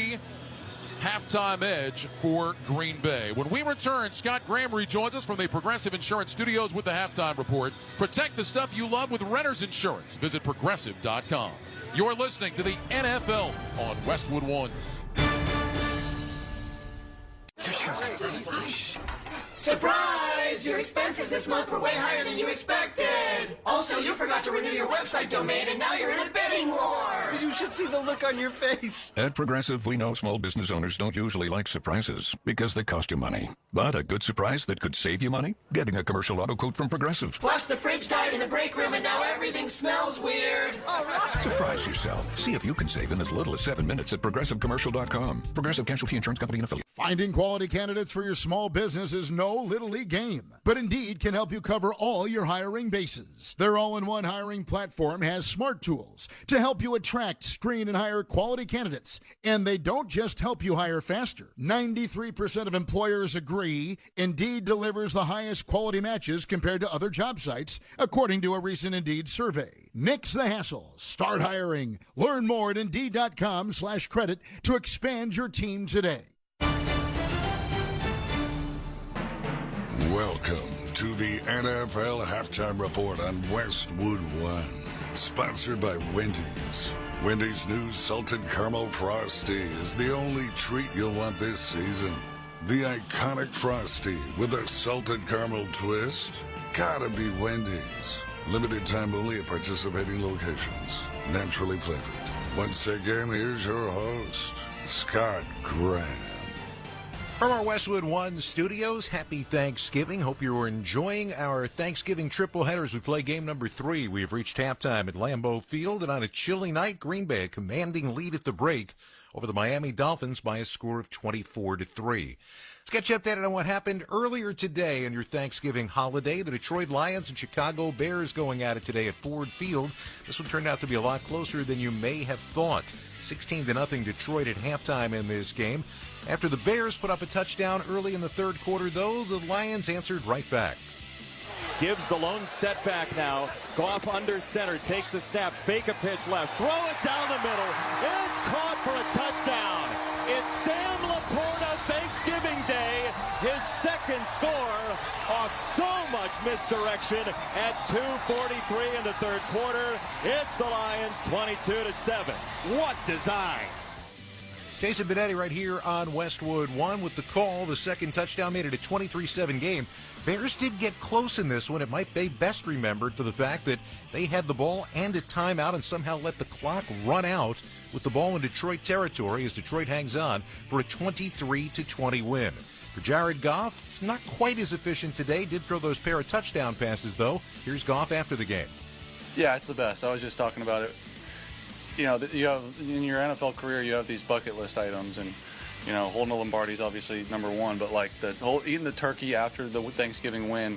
halftime edge for Green Bay. When we return, Scott Graham rejoins us from the Progressive Insurance Studios with the Halftime Report. Protect the stuff you love with Renter's Insurance. Visit Progressive.com. You're listening to the NFL on Westwood One. Surprise! Your expenses this month were way higher than you expected. Also, you forgot to renew your website domain, and now you're in a bidding war. You should see the look on your face. At Progressive, we know small business owners don't usually like surprises because they cost you money. But a good surprise that could save you money? Getting a commercial auto quote from Progressive. Plus, the fridge died in the break room, and now everything smells weird. All right. Surprise yourself. See if you can save in as little as 7 minutes at ProgressiveCommercial.com. Progressive Casualty Insurance Company and affiliate. Finding quality candidates for your small business is no little league game, but Indeed can help you cover all your hiring bases. Their all-in-one hiring platform has smart tools to help you attract, screen, and hire quality candidates. And they don't just help you hire faster. 93% of employers agree Indeed delivers the highest quality matches compared to other job sites, according to a recent Indeed survey. Nix the hassle. Start hiring. Learn more at Indeed.com/credit to expand your team today. Welcome to the NFL Halftime Report on Westwood One, sponsored by Wendy's. Wendy's new Salted Caramel Frosty is the only treat you'll want this season. The iconic Frosty with a salted caramel twist. Gotta be Wendy's. Limited time only at participating locations. Naturally flavored. Once again, here's your host, Scott Graham. From our Westwood One studios, happy Thanksgiving. Hope you're enjoying our Thanksgiving triple header as we play game number 3. We have reached halftime at Lambeau Field, and on a chilly night, Green Bay a commanding lead at the break over the Miami Dolphins by a score of 24-3. Let's get you updated on what happened earlier today on your Thanksgiving holiday. The Detroit Lions and Chicago Bears going at it today at Ford Field. This one turned out to be a lot closer than you may have thought. 16-0 Detroit at halftime in this game. After the Bears put up a touchdown early in the third quarter, though, the Lions answered right back. Gives the lone setback now. Goff under center, takes the snap, fake a pitch left, throw it down the middle. It's caught for a touchdown. It's Sam Laporta, Thanksgiving Day, his second score off so much misdirection at 2:43 in the third quarter. It's the Lions 22-7. What design! Jason Benetti right here on Westwood 1 with the call. The second touchdown made it a 23-7 game. Bears did get close in this one. It might be best remembered for the fact that they had the ball and a timeout and somehow let the clock run out with the ball in Detroit territory as Detroit hangs on for a 23-20 win. For Jared Goff, not quite as efficient today. Did throw those pair of touchdown passes, though. Here's Goff after the game. Yeah, it's the best. I was just talking about it. You know, you have in your NFL career, you have these bucket list items, and you know, holding the Lombardi is obviously number one. But like eating the turkey after the Thanksgiving win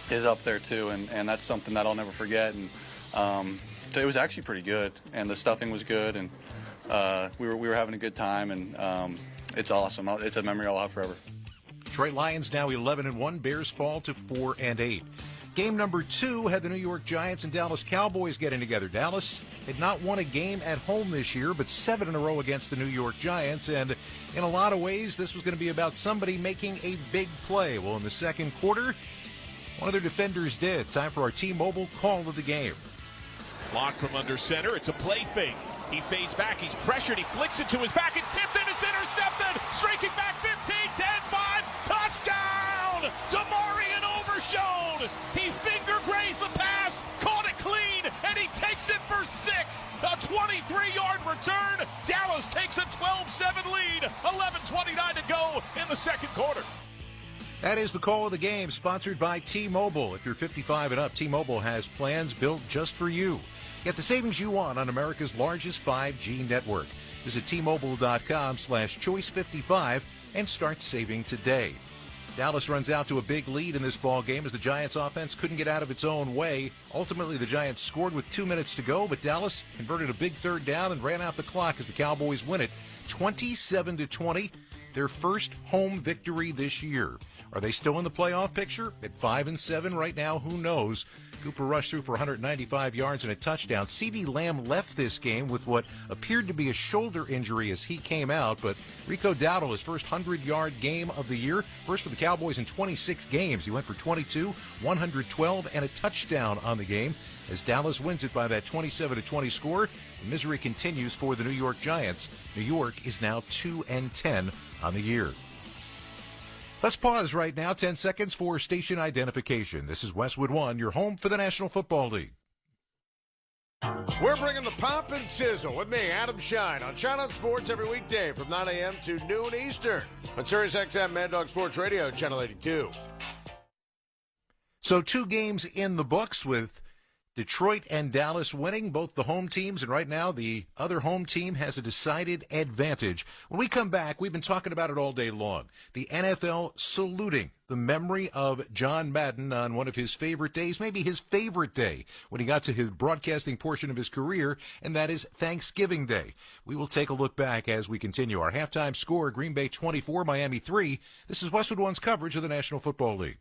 is up there too, and that's something that I'll never forget. And it was actually pretty good, and the stuffing was good, and we were having a good time, and it's awesome. It's a memory I'll have forever. Detroit Lions now 11-1. Bears fall to 4-8. Game number 2 had the New York Giants and Dallas Cowboys getting together. Dallas had not won a game at home this year, but 7 in a row against the New York Giants. And in a lot of ways, this was going to be about somebody making a big play. Well, in the second quarter, one of their defenders did. Time for our T-Mobile call of the game. Blocked from under center. It's a play fake. He fades back. He's pressured. He flicks it to his back. It's tipped and it's intercepted. Streaking back 15, 10, 5. Touchdown! DeMarion Overshown. He finger grazed the pass, caught it clean, and he takes it for 6. A 23-yard return. Dallas takes a 12-7 lead. 11:29 to go in the second quarter. That is the call of the game, sponsored by T-Mobile. If you're 55 and up, T-Mobile has plans built just for you. Get the savings you want on America's largest 5G network. Visit T-Mobile.com/choice55 and start saving today. Dallas runs out to a big lead in this ball game as the Giants offense couldn't get out of its own way. Ultimately, the Giants scored with 2 minutes to go, but Dallas converted a big third down and ran out the clock as the Cowboys win it 27-20, their first home victory this year. Are they still in the playoff picture? At 5-7 right now, who knows? Cooper rushed through for 195 yards and a touchdown. CeeDee Lamb left this game with what appeared to be a shoulder injury as he came out, but Rico Dowdle, his first 100-yard game of the year, first for the Cowboys in 26 games. He went for 22, 112, and a touchdown on the game as Dallas wins it by that 27-20 score. The misery continues for the New York Giants. New York is now 2-10 on the year. Let's pause right now, 10 seconds for station identification. This is Westwood 1, your home for the National Football League. We're bringing the pop and sizzle with me, Adam Shine, on Shine on Sports every weekday from 9 a.m. to noon Eastern on SiriusXM Mad Dog Sports Radio, Channel 82. So 2 games in the books with Detroit and Dallas winning, both the home teams, and right now the other home team has a decided advantage. When we come back, we've been talking about it all day long. The NFL saluting the memory of John Madden on one of his favorite days, maybe his favorite day, when he got to his broadcasting portion of his career, and that is Thanksgiving Day. We will take a look back as we continue. Our halftime score, Green Bay 24, Miami 3. This is Westwood 1's coverage of the National Football League.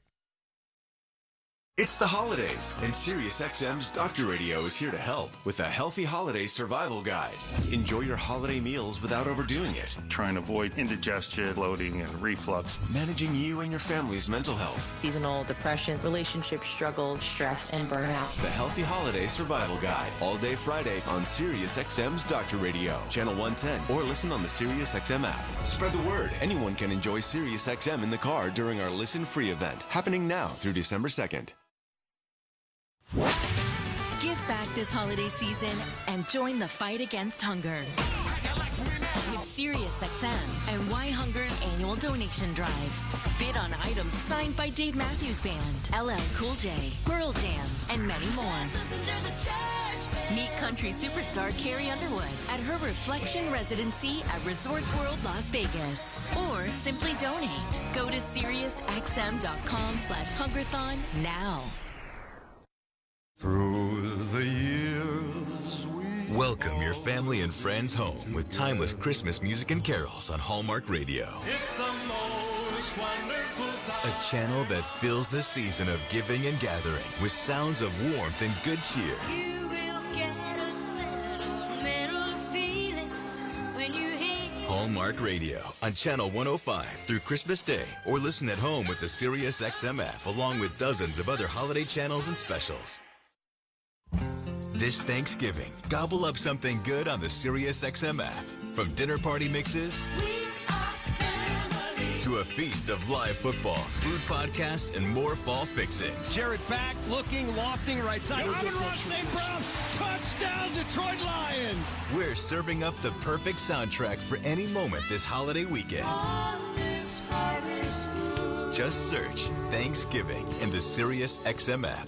It's the holidays, and SiriusXM's Doctor Radio is here to help with a healthy holiday survival guide. Enjoy your holiday meals without overdoing it. Trying to avoid indigestion, bloating, and reflux. Managing you and your family's mental health. Seasonal depression, relationship struggles, stress, and burnout. The Healthy Holiday Survival Guide, all day Friday on SiriusXM's Doctor Radio, Channel 110, or listen on the SiriusXM app. Spread the word. Anyone can enjoy SiriusXM in the car during our Listen Free event, happening now through December 2nd. Give back this holiday season and join the fight against hunger with SiriusXM and Why Hunger's annual donation drive. Bid on items signed by Dave Matthews Band, LL Cool J, Pearl Jam, and many more. Meet country superstar Carrie Underwood at her Reflection residency at Resorts World Las Vegas. Or simply donate. Go to SiriusXM.com/Hungerthon now. Through the years Welcome your family and friends home with timeless Christmas music and carols on Hallmark Radio. It's the most wonderful time. A channel that fills the season of giving and gathering with sounds of warmth and good cheer. You will get a sentimental feeling when you hear Hallmark Radio on Channel 105 through Christmas Day, or listen at home with the SiriusXM app along with dozens of other holiday channels and specials. This Thanksgiving, gobble up something good on the SiriusXM app. From dinner party mixes to a feast of live football, food podcasts, and more fall fixings. Jarrett back, looking, lofting, right side. Amon-Ra St. Brown, touchdown, Detroit Lions. We're serving up the perfect soundtrack for any moment this holiday weekend. Just search Thanksgiving in the SiriusXM app.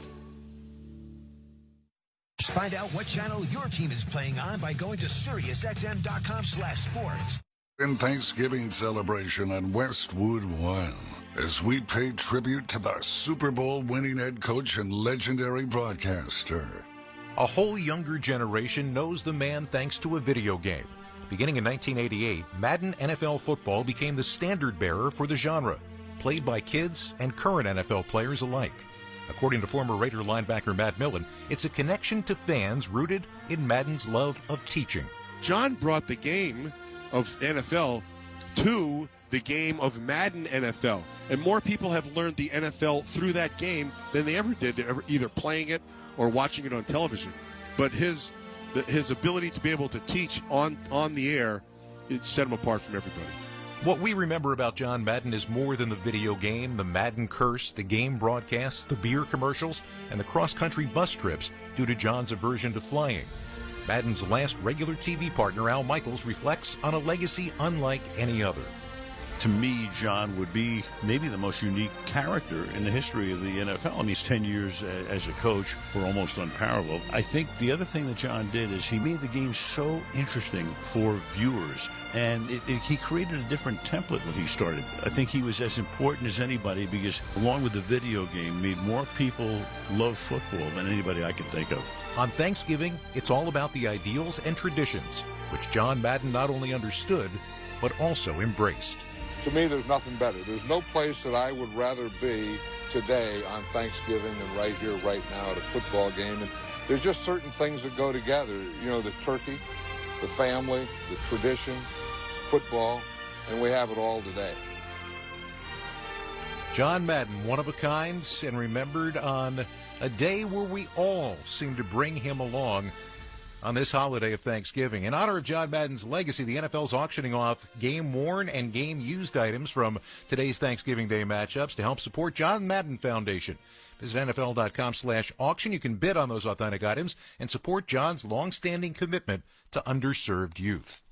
Find out what channel your team is playing on by going to SiriusXM.com/sports. In Thanksgiving celebration on Westwood 1, as we pay tribute to the Super Bowl winning head coach and legendary broadcaster. A whole younger generation knows the man thanks to a video game. Beginning in 1988, Madden NFL football became the standard bearer for the genre, played by kids and current NFL players alike. According to former Raider linebacker Matt Millen, it's a connection to fans rooted in Madden's love of teaching. John brought the game of NFL to the game of Madden NFL, and more people have learned the NFL through that game than they ever did, either playing it or watching it on television. But his ability to be able to teach on the air, it set him apart from everybody. What we remember about John Madden is more than the video game, the Madden curse, the game broadcasts, the beer commercials, and the cross-country bus trips due to John's aversion to flying. Madden's last regular TV partner, Al Michaels, reflects on a legacy unlike any other. To me, John would be maybe the most unique character in the history of the NFL. I mean, his 10 years as a coach were almost unparalleled. I think the other thing that John did is he made the game so interesting for viewers, and he created a different template when he started. I think he was as important as anybody because, along with the video game, made more people love football than anybody I could think of. On Thanksgiving, it's all about the ideals and traditions, which John Madden not only understood, but also embraced. To me, there's nothing better. There's no place that I would rather be today on Thanksgiving than right here, right now at a football game. And there's just certain things that go together. You know, the turkey, the family, the tradition, football, and we have it all today. John Madden, one of a kind, and remembered on a day where we all seem to bring him along on this holiday of Thanksgiving. In honor of John Madden's legacy, the NFL's auctioning off game-worn and game-used items from today's Thanksgiving Day matchups to help support John Madden Foundation. Visit NFL.com/auction. You can bid on those authentic items and support John's long-standing commitment to underserved youth.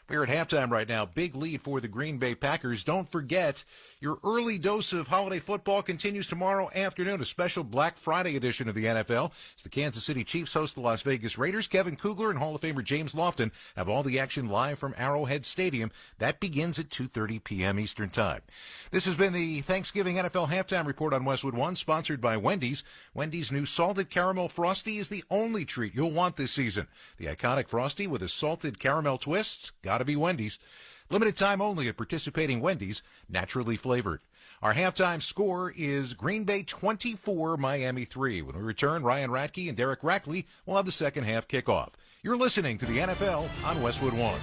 We're at halftime right now. Big lead for the Green Bay Packers. Don't forget, your early dose of holiday football continues tomorrow afternoon, a special Black Friday edition of the NFL. As the Kansas City Chiefs host the Las Vegas Raiders, Kevin Kugler and Hall of Famer James Lofton have all the action live from Arrowhead Stadium. That begins at 2:30 p.m. Eastern Time. This has been the Thanksgiving NFL Halftime Report on Westwood One, sponsored by Wendy's. Wendy's new Salted Caramel Frosty is the only treat you'll want this season. The iconic Frosty with a salted caramel twist, gotta be Wendy's. Limited time only at participating Wendy's, naturally flavored. Our halftime score is Green Bay 24, Miami 3. When we return, Ryan Ratke and Derek Rackley will have the second half kickoff. You're listening to the NFL on Westwood One.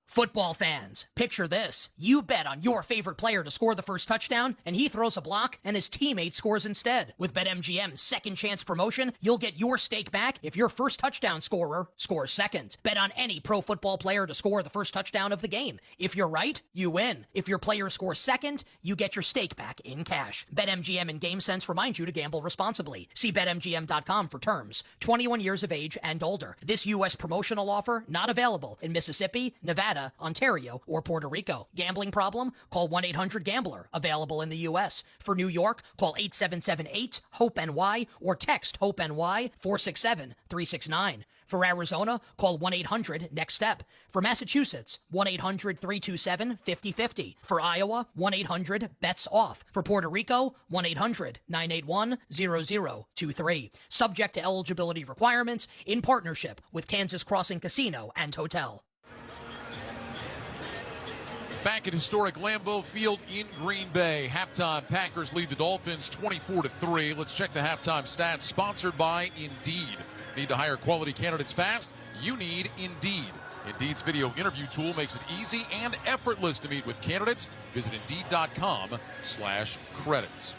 Football fans, picture this. You bet on your favorite player to score the first touchdown, and he throws a block, and his teammate scores instead. With BetMGM's second chance promotion, you'll get your stake back if your first touchdown scorer scores second. Bet on any pro football player to score the first touchdown of the game. If you're right, you win. If your player scores second, you get your stake back in cash. BetMGM and GameSense remind you to gamble responsibly. See BetMGM.com for terms. 21 years of age and older. This U.S. promotional offer not available in Mississippi, Nevada, Ontario, or Puerto Rico. Gambling problem? Call 1-800-GAMBLER. Available in the U.S. For New York, call 877-8-HOPE-NY or text HOPE-NY 467-369. For Arizona, call 1-800-NEXT-STEP. For Massachusetts, 1-800-327-5050. For Iowa, 1-800-BETS-OFF. For Puerto Rico, 1-800-981-0023. Subject to eligibility requirements in partnership with Kansas Crossing Casino and Hotel. Back at historic Lambeau Field in Green Bay. Halftime, Packers lead the Dolphins 24-3. Let's check the halftime stats, sponsored by Indeed. Need to hire quality candidates fast? You need Indeed. Indeed's video interview tool makes it easy and effortless to meet with candidates. Visit Indeed.com/credits.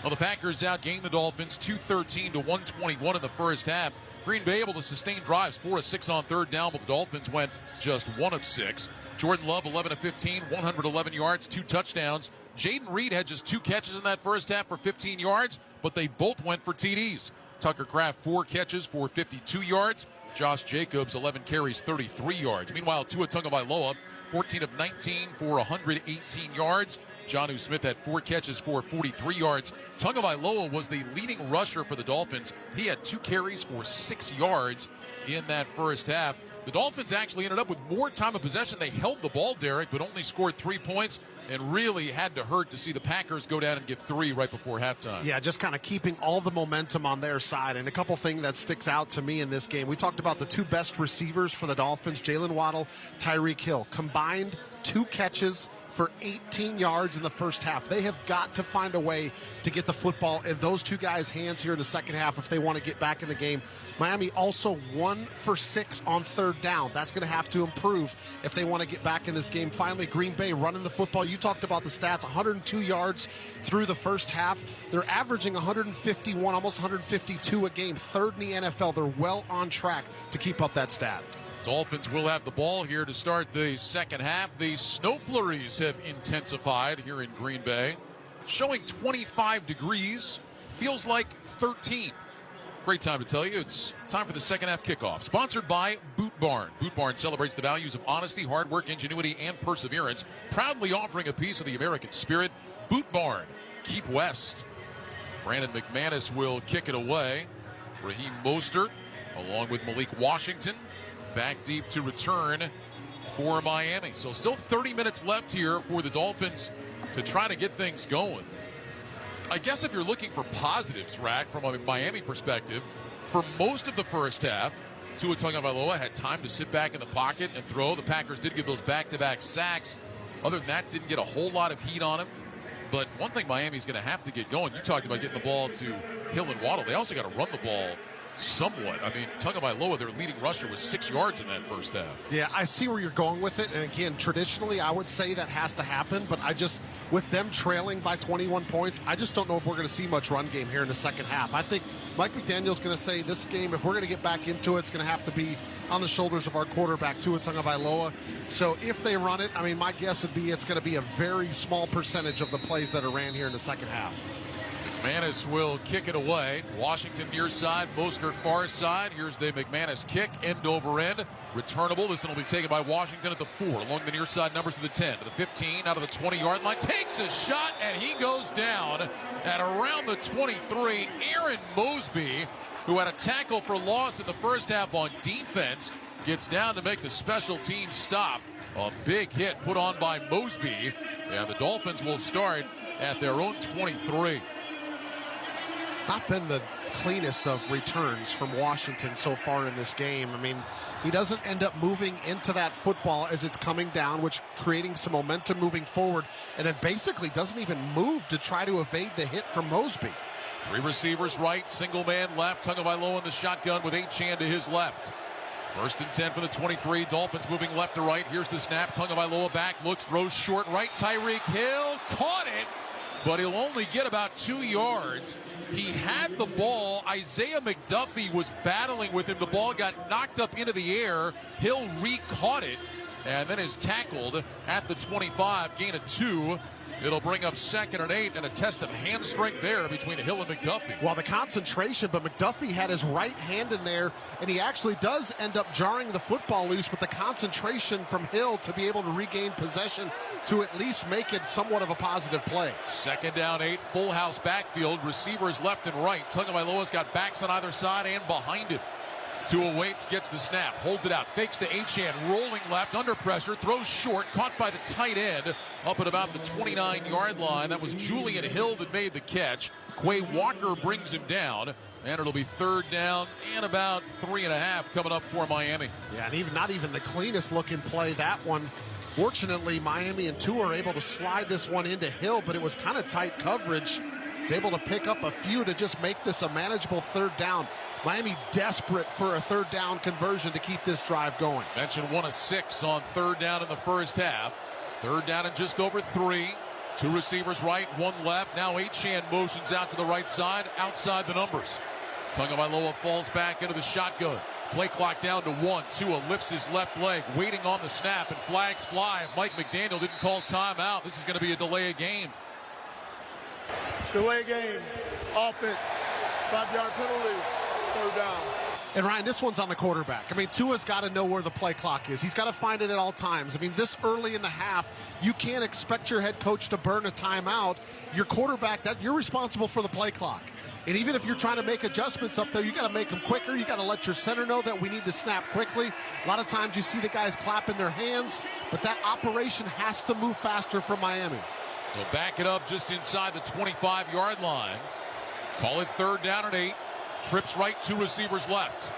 Well, the Packers outgained the Dolphins 213 to 121 in the first half. Green Bay able to sustain drives 4 of 6 on third down, but the Dolphins went just 1 of 6. Jordan Love 11 of 15, 111 yards, 2 touchdowns. Jaden Reed had just 2 catches in that first half for 15 yards, but they both went for TDs. Tucker Kraft 4 catches for 52 yards. Josh Jacobs 11 carries, 33 yards. Meanwhile, Tua Tagovailoa 14 of 19 for 118 yards. Jonnu Smith had 4 catches for 43 yards. Tagovailoa was the leading rusher for the Dolphins. He had 2 carries for 6 yards in that first half. The Dolphins actually ended up with more time of possession. They held the ball, Derek, but only scored 3 points, and really had to hurt to see the Packers go down and get 3 right before halftime. Yeah, just kind of keeping all the momentum on their side. And a couple things that sticks out to me in this game. We talked about the 2 best receivers for the Dolphins, Jalen Waddle, Tyreek Hill. Combined 2 catches for 18 yards in the first half. They have got to find a way to get the football in those 2 guys' hands here in the second half if they want to get back in the game. Miami also 1 for 6 on third down. That's going to have to improve if they want to get back in this game. Finally, Green Bay running the football. You talked about the stats, 102 yards through the first half. They're averaging 151, almost 152 a game. 3rd in the NFL. They're well on track to keep up that stat. Dolphins will have the ball here to start the second half. The snow flurries have intensified here in Green Bay. Showing 25 degrees, feels like 13. Great time to tell you it's time for the second half kickoff. Sponsored by Boot Barn. Boot Barn celebrates the values of honesty, hard work, ingenuity, and perseverance, proudly offering a piece of the American spirit. Boot Barn, keep west. Brandon McManus will kick it away. Raheem Mostert, along with Malik Washington, back deep to return for Miami. So still 30 minutes left here for the Dolphins to try to get things going. I guess if you're looking for positives, Rack, from a Miami perspective, for most of the first half, Tua Tagovailoa had time to sit back in the pocket and throw. The Packers did get those back-to-back sacks. Other than that, didn't get a whole lot of heat on him. But one thing Miami's going to have to get going, you talked about getting the ball to Hill and Waddle. They also got to run the ball somewhat. I mean, Tagovailoa, their leading rusher, was 6 yards in that first half. Yeah, I see where you're going with it. And again, traditionally, I would say that has to happen. But with them trailing by 21 points, I just don't know if we're going to see much run game here in the second half. I think Mike McDaniel's going to say this game, if we're going to get back into it, it's going to have to be on the shoulders of our quarterback, Tua Tagovailoa. So if they run it, I mean, my guess would be it's going to be a very small percentage of the plays that are ran here in the second half. McManus will kick it away. Washington near side, Mostert far side. Here's the McManus kick, end over end. Returnable. This one will be taken by Washington at the 4, along the near side numbers to the 10, to the 15, out of the 20-yard line. Takes a shot, and he goes down at around the 23. Aaron Mosby, who had a tackle for loss in the first half on defense, gets down to make the special team stop. A big hit put on by Mosby, and the Dolphins will start at their own 23. It's not been the cleanest of returns from Washington so far in this game. I mean, he doesn't end up moving into that football as it's coming down, which creating some momentum moving forward, and then basically doesn't even move to try to evade the hit from Mosby. 3 receivers right, single man left. Tagovailoa in the shotgun with Achane to his left. 1st and 10 for the 23. Dolphins moving left to right. Here's the snap. Tagovailoa back, looks, throws short right. Tyreek Hill caught it, but he'll only get about 2 yards. He had the ball. Isaiah McDuffie was battling with him. The ball got knocked up into the air. Hill re-caught it and then is tackled at the 25. Gain of 2. It'll bring up 2nd and 8, and a test of hand strength there between Hill and McDuffie. Well, the concentration, but McDuffie had his right hand in there, and he actually does end up jarring the football loose with the concentration from Hill to be able to regain possession to at least make it somewhat of a positive play. 2nd down 8, full house backfield, receivers left and right. Tagovailoa's got backs on either side and behind it. Tua waits, gets the snap, holds it out, fakes to Achane, rolling left, under pressure, throws short, caught by the tight end, up at about the 29-yard line. That was Julian Hill that made the catch. Quay Walker brings him down, and it'll be 3rd down and about 3.5 coming up for Miami. Yeah, and not even the cleanest looking play, that one. Fortunately, Miami and Tua are able to slide this one into Hill, but it was kind of tight coverage. He's able to pick up a few to just make this a manageable 3rd down. Miami desperate for a 3rd down conversion to keep this drive going. Mentioned 1 of 6 on 3rd down in the first half. 3rd down and just over 3. Two receivers right, one left. Now Achane motions out to the right side, outside the numbers. Tagovailoa falls back into the shotgun. Play clock down to 1. Tua lifts his left leg, waiting on the snap, and flags fly. Mike McDaniel didn't call timeout. This is going to be a delay of game. Delay game. Offense. 5-yard penalty. 3rd down. And Ryan, this one's on the quarterback. I mean, Tua's got to know where the play clock is. He's got to find it at all times. I mean, this early in the half, you can't expect your head coach to burn a timeout. Your quarterback, you're responsible for the play clock. And even if you're trying to make adjustments up there, you got to make them quicker. You got to let your center know that we need to snap quickly. A lot of times you see the guys clapping their hands, but that operation has to move faster from Miami. So back it up just inside the 25-yard line. Call it 3rd down and 8. Trips right, 2 receivers left.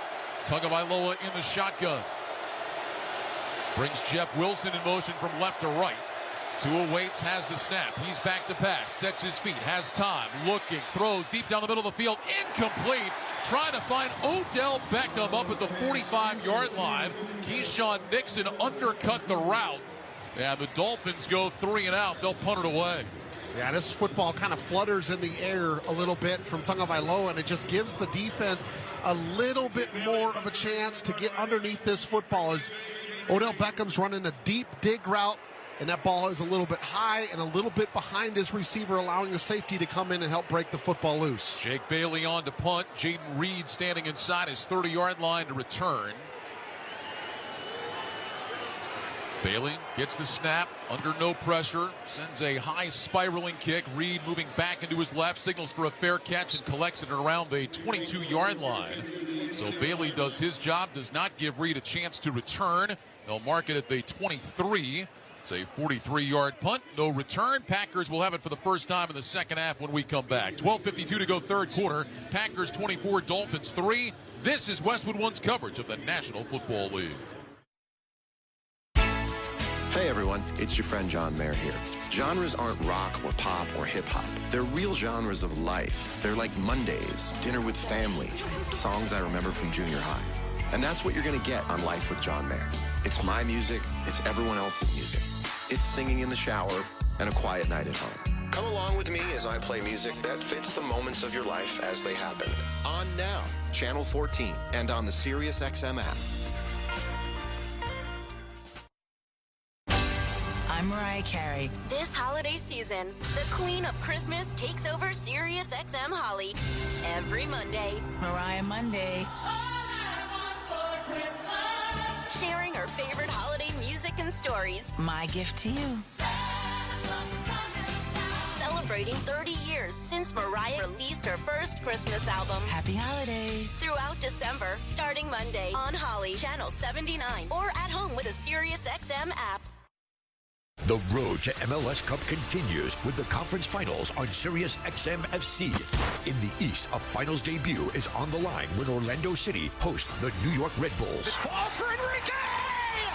Tagovailoa in the shotgun. Brings Jeff Wilson in motion from left to right. Tua waits, has the snap. He's back to pass, sets his feet, has time, looking, throws deep down the middle of the field, incomplete. Trying to find Odell Beckham up at the 45-yard line. Keyshawn Nixon undercut the route. And the Dolphins go 3 and out. They'll punt it away. Yeah, this football kind of flutters in the air a little bit from Tagovailoa, and it just gives the defense a little bit more of a chance to get underneath this football as Odell Beckham's running a deep dig route, and that ball is a little bit high and a little bit behind his receiver, allowing the safety to come in and help break the football loose. Jake Bailey on to punt. Jaden Reed standing inside his 30-yard line to return. Bailey gets the snap under no pressure, sends a high spiraling kick. Reed moving back into his left, signals for a fair catch and collects it around the 22-yard line. So Bailey does his job, does not give Reed a chance to return. They'll mark it at the 23. It's a 43-yard punt, no return. Packers will have it for the first time in the second half when we come back. 12:52 to go, 3rd quarter. Packers 24, Dolphins 3. This is Westwood One's coverage of the National Football League. Hey everyone, it's your friend John Mayer here. Genres aren't rock or pop or hip-hop. They're real genres of life. They're like Mondays, dinner with family, songs I remember from junior high. And that's what you're going to get on Life with John Mayer. It's my music, it's everyone else's music. It's singing in the shower and a quiet night at home. Come along with me as I play music that fits the moments of your life as they happen. On now, Channel 14, and on the SiriusXM app. I'm Mariah Carey. This holiday season, the Queen of Christmas takes over SiriusXM Holly every Monday. Mariah Mondays. Sharing her favorite holiday music and stories. My gift to you. Celebrating 30 years since Mariah released her first Christmas album. Happy holidays. Throughout December, starting Monday on Holly, Channel 79, or at home with a SiriusXM app. The road to MLS Cup continues with the conference finals on Sirius XM FC. In the East, a finals debut is on the line when Orlando City hosts the New York Red Bulls. Falls for Enrique!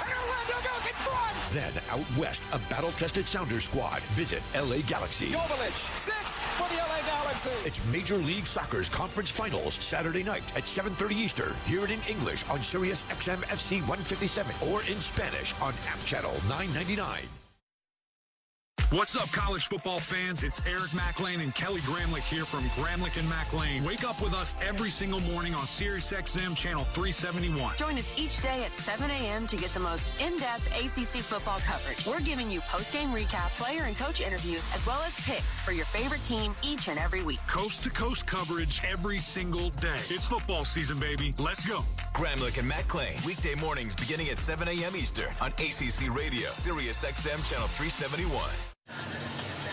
And Orlando goes in front! Then, out west, a battle-tested Sounders squad visit LA Galaxy. Jovic, 6 for the LA Galaxy. It's Major League Soccer's conference finals Saturday night at 7:30 Eastern. Hear it in English on Sirius XM FC 157 or in Spanish on App Channel 999. What's up, college football fans? It's Eric McLean and Kelly Gramlich here from Gramlich and McLean. Wake up with us every single morning on SiriusXM Channel 371. Join us each day at 7 a.m. to get the most in-depth ACC football coverage. We're giving you post-game recaps, player and coach interviews, as well as picks for your favorite team each and every week. Coast-to-coast coverage every single day. It's football season, baby. Let's go. Gramlich and McLean, weekday mornings beginning at 7 a.m. Eastern on ACC Radio, SiriusXM Channel 371.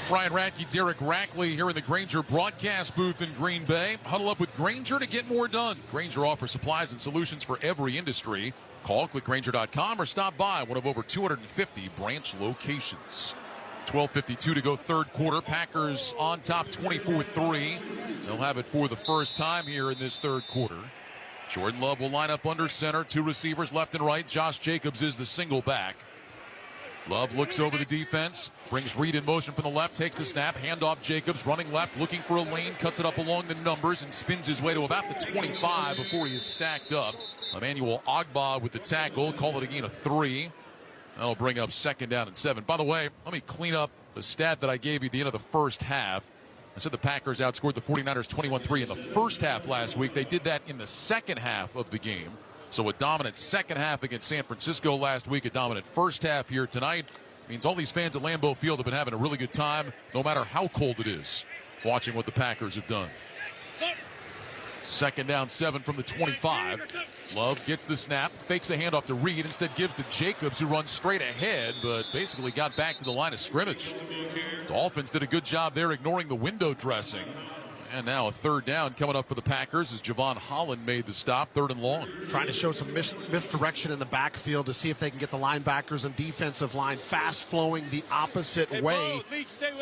Brian Radke, Derek Rackley here in the Grainger broadcast booth in Green Bay. Huddle up with Grainger to get more done. Grainger offers supplies and solutions for every industry. Call, click Grainger.com, or stop by one of over 250 branch locations. 12:52 to go, 3rd quarter. Packers on top 24-3. They'll have it for the first time here in this 3rd quarter. Jordan Love will line up under center. 2 receivers left and right. Josh Jacobs is the single back. Love looks over the defense, brings Reed in motion from the left, takes the snap, handoff Jacobs, running left, looking for a lane, cuts it up along the numbers, and spins his way to about the 25 before he is stacked up. Emmanuel Ogbah with the tackle, call it a gain of 3. That'll bring up 2nd down and 7. By the way, let me clean up the stat that I gave you at the end of the first half. I said the Packers outscored the 49ers 21-3 in the first half last week. They did that in the second half of the game. So a dominant second half against San Francisco last week, a dominant first half here tonight. Means all these fans at Lambeau Field have been having a really good time, no matter how cold it is, watching what the Packers have done. Second down, 7 from the 25. Love gets the snap, fakes a handoff to Reed, instead gives to Jacobs, who runs straight ahead, but basically got back to the line of scrimmage. Dolphins did a good job there ignoring the window dressing. And now a third down coming up for the Packers as Javon Holland made the stop, 3rd and long. Trying to show some misdirection in the backfield to see if they can get the linebackers and defensive line fast flowing the opposite way.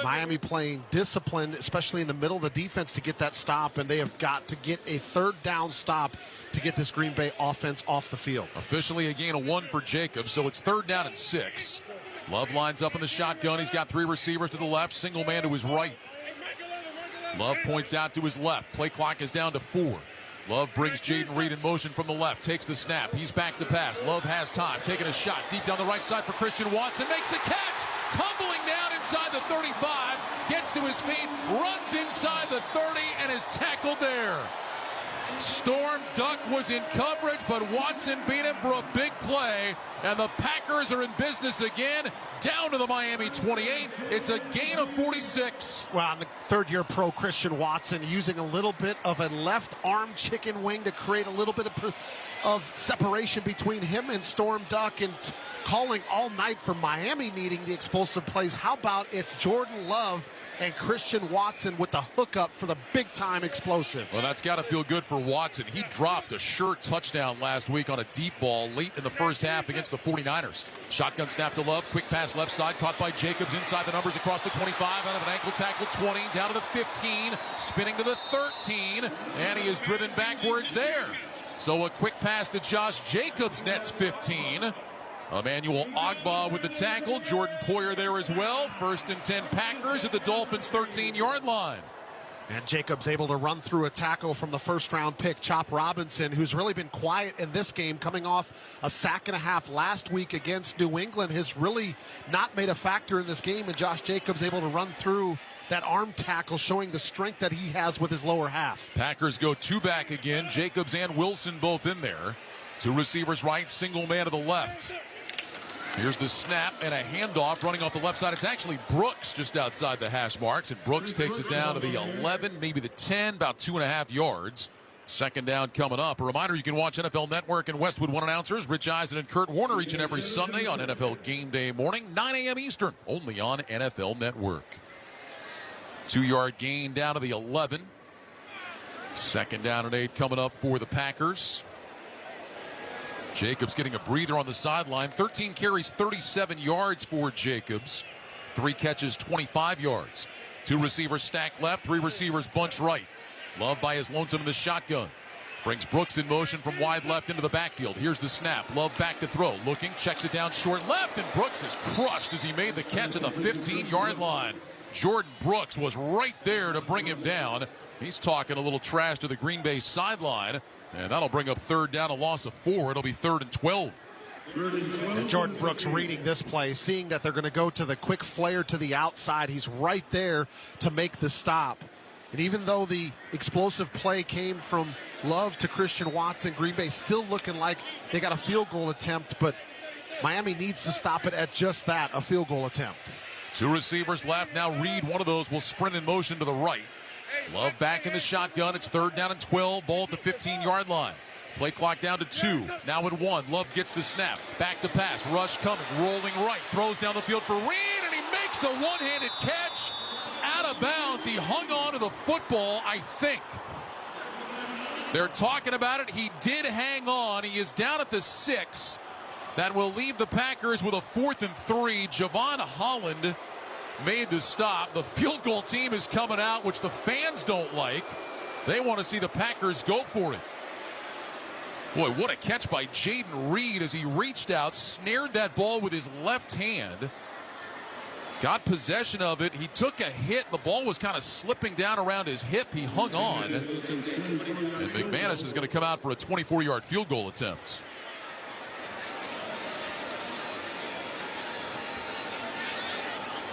Miami playing disciplined, especially in the middle of the defense, to get that stop, and they have got to get a 3rd down stop to get this Green Bay offense off the field. Officially a gain of 1 for Jacobs, so it's 3rd down and 6. Love lines up in the shotgun. He's got 3 receivers to the left, single man to his right. Love points out to his left. Play clock is down to 4. Love brings Jaden Reed in motion from the left. Takes the snap. He's back to pass. Love has time. Taking a shot deep down the right side for Christian Watson. Makes the catch. Tumbling down inside the 35. Gets to his feet. Runs inside the 30 and is tackled there. Storm Duck was in coverage, but Watson beat him for a big play. And the Packers are in business again, down to the Miami 28. It's a gain of 46. Well, the 3rd-year pro Christian Watson using a little bit of a left arm chicken wing to create a little bit of separation between him and Storm Duck, and calling all night for Miami needing the explosive plays. How about it's Jordan Love and Christian Watson with the hookup for the big-time explosive? Well, that's got to feel good for Watson. He dropped a sure touchdown last week on a deep ball late in the first half against the 49ers. Shotgun snap to Love. Quick pass left side. Caught by Jacobs inside the numbers across the 25. Out of an ankle tackle, 20. Down to the 15. Spinning to the 13. And he is driven backwards there. So a quick pass to Josh Jacobs nets 15. Emmanuel Ogbah with the tackle. Jordan Poyer there as well. 1st and 10 Packers at the Dolphins' 13-yard line. And Jacobs able to run through a tackle from the 1st-round pick, Chop Robinson, who's really been quiet in this game, coming off a sack and a half last week against New England, has really not made a factor in this game. And Josh Jacobs able to run through that arm tackle, showing the strength that he has with his lower half. Packers go 2 back again. Jacobs and Wilson both in there. 2 receivers right, single man to the left. Here's the snap and a handoff running off the left side. It's actually Brooks just outside the hash marks, and Brooks takes it down to the 11, maybe the 10, about 2.5 yards. 2nd down coming up. A reminder, you can watch NFL Network and Westwood One announcers Rich Eisen and Kurt Warner each and every Sunday on NFL Game Day morning, 9 a.m. Eastern, only on NFL Network. 2-yard gain down to the 11. 2nd down and 8 coming up for the Packers. Jacobs getting a breather on the sideline. 13 carries, 37 yards for Jacobs. 3 catches, 25 yards. 2 receivers stacked left, 3 receivers bunch right. Love by his lonesome in the shotgun. Brings Brooks in motion from wide left into the backfield. Here's the snap. Love back to throw. Looking, checks it down short left, and Brooks is crushed as he made the catch at the 15-yard line. Jordan Brooks was right there to bring him down. He's talking a little trash to the Green Bay sideline. And that'll bring up 3rd down, a loss of 4. It'll be 3rd and 12. And Jordan Brooks reading this play, seeing that they're going to go to the quick flare to the outside. He's right there to make the stop. And even though the explosive play came from Love to Christian Watson, Green Bay still looking like they got a field goal attempt, but Miami needs to stop it at just that, a field goal attempt. 2 receivers left. Now Reed, one of those, will sprint in motion to the right. Love back in the shotgun. It's 3rd down and 12. Ball at the 15-yard line. Play clock down to 2. Now at 1. Love gets the snap. Back to pass. Rush coming. Rolling right. Throws down the field for Reed, and he makes a one-handed catch. Out of bounds. He hung on to the football, I think. They're talking about it. He did hang on. He is down at the 6. That will leave the Packers with a 4th and 3. Javon Holland made the stop. The field goal team is coming out, which the fans don't like. They want to see the Packers go for it. Boy, what a catch by Jaden Reed as he reached out, snared that ball with his left hand, got possession of it. He took a hit. The ball was kind of slipping down around his hip. He hung on. And McManus is going to come out for a 24-yard field goal attempt.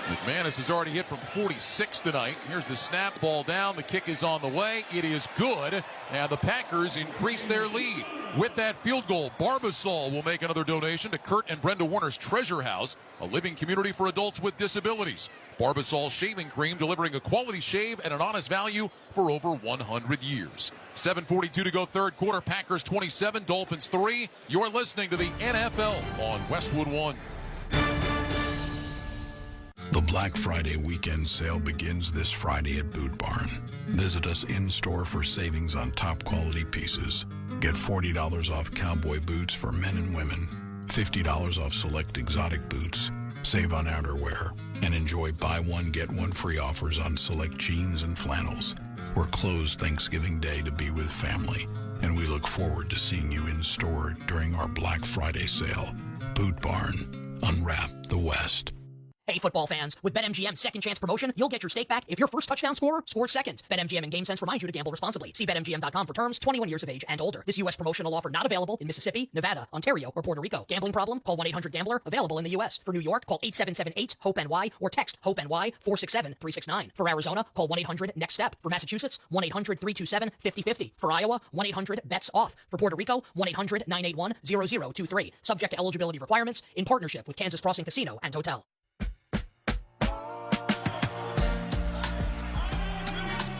McManus has already hit from 46 tonight. Here's the snap, ball down. The kick is on the way. It is good. And the Packers increase their lead. With that field goal, Barbasol will make another donation to Kurt and Brenda Warner's Treasure House, a living community for adults with disabilities. Barbasol shaving cream, delivering a quality shave at an honest value for over 100 years. 7:42 to go, third quarter. Packers 27, Dolphins 3. You're listening to the NFL on Westwood 1. The Black Friday weekend sale begins this Friday at Boot Barn. Visit us in-store for savings on top quality pieces. Get $40 off cowboy boots for men and women, $50 off select exotic boots, save on outerwear, and enjoy buy one, get one free offers on select jeans and flannels. We're closed Thanksgiving Day to be with family, and we look forward to seeing you in store during our Black Friday sale. Boot Barn. Unwrap the West. Hey, football fans, with BetMGM's second chance promotion, you'll get your stake back if your first touchdown scorer scores second. BetMGM and GameSense remind you to gamble responsibly. See BetMGM.com for terms, 21 years of age and older. This U.S. promotional offer not available in Mississippi, Nevada, Ontario, or Puerto Rico. Gambling problem? Call 1-800-GAMBLER. Available in the U.S. For New York, call 877-8-HOPE-NY or text HOPE-NY 467-369. For Arizona, call 1-800-NEXT-STEP. For Massachusetts, 1-800-327-5050. For Iowa, 1-800-BETS-OFF. For Puerto Rico, 1-800-981-0023. Subject to eligibility requirements in partnership with Kansas Crossing Casino and Hotel.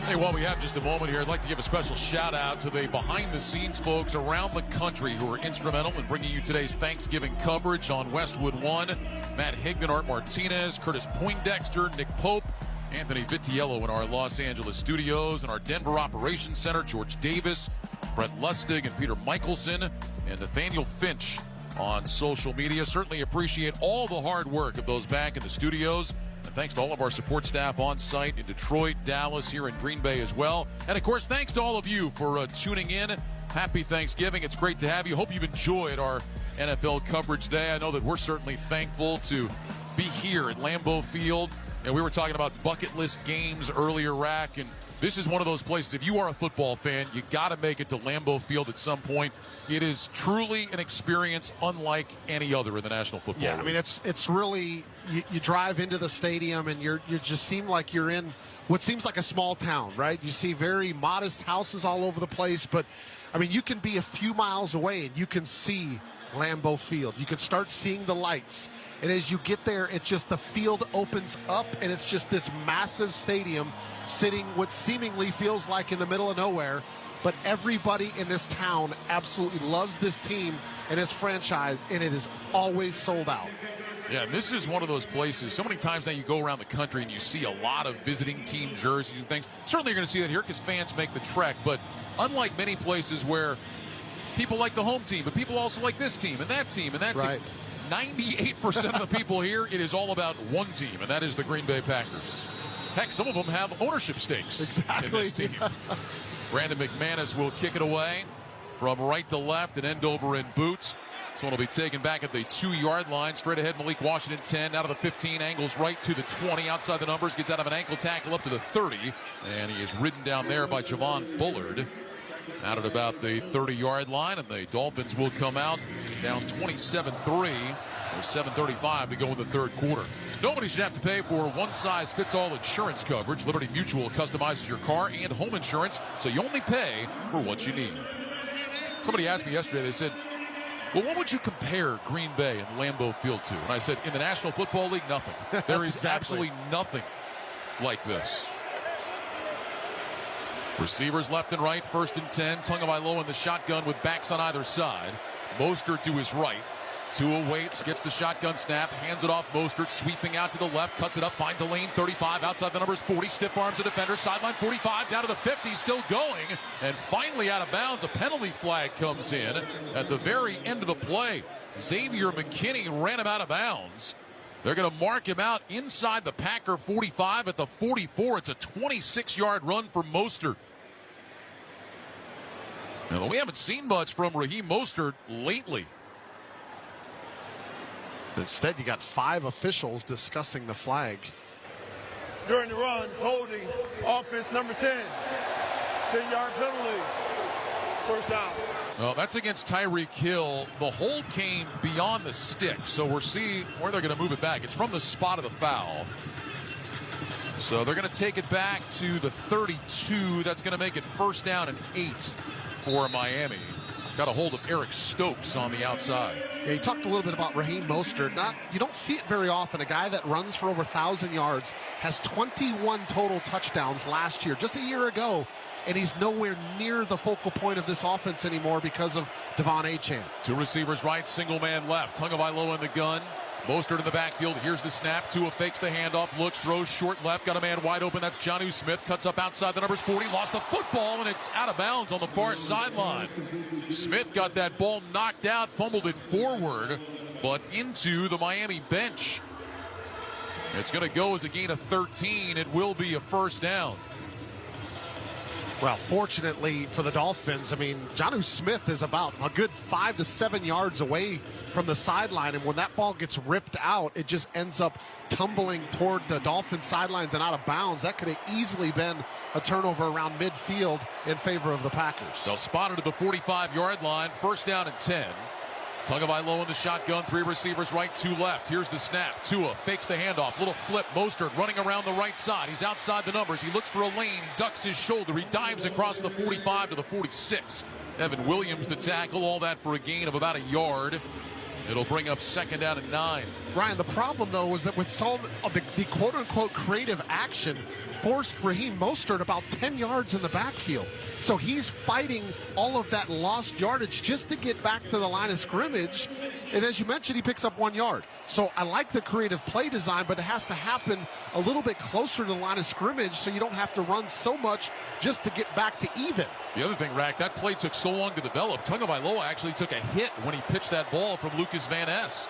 Hey, while we have just a moment here, I'd like to give a special shout out to the behind-the-scenes folks around the country who are instrumental in bringing you today's Thanksgiving coverage on Westwood 1. Matt Higdon, Art Martinez, Curtis Poindexter, Nick Pope, Anthony Vitiello in our Los Angeles studios, and our Denver Operations Center, George Davis, Brett Lustig, and Peter Michelson, and Nathaniel Finch on social media. Certainly appreciate all the hard work of those back in the studios. And thanks to all of our support staff on site in Detroit, Dallas, here in Green Bay as well. And, of course, thanks to all of you for tuning in. Happy Thanksgiving. It's great to have you. Hope you've enjoyed our NFL coverage today. I know that we're certainly thankful to be here at Lambeau Field. And we were talking about bucket list games earlier, Rack, and this is one of those places, if you are a football fan, you got to make it to Lambeau Field at some point. It is truly an experience unlike any other in the National Football League. I mean, it's really, you drive into the stadium and you just seem like you're in what seems like a small town, right? You see very modest houses all over the place, but, I mean, you can be a few miles away and you can see Lambeau Field. You can start seeing the lights. And as you get there, it's just the field opens up, and it's just this massive stadium sitting what seemingly feels like in the middle of nowhere. But everybody in this town absolutely loves this team and this franchise, and it is always sold out. Yeah, and this is one of those places. So many times now you go around the country and you see a lot of visiting team jerseys and things. Certainly you're going to see that here because fans make the trek. But unlike many places where people like the home team, but people also like this team and that team and that team. 98% of the people here, it is all about one team, and that is the Green Bay Packers. Heck, some of them have ownership stakes in this team. Brandon McManus will kick it away from right to left and end over in boots. This one will be taken back at the 2-yard line. Straight ahead, Malik Washington, 10, out of the 15, angles right to the 20, outside the numbers, gets out of an ankle tackle up to the 30, and he is ridden down there by Javon Bullard. Out at about the 30-yard line, and the Dolphins will come out down 27-3 with 7:35 to go in the third quarter. Nobody should have to pay for one-size-fits-all insurance coverage. Liberty Mutual customizes your car and home insurance, so you only pay for what you need. Somebody asked me yesterday, they said, well, what would you compare Green Bay and Lambeau Field to? And I said, in the National Football League, nothing. There is absolutely nothing like this. Receivers left and right, 1st and 10. Tagovailoa in the shotgun with backs on either side. Mostert to his right. Tua waits, gets the shotgun snap, hands it off. Mostert sweeping out to the left, cuts it up, finds a lane, 35, outside the numbers, 40, stiff arms the defender, sideline 45, down to the 50, still going, and finally out of bounds. A penalty flag comes in at the very end of the play. Xavier McKinney ran him out of bounds. They're going to mark him out inside the Packer 45 at the 44. It's a 26-yard run for Mostert. Now, we haven't seen much from Raheem Mostert lately. Instead, you got 5 officials discussing the flag. During the run, holding, offense number 10, 10-yard penalty. First down. Well, that's against Tyreek Hill. The hold came beyond the stick, so we're seeing where they're going to move it back. It's from the spot of the foul. So they're going to take it back to the 32. That's going to make it first down and 8 for Miami. Got a hold of Eric Stokes on the outside. Yeah, you talked a little bit about Raheem Mostert. You don't see it very often. A guy that runs for over 1,000 yards, has 21 total touchdowns last year, just a year ago, and he's nowhere near the focal point of this offense anymore because of Devon Achane. 2 receivers right, single man left. Tagovailoa in the gun. Mostert in the backfield. Here's the snap. Tua fakes the handoff, looks, throws short left. Got a man wide open. That's Jonnu Smith. Cuts up outside the numbers 40. Lost the football, and it's out of bounds on the far sideline. Smith got that ball knocked out, fumbled it forward, but into the Miami bench. It's going to go as a gain of 13. It will be a first down. Well, fortunately for the Dolphins, I mean, Jonnu Smith is about a good 5 to 7 yards away from the sideline, and when that ball gets ripped out, it just ends up tumbling toward the Dolphins sidelines and out of bounds. That could have easily been a turnover around midfield in favor of the Packers. They'll spot it at the 45-yard line, first down and 10. Tagovailoa in the shotgun, 3 receivers right, 2 left. Here's the snap. Tua fakes the handoff, little flip. Mostert running around the right side. He's outside the numbers. He looks for a lane. He ducks his shoulder. He dives across the 45 to the 46. Evan Williams the tackle. All that for a gain of about a yard. It'll bring up second down and 9. Ryan, the problem, though, was that with some of the quote-unquote creative action forced Raheem Mostert about 10 yards in the backfield. So he's fighting all of that lost yardage just to get back to the line of scrimmage. And as you mentioned, he picks up 1 yard. So I like the creative play design, but it has to happen a little bit closer to the line of scrimmage so you don't have to run so much just to get back to even. The other thing, Rack, that play took so long to develop. Tagovailoa actually took a hit when he pitched that ball from Lucas Van Ness.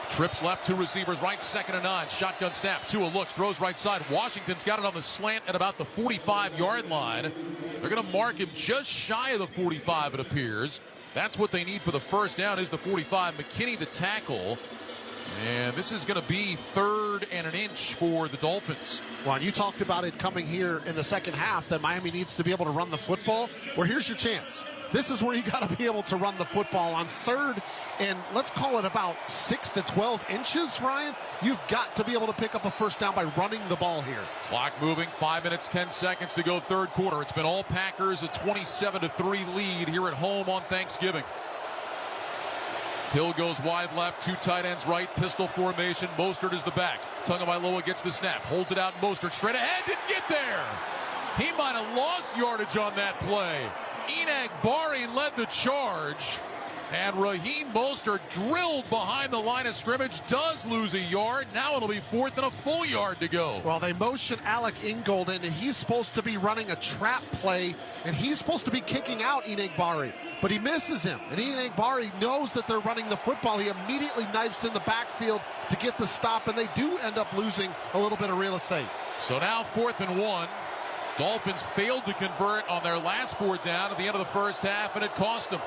Trips left, 2 receivers right, second and 9. Shotgun snap. Tua looks, throws right side. Washington's got it on the slant at about the 45-yard line. They're going to mark him just shy of the 45, it appears. That's what they need for the first down is the 45. McKinney the tackle. And this is going to be 3rd and an inch for the Dolphins. Well, you talked about it coming here in the second half that Miami needs to be able to run the football. Well, here's your chance. This is where you got to be able to run the football on 3rd and let's call it about 6 to 12 inches, Ryan. You've got to be able to pick up a first down by running the ball here. Clock moving, 5 minutes, 10 seconds to go third quarter. It's been all Packers, a 27-3 lead here at home on Thanksgiving. Hill goes wide left, 2 tight ends right, pistol formation. Mostert is the back. Tagovailoa gets the snap, holds it out. Mostert straight ahead, didn't get there. He might have lost yardage on that play. Bari led the charge, and Raheem Mostert drilled behind the line of scrimmage, does lose a yard. Now it'll be 4th and a full yard to go. Well, they motion Alec Ingold in, and he's supposed to be running a trap play, and he's supposed to be kicking out Bari, but he misses him. And Bari knows that they're running the football. He immediately knifes in the backfield to get the stop, and they do end up losing a little bit of real estate. So now 4th and 1. Dolphins failed to convert on their last 4th down at the end of the first half, and it cost them.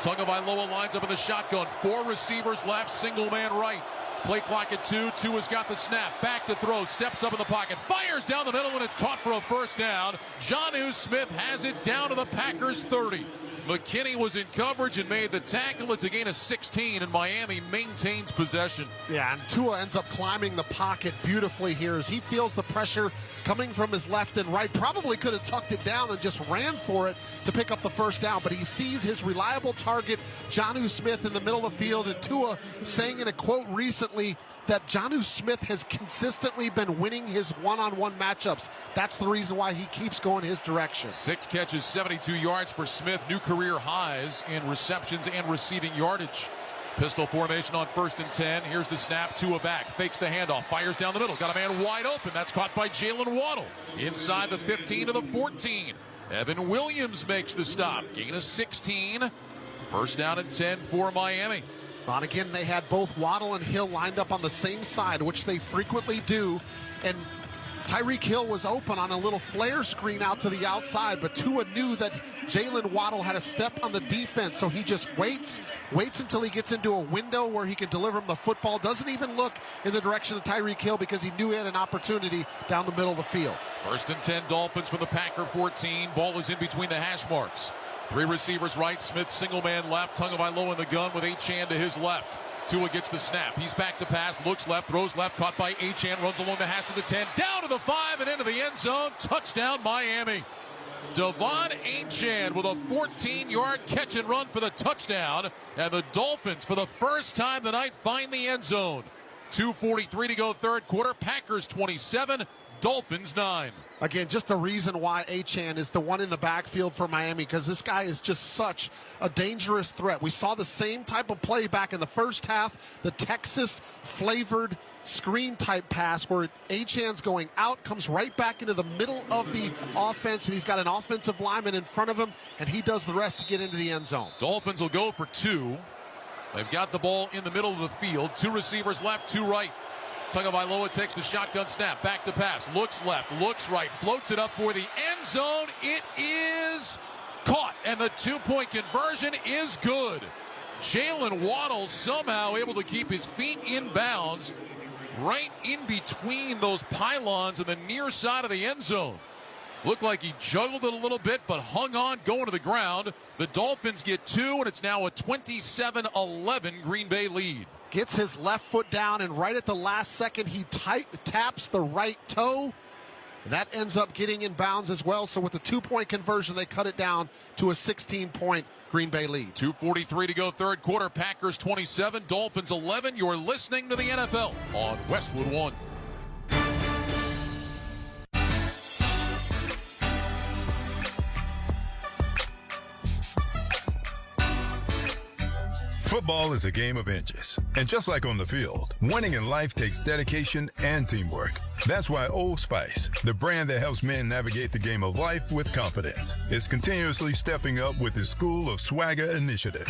Tagovailoa lines up in the shotgun. 4 receivers left, single man right. Play clock at 2. Tua's got the snap. Back to throw. Steps up in the pocket. Fires down the middle, and it's caught for a first down. Jonnu Smith has it down to the Packers' 30. McKinney was in coverage and made the tackle. It's a gain of 16, and Miami maintains possession. Yeah, and Tua ends up climbing the pocket beautifully here as he feels the pressure coming from his left and right. Probably could have tucked it down and just ran for it to pick up the first down, but he sees his reliable target, Jonnu Smith, in the middle of the field, and Tua saying in a quote recently that Jonnu Smith has consistently been winning his one-on-one matchups. That's the reason why he keeps going his direction. 6 catches, 72 yards for Smith. New career highs in receptions and receiving yardage. Pistol formation on 1st and 10. Here's the snap. Tua back. Fakes the handoff. Fires down the middle. Got a man wide open. That's caught by Jalen Waddle. Inside the 15 to the 14. Evan Williams makes the stop. Gain of 16. First down and 10 for Miami. And again, they had both Waddle and Hill lined up on the same side, which they frequently do. And Tyreek Hill was open on a little flare screen out to the outside, but Tua knew that Jalen Waddle had a step on the defense, so he just waits until he gets into a window where he can deliver him the football. Doesn't even look in the direction of Tyreek Hill because he knew he had an opportunity down the middle of the field. 1st and 10, Dolphins from the Packer 14. Ball is in between the hash marks. Three receivers right, Smith single man left, Tagovailoa in the gun with Achane to his left. Tua gets the snap. He's back to pass, looks left, throws left, caught by Achane, runs along the hash to the 10, down to the 5 and into the end zone. Touchdown Miami. Devon Achane with a 14-yard catch and run for the touchdown. And the Dolphins, for the first time tonight, find the end zone. 2:43 to go third quarter. Packers 27, Dolphins 9. Again, just the reason why Achane is the one in the backfield for Miami, because this guy is just such a dangerous threat. We saw the same type of play back in the first half, the Texas-flavored screen-type pass where Achane's going out, comes right back into the middle of the offense, and he's got an offensive lineman in front of him, and he does the rest to get into the end zone. Dolphins will go for 2. They've got the ball in the middle of the field. 2 receivers left, 2 right. Tagovailoa takes the shotgun snap, back to pass, looks left, looks right, floats it up for the end zone. It is caught, and the 2-point conversion is good. Jalen Waddle somehow able to keep his feet in bounds right in between those pylons in the near side of the end zone. Looked like he juggled it a little bit, but hung on going to the ground. The Dolphins get 2, and it's now a 27-11 Green Bay lead. Gets his left foot down, and right at the last second, he taps the right toe. That ends up getting in bounds as well. So with the 2-point conversion, they cut it down to a 16-point Green Bay lead. 2:43 to go third quarter. Packers 27, Dolphins 11. You're listening to the NFL on Westwood 1. Football is a game of inches. And just like on the field, winning in life takes dedication and teamwork. That's why Old Spice, the brand that helps men navigate the game of life with confidence, is continuously stepping up with its School of Swagger initiative.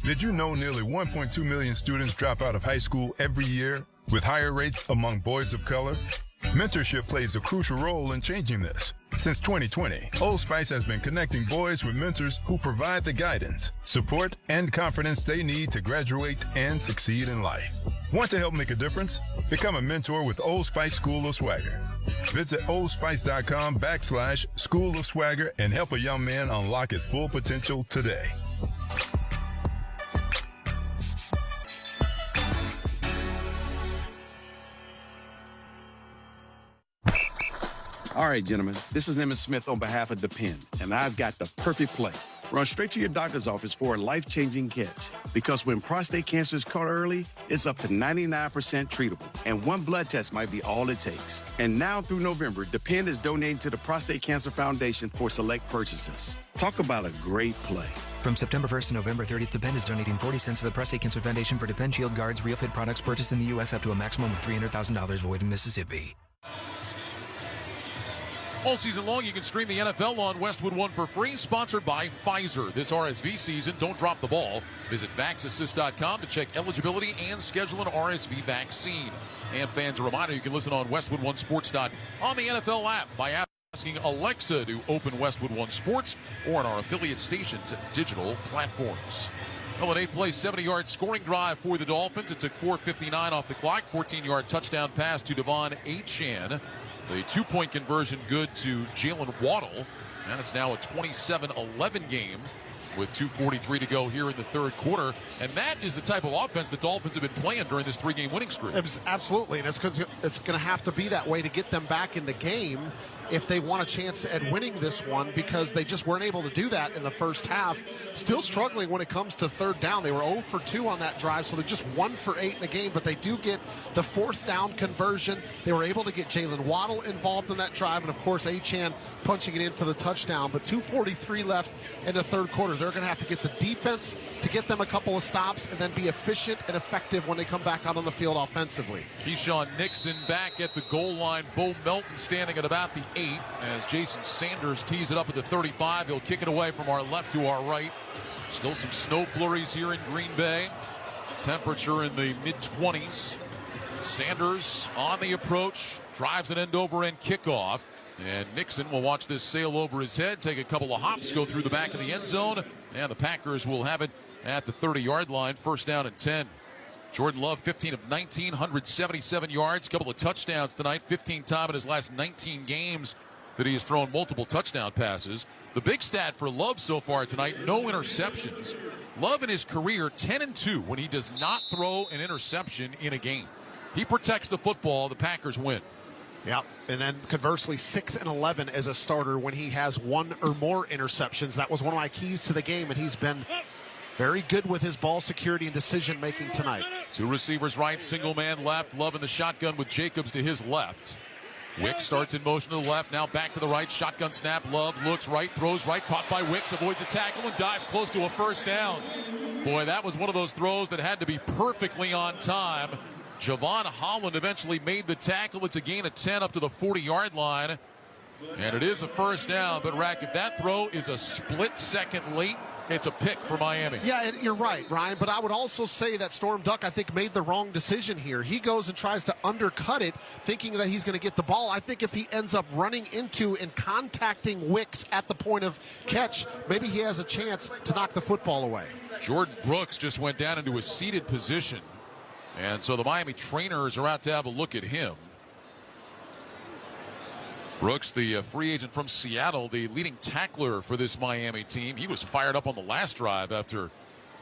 Did you know nearly 1.2 million students drop out of high school every year, with higher rates among boys of color? Mentorship plays a crucial role in changing this. Since 2020, Old Spice has been connecting boys with mentors who provide the guidance, support, and confidence they need to graduate and succeed in life. Want to help make a difference? Become a mentor with Old Spice School of Swagger. Visit oldspice.com/School of Swagger and help a young man unlock his full potential today. All right, gentlemen, this is Emmett Smith on behalf of Depend, and I've got the perfect play. Run straight to your doctor's office for a life-changing catch. Because when prostate cancer is caught early, it's up to 99% treatable, and one blood test might be all it takes. And now through November, Depend is donating to the Prostate Cancer Foundation for select purchases. Talk about a great play. From September 1st to November 30th, Depend is donating 40 cents to the Prostate Cancer Foundation for Depend Shield Guards Real Fit products purchased in the U.S. up to a maximum of $300,000 void in Mississippi. All season long, you can stream the NFL on Westwood 1 for free, sponsored by Pfizer. This RSV season, don't drop the ball. Visit VaxAssist.com to check eligibility and schedule an RSV vaccine. And fans, a reminder, you can listen on Westwood 1 Sports on the NFL app by asking Alexa to open Westwood 1 Sports or on our affiliate stations' digital platforms. Well, an 8-play, 70-yard scoring drive for the Dolphins. It took 4:59 off the clock. 14-yard touchdown pass to Devon Achane. The 2-point conversion good to Jalen Waddle. And it's now a 27-11 game with 2:43 to go here in the third quarter. And that is the type of offense the Dolphins have been playing during this 3-game winning streak. Absolutely. And it's going to have to be that way to get them back in the game if they want a chance at winning this one, because they just weren't able to do that in the first half. Still struggling when it comes to third down. They were 0 for 2 on that drive, so they're just 1 for 8 in the game, but they do get the 4th down conversion. They were able to get Jalen Waddle involved in that drive, and of course Achane punching it in for the touchdown. But 2:43 left in the third quarter. They're going to have to get the defense to get them a couple of stops and then be efficient and effective when they come back out on the field offensively. Keyshawn Nixon back at the goal line. Bo Melton standing at about the 8 as Jason Sanders tees it up at the 35. He'll kick it away from our left to our right. Still some snow flurries here in Green Bay. Temperature in the mid-20s. Sanders on the approach, drives an end-over-end kickoff. And Nixon will watch this sail over his head, take a couple of hops, go through the back of the end zone. And the Packers will have it at the 30-yard line, 1st down and 10. Jordan Love, 15 of 19, 177 yards, couple of touchdowns tonight, 15 time in his last 19 games that he has thrown multiple touchdown passes. The big stat for Love so far tonight, no interceptions. Love in his career, 10-2 when he does not throw an interception in a game. He protects the football, the Packers win. Yeah, and then conversely, 6-11 as a starter when he has one or more interceptions. That was one of my keys to the game, and he's been very good with his ball security and decision-making tonight. Two receivers right, single man left. Love in the shotgun with Jacobs to his left. Wicks starts in motion to the left, now back to the right. Shotgun snap, Love looks right, throws right, caught by Wicks, avoids a tackle, and dives close to a first down. Boy, that was one of those throws that had to be perfectly on time. Javon Holland eventually made the tackle. It's a gain of 10 up to the 40-yard line. And it is a first down. But, Rack, if that throw is a split second late, it's a pick for Miami. Yeah, you're right, Ryan. But I would also say that Storm Duck, I think, made the wrong decision here. He goes and tries to undercut it, thinking that he's going to get the ball. I think if he ends up running into and contacting Wicks at the point of catch, maybe he has a chance to knock the football away. Jordan Brooks just went down into a seated position. And so the Miami trainers are out to have a look at him. Brooks, the free agent from Seattle, the leading tackler for this Miami team. He was fired up on the last drive after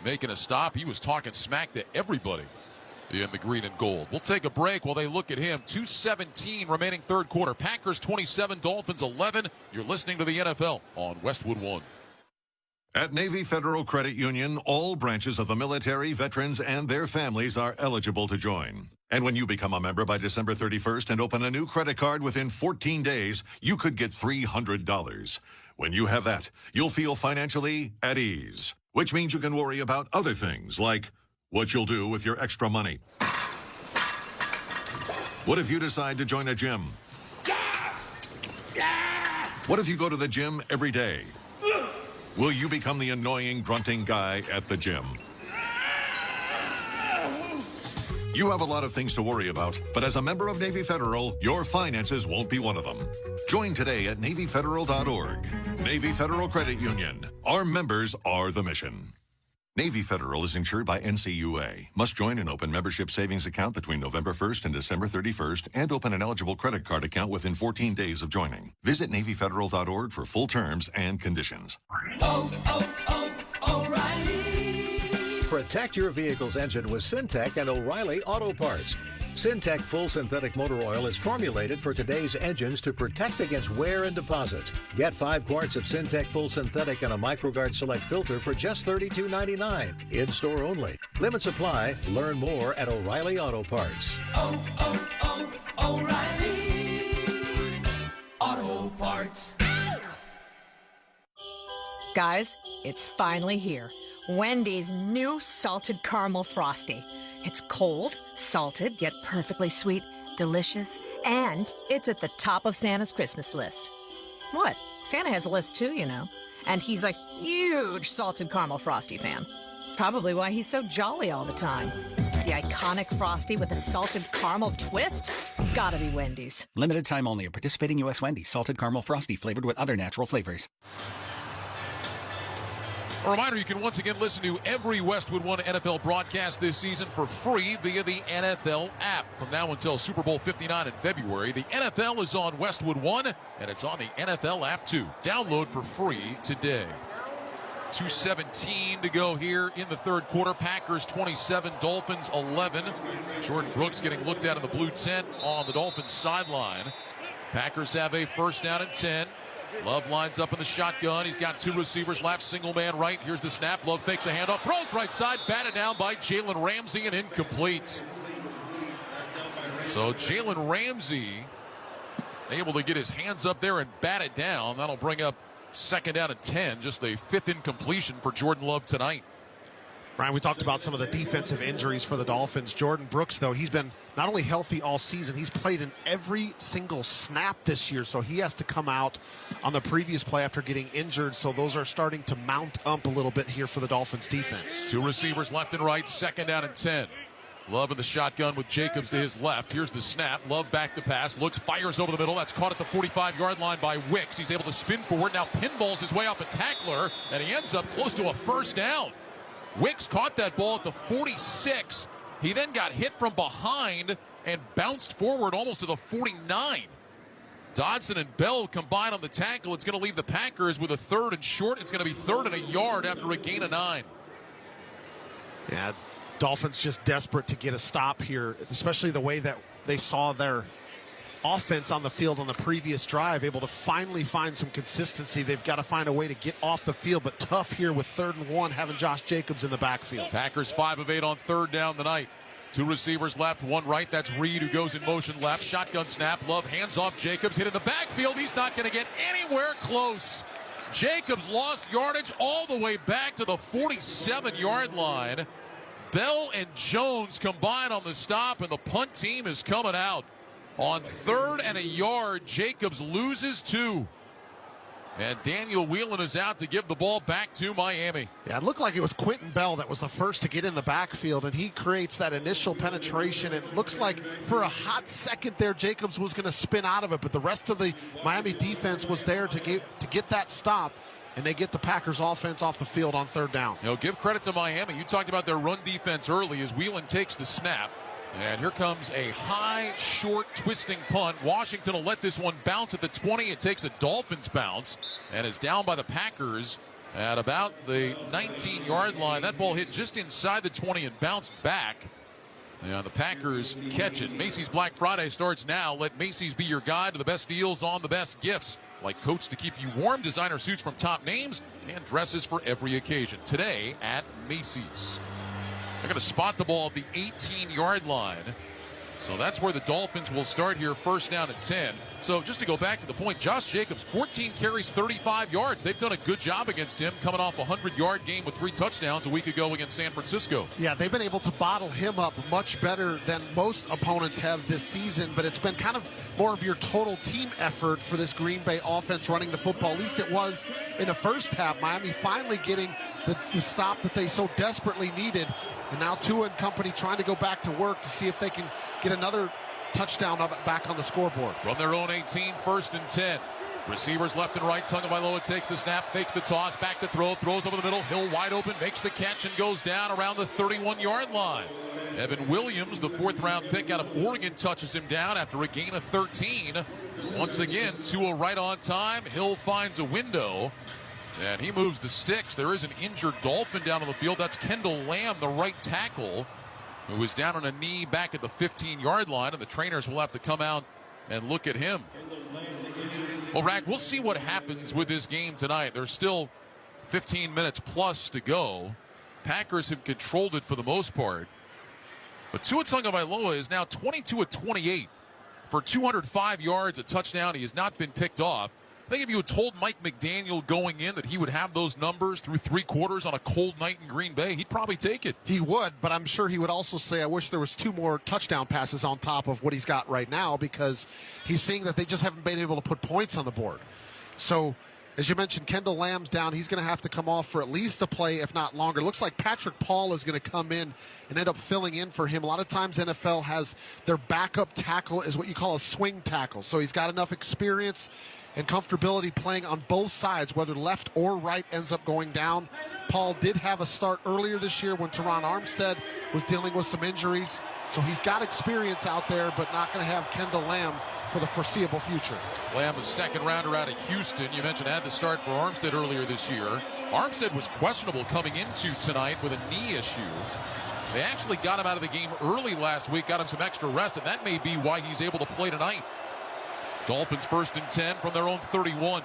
making a stop. He was talking smack to everybody in the green and gold. We'll take a break while they look at him. 2:17 remaining third quarter. Packers 27, Dolphins 11. You're listening to the NFL on Westwood One. At Navy Federal Credit Union, all branches of the military, veterans, and their families are eligible to join. And when you become a member by December 31st and open a new credit card within 14 days, you could get $300. When you have that, you'll feel financially at ease, which means you can worry about other things like what you'll do with your extra money. What if you decide to join a gym? What if you go to the gym every day? Will you become the annoying, grunting guy at the gym? You have a lot of things to worry about, but as a member of Navy Federal, your finances won't be one of them. Join today at NavyFederal.org. Navy Federal Credit Union. Our members are the mission. Navy Federal is insured by NCUA. Must join an open membership savings account between November 1st and December 31st and open an eligible credit card account within 14 days of joining. Visit NavyFederal.org for full terms and conditions. O'Reilly. Protect your vehicle's engine with Syntec and O'Reilly Auto Parts. Syntec Full Synthetic Motor Oil is formulated for today's engines to protect against wear and deposits. Get 5 quarts of Syntec Full Synthetic and a MicroGuard Select filter for just $32.99. In-store only. Limits apply. Learn more at O'Reilly Auto Parts. O'Reilly Auto Parts. Guys, it's finally here. Wendy's new salted caramel frosty. It's cold, salted, yet perfectly sweet, delicious, and it's at the top of Santa's Christmas list. What? Santa has a list too, you know. And he's a huge salted caramel frosty fan. Probably why he's so jolly all the time. The iconic frosty with a salted caramel twist? Gotta be Wendy's. Limited time only at participating U.S. Wendy's. Salted caramel frosty flavored with other natural flavors. A reminder, you can once again listen to every Westwood One NFL broadcast this season for free via the NFL app. From now until Super Bowl 59 in February, the NFL is on Westwood One, and it's on the NFL app too. Download for free today. 2:17 to go here in the third quarter. Packers 27, Dolphins 11. Jordan Brooks getting looked at in the blue tent on the Dolphins sideline. Packers have a first down and 10. Love lines up in the shotgun. He's got 2 receivers left, single man right. Here's the snap. Love fakes a handoff, throws right side, batted down by Jalen Ramsey and incomplete. So Jalen Ramsey able to get his hands up there and bat it down. That'll bring up second down and 10. Just the 5th incompletion for Jordan Love tonight. Ryan, we talked about some of the defensive injuries for the Dolphins. Jordan Brooks, though, he's been not only healthy all season, he's played in every single snap this year, so he has to come out on the previous play after getting injured, so those are starting to mount up a little bit here for the Dolphins defense. 2 receivers left and right, second down and 10. Love in the shotgun with Jacobs to his left. Here's the snap. Love back to pass. Looks, fires over the middle. That's caught at the 45-yard line by Wicks. He's able to spin forward. Now pinballs his way off a tackler, and he ends up close to a first down. Wicks caught that ball at the 46. He then got hit from behind and bounced forward almost to the 49. Dodson and Bell combine on the tackle. It's going to leave the Packers with a 3rd and short. It's going to be 3rd and a yard after a gain of 9. Yeah, Dolphins just desperate to get a stop here, especially the way that they saw their offense on the field on the previous drive, able to finally find some consistency. They've got to find a way to get off the field, but tough here with 3rd and 1, having Josh Jacobs in the backfield. Packers 5 of 8 on 3rd down the night. 2 receivers left, 1 right. That's Reed, who goes in motion left. Shotgun snap. Love hands off Jacobs. Hit in the backfield. He's not going to get anywhere close. Jacobs lost yardage all the way back to the 47-yard line. Bell and Jones combine on the stop, and the punt team is coming out. On 3rd and a yard, Jacobs loses 2. And Daniel Whelan is out to give the ball back to Miami. Yeah, it looked like it was Quentin Bell that was the first to get in the backfield, and he creates that initial penetration. It looks like for a hot second there, Jacobs was going to spin out of it, but the rest of the Miami defense was there to get that stop, and they get the Packers offense off the field on 3rd down. You know, give credit to Miami. You talked about their run defense early as Whelan takes the snap. And here comes a high, short, twisting punt. Washington will let this one bounce at the 20. It takes a Dolphins bounce and is down by the Packers at about the 19-yard line. That ball hit just inside the 20 and bounced back. And the Packers catch it. Macy's Black Friday starts now. Let Macy's be your guide to the best deals on the best gifts, like coats to keep you warm, designer suits from top names, and dresses for every occasion. Today at Macy's. They're going to spot the ball at the 18-yard line. So that's where the Dolphins will start here, 1st down at 10. So just to go back to the point, Josh Jacobs, 14 carries, 35 yards. They've done a good job against him, coming off a 100-yard game with 3 touchdowns a week ago against San Francisco. Yeah, they've been able to bottle him up much better than most opponents have this season, but it's been kind of more of your total team effort for this Green Bay offense running the football. At least it was in the first half. Miami finally getting the stop that they so desperately needed. And now Tua and company trying to go back to work to see if they can get another touchdown back on the scoreboard. From their own 18, 1st and 10. Receivers left and right. Tagovailoa takes the snap, fakes the toss, back to throw, throws over the middle. Hill wide open, makes the catch and goes down around the 31-yard line. Evan Williams, the 4th-round pick out of Oregon, touches him down after a gain of 13. Once again, Tua right on time. Hill finds a window. And he moves the sticks. There is an injured Dolphin down on the field. That's Kendall Lamb, the right tackle, who is down on a knee back at the 15-yard line. And the trainers will have to come out and look at him. Well, Rack, we'll see what happens with this game tonight. There's still 15 minutes plus to go. Packers have controlled it for the most part. But Tua Tagovailoa is now 22 of 28 for 205 yards, a touchdown. He has not been picked off. I think if you had told Mike McDaniel going in that he would have those numbers through 3 quarters on a cold night in Green Bay, he'd probably take it. He would, but I'm sure he would also say, I wish there was 2 more touchdown passes on top of what he's got right now, because he's seeing that they just haven't been able to put points on the board. So, as you mentioned, Kendall Lamb's down. He's going to have to come off for at least a play, if not longer. It looks like Patrick Paul is going to come in and end up filling in for him. A lot of times NFL has their backup tackle is what you call a swing tackle. So he's got enough experience and comfortability playing on both sides, whether left or right ends up going down. Paul did have a start earlier this year when Teron Armstead was dealing with some injuries. So he's got experience out there, but not going to have Kendall Lamb for the foreseeable future. Lamb, a 2nd rounder out of Houston. You mentioned had to start for Armstead earlier this year. Armstead was questionable coming into tonight with a knee issue. They actually got him out of the game early last week, got him some extra rest, and that may be why he's able to play tonight. Dolphins 1st and 10 from their own 31.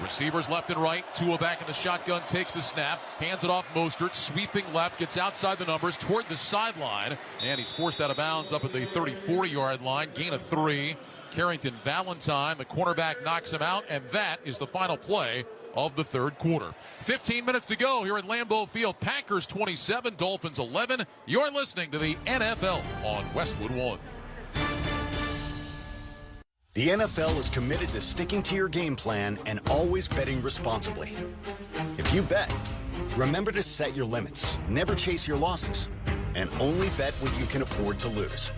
Receivers left and right. Tua back in the shotgun, takes the snap, hands it off Mostert, sweeping left, gets outside the numbers toward the sideline, and he's forced out of bounds up at the 30-40-yard line. Gain of 3. Carrington Valentine, the cornerback, knocks him out, and that is the final play of the 3rd quarter. 15 minutes to go here at Lambeau Field. Packers 27, Dolphins 11. You're listening to the NFL on Westwood One. The NFL is committed to sticking to your game plan and always betting responsibly. If you bet, remember to set your limits, never chase your losses, and only bet what you can afford to lose.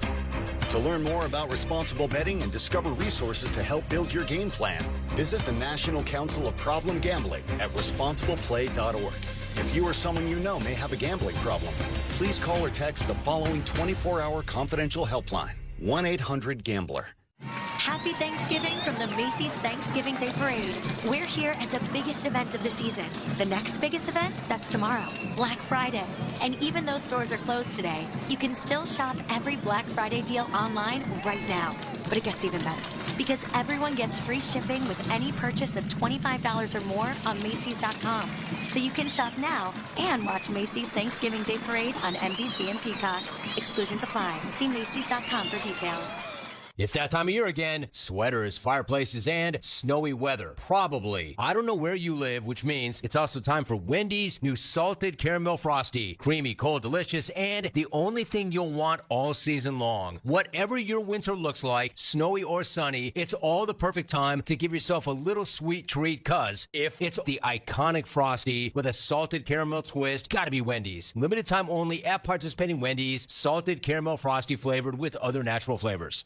To learn more about responsible betting and discover resources to help build your game plan, visit the National Council of Problem Gambling at responsibleplay.org. If you or someone you know may have a gambling problem, please call or text the following 24-hour confidential helpline, 1-800-GAMBLER. Happy Thanksgiving from the Macy's Thanksgiving Day Parade. We're here at the biggest event of the season. The next biggest event, that's tomorrow, Black Friday. And even though stores are closed today, you can still shop every Black Friday deal online right now. But it gets even better, because everyone gets free shipping with any purchase of $25 or more on Macy's.com. So you can shop now and watch Macy's Thanksgiving Day Parade on NBC and Peacock. Exclusions apply. See Macy's.com for details. It's that time of year again. Sweaters, fireplaces, and snowy weather. Probably. I don't know where you live, which means it's also time for Wendy's new Salted Caramel Frosty. Creamy, cold, delicious, and the only thing you'll want all season long. Whatever your winter looks like, snowy or sunny, it's all the perfect time to give yourself a little sweet treat, cause if it's the iconic Frosty with a salted caramel twist, gotta be Wendy's. Limited time only at participating Wendy's. Salted Caramel Frosty flavored with other natural flavors.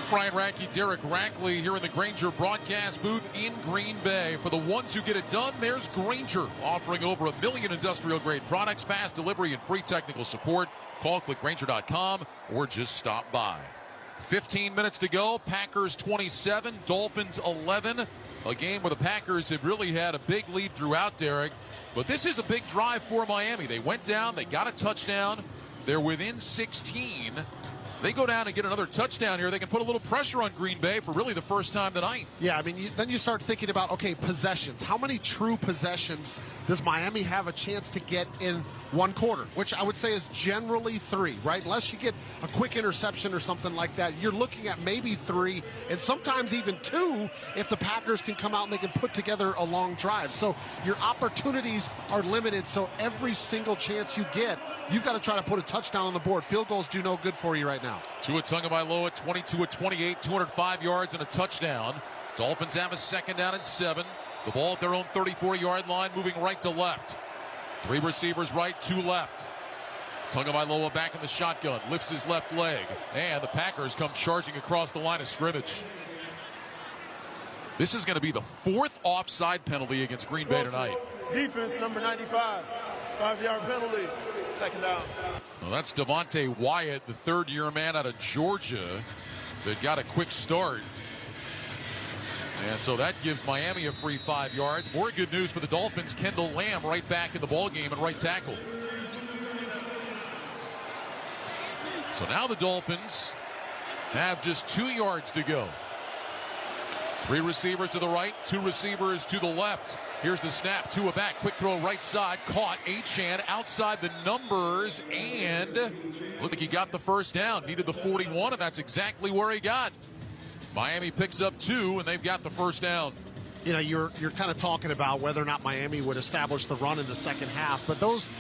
Brian Radke, Derek Rackley here in the Grainger broadcast booth in Green Bay. For the ones who get it done, there's Grainger, offering over 1 million industrial-grade products, fast delivery, and free technical support. Call, click Grainger.com, or just stop by. 15 minutes to go. Packers 27, Dolphins 11. A game where the Packers have really had a big lead throughout, Derek. But this is a big drive for Miami. They went down, they got a touchdown. They're within 16. They go down and get another touchdown here. They can put a little pressure on Green Bay for really the first time tonight. Yeah, I mean, then you start thinking about, okay, possessions. How many true possessions does Miami have a chance to get in one quarter? Which I would say is generally 3, right? Unless you get a quick interception or something like that, you're looking at maybe 3, and sometimes even 2 if the Packers can come out and they can put together a long drive. So your opportunities are limited, so every single chance you get, you've got to try to put a touchdown on the board. Field goals do no good for you right now. Tua Tagovailoa, 22 of 28, 205 yards and a touchdown. Dolphins have a 2nd down and 7. The ball at their own 34-yard line, moving right to left. 3 receivers right, 2 left. Tagovailoa back in the shotgun, lifts his left leg, and the Packers come charging across the line of scrimmage. This is going to be the 4th offside penalty against Green Bay tonight. Defense number 95, 5-yard penalty, 2nd down. Well, that's Devontae Wyatt, the 3rd-year man out of Georgia that got a quick start. And so that gives Miami a free 5 yards. More good news for the Dolphins. Kendall Lamb right back in the ballgame at right tackle. So now the Dolphins have just 2 yards to go. 3 receivers to the right, 2 receivers to the left. Here's the snap, Tua back, quick throw right side, caught, Achane outside the numbers, and looked like he got the first down. Needed the 41, and that's exactly where he got. Miami picks up 2, and they've got the first down. You know, you're kind of talking about whether or not Miami would establish the run in the second half. But those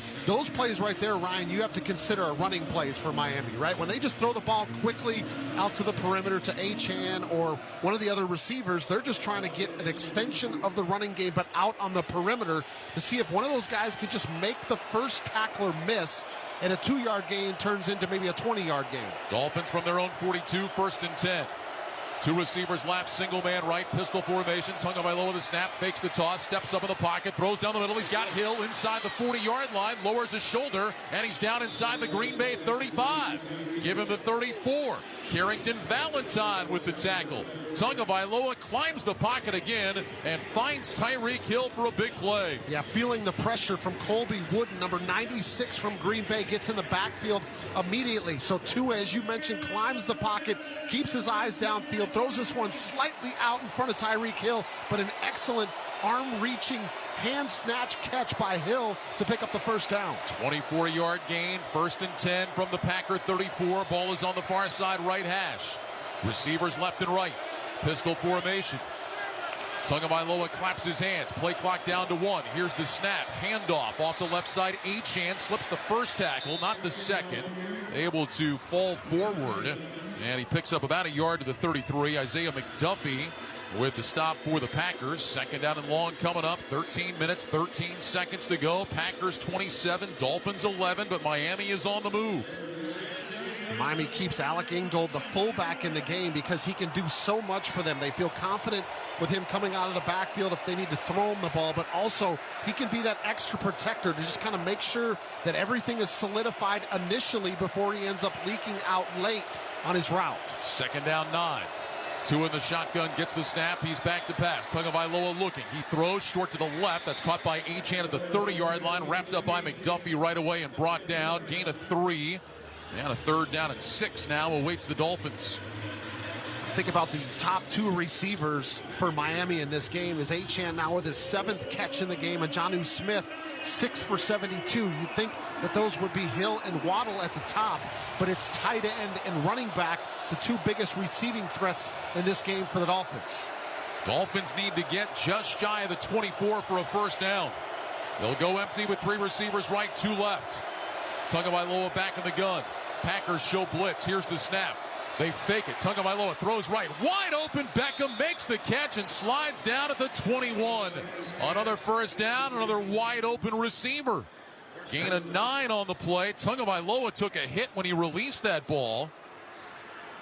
plays right there, Ryan, you have to consider are running plays for Miami, right? When they just throw the ball quickly out to the perimeter to Achane or one of the other receivers, they're just trying to get an extension of the running game, but out on the perimeter to see if one of those guys could just make the first tackler miss, and a 2-yard gain turns into maybe a 20-yard gain. Dolphins from their own 42, 1st and 10. 2 receivers left, single man right, pistol formation. Tagovailoa the snap, fakes the toss, steps up in the pocket, throws down the middle. He's got Hill inside the 40-yard line, lowers his shoulder, and he's down inside the Green Bay 35. Give him the 34. Carrington Valentine with the tackle. Tagovailoa climbs the pocket again and finds Tyreek Hill for a big play. Yeah, feeling the pressure from Colby Wooden, number 96 from Green Bay, gets in the backfield immediately. So Tua, as you mentioned, climbs the pocket, keeps his eyes downfield, throws this one slightly out in front of Tyreek Hill, but an excellent arm-reaching, hand-snatch catch by Hill to pick up the first down. 24-yard gain, 1st and 10 from the Packer 34. Ball is on the far side right hash. Receivers left and right. Pistol formation. Tagovailoa claps his hands. Play clock down to 1. Here's the snap. Handoff off the left side. Achane slips the first tackle, not the second. Able to fall forward. And he picks up about a yard to the 33. Isaiah McDuffie with the stop for the Packers. 2nd down and long coming up. 13 minutes, 13 seconds to go. Packers 27, Dolphins 11, but Miami is on the move. Miami keeps Alec Ingold, the fullback, in the game because he can do so much for them. They feel confident with him coming out of the backfield if they need to throw him the ball, but also he can be that extra protector to just kind of make sure that everything is solidified initially before he ends up leaking out late on his route. 2nd down 9. 2 in the shotgun, gets the snap. He's back to pass. Tagovailoa looking. He throws short to the left. That's caught by Achane at the 30-yard line. Wrapped up by McDuffie right away and brought down. Gain of 3. And a 3rd down and 6 now awaits the Dolphins. Think about the top 2 receivers for Miami in this game. Is Achane now with his 7th catch in the game, and Jonnu Smith 6 for 72. You'd think that those would be Hill and Waddle at the top, but it's tight end and running back, the 2 biggest receiving threats in this game for the Dolphins. Dolphins need to get just shy of the 24 for a 1st down. They'll go empty with 3 receivers right, 2 left. Tagovailoa back in the gun. Packers show blitz. Here's the snap. They fake it. Tagovailoa throws right. Wide open. Beckham makes the catch and slides down at the 21. Another 1st down. Another wide open receiver. Gain of 9 on the play. Tagovailoa took a hit when he released that ball.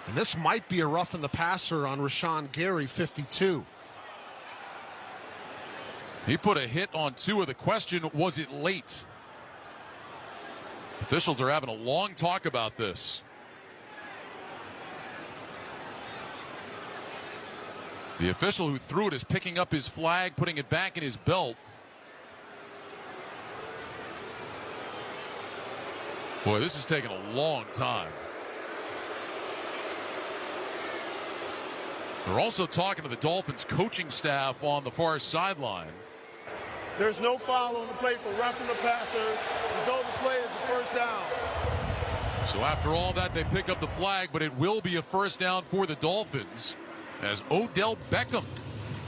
And this might be a roughing the passer on Rashawn Gary, 52. He put a hit on Tua. The question, was it late? Officials are having a long talk about this. The official who threw it is picking up his flag, putting it back in his belt. Boy, this is taking a long time. They're also talking to the Dolphins coaching staff on the far sideline. There's no foul on the play for roughing the passer. Result of the play is a 1st down. So after all that, they pick up the flag, but it will be a 1st down for the Dolphins, as Odell Beckham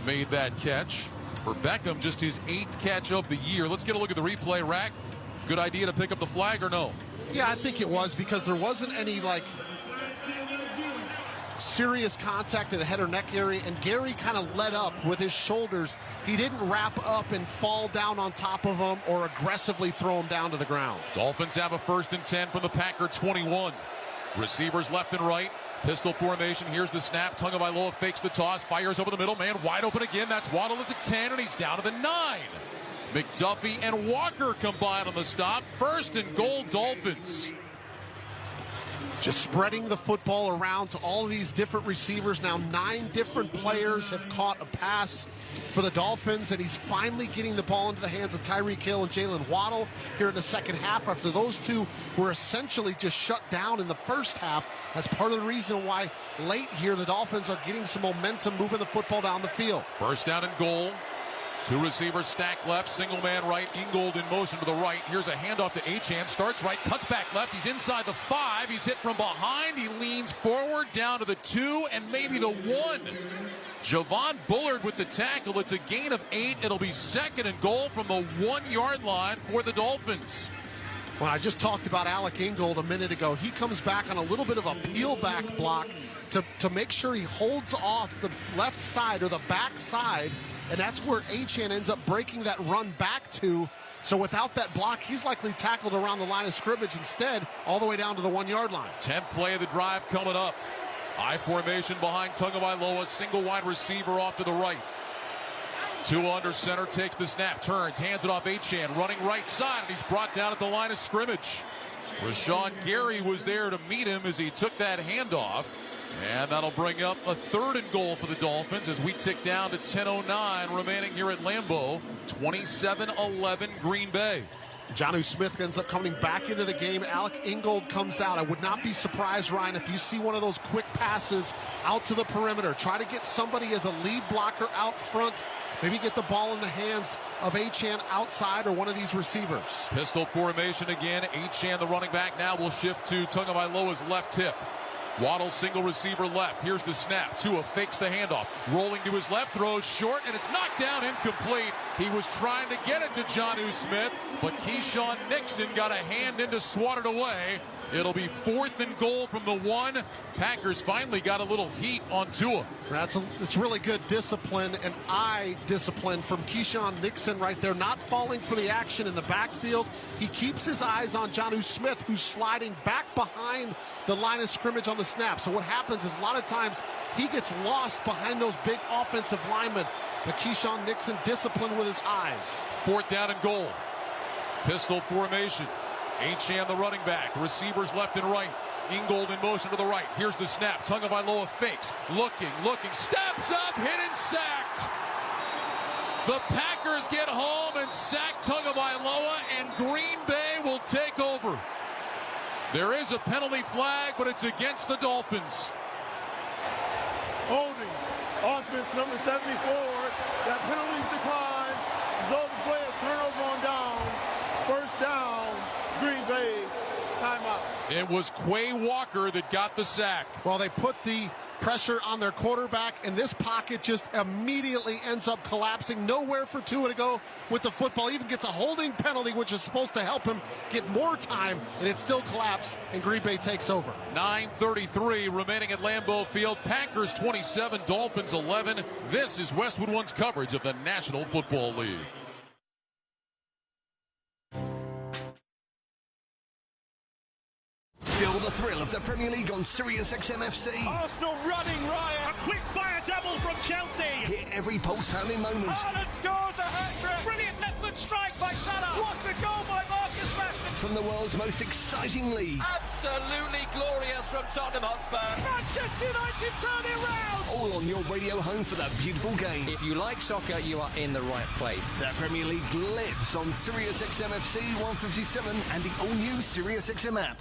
made that catch. For Beckham, just his 8th catch of the year. Let's get a look at the replay, Rack. Good idea to pick up the flag or no? Yeah, I think it was, because there wasn't any serious contact in the head or neck area, and Gary kind of let up with his shoulders. He didn't wrap up and fall down on top of him or aggressively throw him down to the ground. Dolphins have a 1st and 10 from the Packer 21. Receivers left and right. Pistol formation. Here's the snap. Tagovailoa fakes the toss. Fires over the middle. Man wide open again. That's Waddle at the 10, and he's down to the 9. McDuffie and Walker combine on the stop. 1st and goal, Dolphins. Just spreading the football around to all of these different receivers. Now 9 different players have caught a pass for the Dolphins, and he's finally getting the ball into the hands of Tyreek Hill and Jalen Waddle here in the 2nd half, after those 2 were essentially just shut down in the 1st half. That's part of the reason why late here the Dolphins are getting some momentum moving the football down the field. 1st down and goal. 2 receivers stacked left, single man right. Ingold in motion to the right. Here's a handoff to Achane. Starts right, cuts back left. He's inside the 5. He's hit from behind. He leans forward down to the 2 and maybe the 1. Javon Bullard with the tackle. It's a gain of 8. It'll be 2nd and goal from the 1-yard line for the Dolphins. Well, I just talked about Alec Ingold a minute ago. He comes back on a little bit of a peel back block to make sure he holds off the left side or the back side. And that's where Achane ends up breaking that run back to. So without that block, he's likely tackled around the line of scrimmage instead, all the way down to the 1-yard line. 10th play of the drive coming up. I formation behind Tagovailoa, single wide receiver off to the right. 2 under center, takes the snap, turns, hands it off Achane, running right side, and he's brought down at the line of scrimmage. Rashawn Gary was there to meet him as he took that handoff. And that'll bring up a 3rd and goal for the Dolphins as we tick down to 10:09 remaining here at Lambeau. 27-11 Green Bay. Jonnu Smith ends up coming back into the game. Alec Ingold comes out. I would not be surprised, Ryan, if you see one of those quick passes out to the perimeter. Try to get somebody as a lead blocker out front. Maybe get the ball in the hands of Achane outside or one of these receivers. Pistol formation again. Achane, the running back, now will shift to Tagovailoa's left hip. Waddle single receiver left. Here's the snap. Tua fakes the handoff. Rolling to his left, throws short, and it's knocked down incomplete. He was trying to get it to Jonnu Smith, but Keyshawn Nixon got a hand in to swat it away. It'll be 4th and goal from the 1. Packers finally got a little heat on Tua. It's really good discipline and eye discipline from Keyshawn Nixon right there, not falling for the action in the backfield. He keeps his eyes on Jonnu Smith, who's sliding back behind the line of scrimmage on the snap. So what happens is a lot of times he gets lost behind those big offensive linemen. But Keyshawn Nixon disciplined with his eyes. 4th down and goal. Pistol formation. Achane, the running back. Receivers left and right. Ingold in motion to the right. Here's the snap. Tagovailoa fakes. Looking. Steps up. Hit and sacked. The Packers get home and sack Tagovailoa, and Green Bay will take over. There is a penalty flag, but it's against the Dolphins. Holding. Offense number 74. That penalties decline. Result of the play is turnover on downs. First down, Green Bay. Timeout. It was Quay Walker that got the sack. Well, they put the pressure on their quarterback, and this pocket just immediately ends up collapsing. Nowhere for Tua to go with the football. Even gets a holding penalty, which is supposed to help him get more time, and it still collapsed, and Green Bay takes over. 9:33 remaining at Lambeau Field. Packers 27, Dolphins 11. This is Westwood One's coverage of the National Football League. Feel the thrill of the Premier League on Sirius XM FC. Arsenal running riot. A quick fire double from Chelsea. Hear every pulse-pounding moment. Haaland scores the hat-trick. Brilliant left-foot strike by Salah. What a goal by Marcus Rashford. From the world's most exciting league. Absolutely glorious from Tottenham Hotspur. Manchester United turn it round. All on your radio home for that beautiful game. If you like soccer, you are in the right place. The Premier League lives on Sirius XM FC 157 and the all-new Sirius XM app.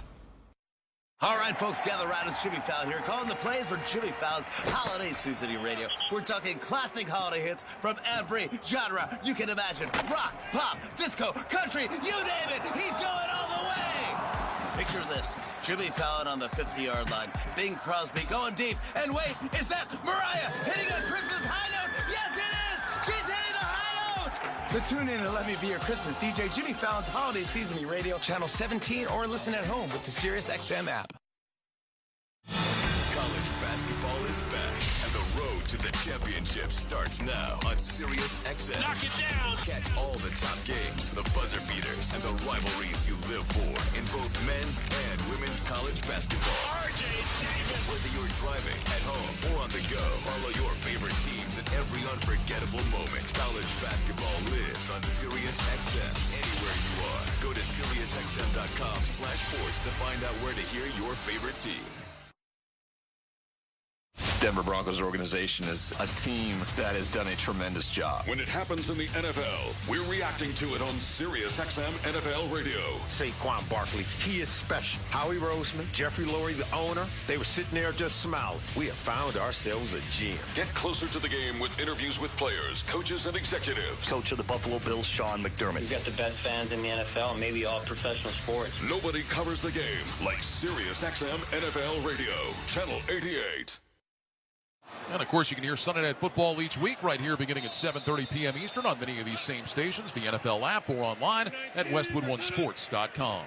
All right, folks, gather around. It's Jimmy Fallon here, calling the play for Jimmy Fallon's Holiday Sioux City Radio. We're talking classic holiday hits from every genre you can imagine. Rock, pop, disco, country, you name it. He's going all the way. Picture this. Jimmy Fallon on the 50-yard line. Bing Crosby going deep. And wait, is that Mariah hitting a Christmas high note? Yes, it is. She's hitting the high note. So tune in and let me be your Christmas DJ, Jimmy Fallon's Holiday Seasoning Radio, Channel 17, or listen at home with the Sirius XM app. College basketball is back, and the road to the championship starts now on Sirius XM. Knock it down! Catch all the top games, the buzzer beaters, and the rivalries you live for in both men's and women's college basketball. RJ Davis! Whether you're driving, at home, or on the go, follow your favorite teams in every unforgettable moment. College basketball lives on Sirius XM. Anywhere you are, go to SiriusXM.com/sports to find out where to hear your favorite team. Denver Broncos organization is a team that has done a tremendous job. When it happens in the NFL, we're reacting to it on Sirius XM NFL Radio. Saquon Barkley, he is special. Howie Roseman, Jeffrey Lurie, the owner, they were sitting there just smiling. We have found ourselves a gem. Get closer to the game with interviews with players, coaches, and executives. Coach of the Buffalo Bills, Sean McDermott. We've got the best fans in the NFL, and maybe all professional sports. Nobody covers the game like Sirius XM NFL Radio, Channel 88. And, of course, you can hear Sunday Night Football each week right here beginning at 7:30 p.m. Eastern on many of these same stations, the NFL app, or online at westwoodonesports.com.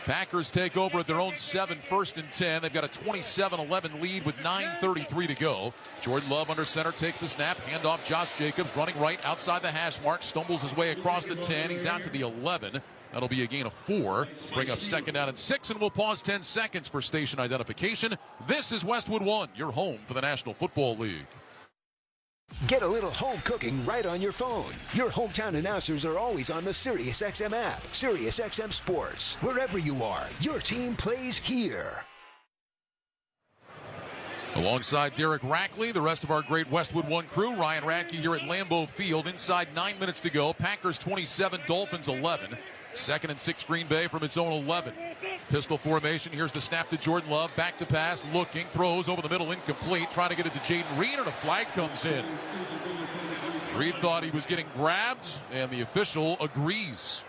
Packers take over at their own 7, 1st and 10. They've got a 27-11 lead with 9:33 to go. Jordan Love under center takes the snap. Handoff Josh Jacobs running right outside the hash mark. Stumbles his way across the 10. He's out to the 11. That'll be a gain of 4. Bring up 2nd down and 6, and we'll pause 10 seconds for station identification. This is Westwood One, your home for the National Football League. Get a little home cooking right on your phone. Your hometown announcers are always on the SiriusXM app. SiriusXM Sports. Wherever you are, your team plays here. Alongside Derek Rackley, the rest of our great Westwood One crew, Ryan Radke here at Lambeau Field. Inside 9 minutes to go. Packers 27, Dolphins 11. 2nd and 6 Green Bay from its own 11. Pistol formation. Here's the snap to Jordan Love. Back to pass. Looking. Throws over the middle. Incomplete. Trying to get it to Jaden Reed, and a flag comes in. Reed thought he was getting grabbed, and the official agrees.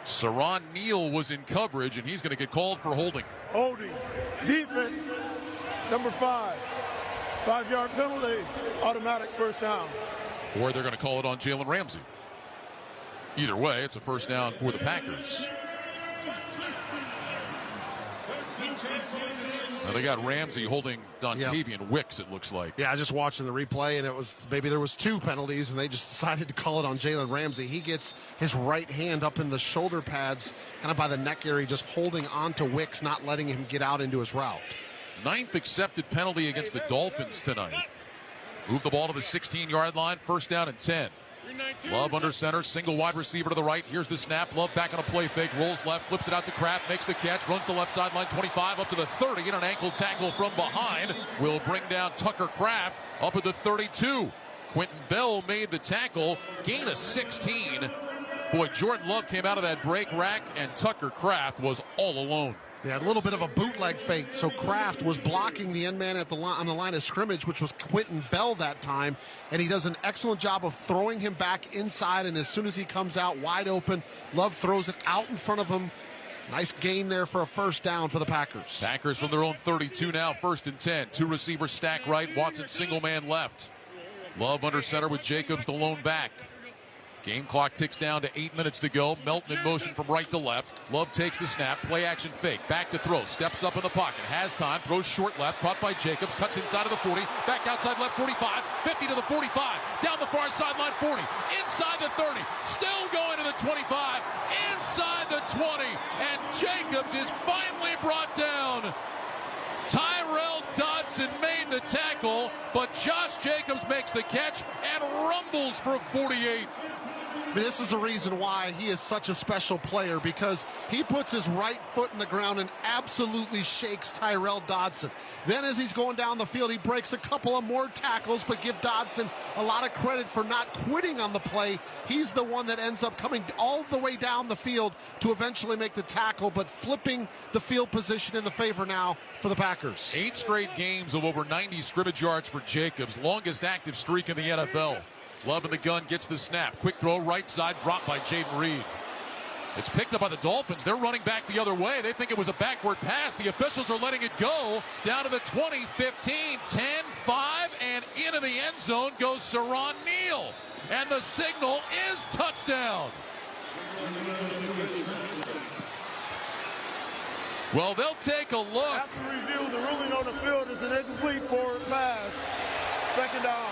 Saron Neal was in coverage, and he's going to get called for holding. Holding. Defense. Number 5. 5-yard penalty. Automatic first down. Or they're going to call it on Jalen Ramsey. Either way, it's a first down for the Packers. Now they got Ramsey holding Dontavian Wicks, it looks like. Yeah, just watching the replay, and it was maybe there was 2 penalties, and they just decided to call it on Jalen Ramsey. He gets his right hand up in the shoulder pads, kind of by the neck area, just holding on to Wicks, not letting him get out into his route. 9th accepted penalty against the Dolphins tonight. Move the ball to the 16-yard line, first down and 10. Love under center, single wide receiver to the right. Here's the snap. Love back on a play fake, rolls left, flips it out to Kraft, makes the catch, runs the left sideline 25 up to the 30, and an ankle tackle from behind will bring down Tucker Kraft up at the 32. Quentin Bell made the tackle, gain of 16. Boy, Jordan Love came out of that break rack, and Tucker Kraft was all alone. Yeah, a little bit of a bootleg fake. So Kraft was blocking the end man at the on the line of scrimmage, which was Quentin Bell that time, and he does an excellent job of throwing him back inside. And as soon as he comes out wide open, Love throws it out in front of him. Nice gain there for a first down for the Packers. Packers from their own 32 now, 1st and 10. Two receivers stack right, Watson single man left. Love under center with Jacobs the lone back. Game clock ticks down to 8 minutes to go. Melton in motion from right to left. Love takes the snap. Play action fake. Back to throw. Steps up in the pocket. Has time. Throws short left. Caught by Jacobs. Cuts inside of the 40. Back outside left 45. 50 to the 45. Down the far sideline 40. Inside the 30. Still going to the 25. Inside the 20. And Jacobs is finally brought down. Tyrell Dodson made the tackle, but Josh Jacobs makes the catch and rumbles for 48. This is the reason why he is such a special player, because he puts his right foot in the ground and absolutely shakes Tyrell Dodson. Then as he's going down the field, he breaks a couple of more tackles, but give Dodson a lot of credit for not quitting on the play. He's the one that ends up coming all the way down the field to eventually make the tackle, but flipping the field position in the favor now for the Packers. 8 straight games of over 90 scrimmage yards for Jacobs, longest active streak in the NFL. Love in the gun, gets the snap. Quick throw, right side, dropped by Jaden Reed. It's picked up by the Dolphins. They're running back the other way. They think it was a backward pass. The officials are letting it go. Down to the 20, 15, 10, 5, and into the end zone goes Saron Neal. And the signal is touchdown. Well, they'll take a look. After review, the ruling on the field is an incomplete forward pass. Second down.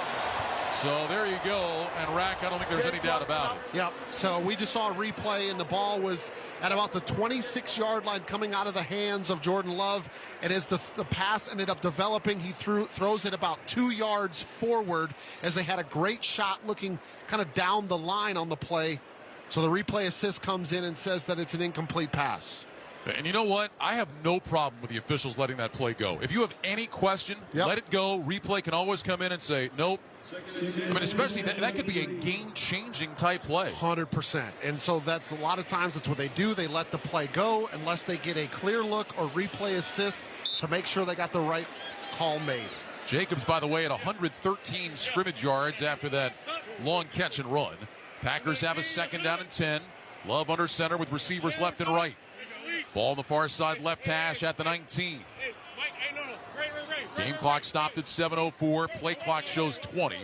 So there you go, and Rack, I don't think there's any doubt about it. Yep, so we just saw a replay, and the ball was at about the 26-yard line coming out of the hands of Jordan Love, and as the pass ended up developing, he throws it about 2 yards forward as they had a great shot looking kind of down the line on the play. So the replay assist comes in and says that it's an incomplete pass. And you know what? I have no problem with the officials letting that play go. If you have any question, let it go. Replay can always come in and say, nope. I mean, especially that could be a game-changing type play. 100%. And so that's a lot of times that's what they do. They let the play go unless they get a clear look or replay assist to make sure they got the right call made. Jacobs, by the way, at 113 scrimmage yards after that long catch and run. Packers have a 2nd down and 10. Love under center with receivers left and right. Ball on the far side left hash at the 19. Game clock stopped at 7:04. Play clock shows 20.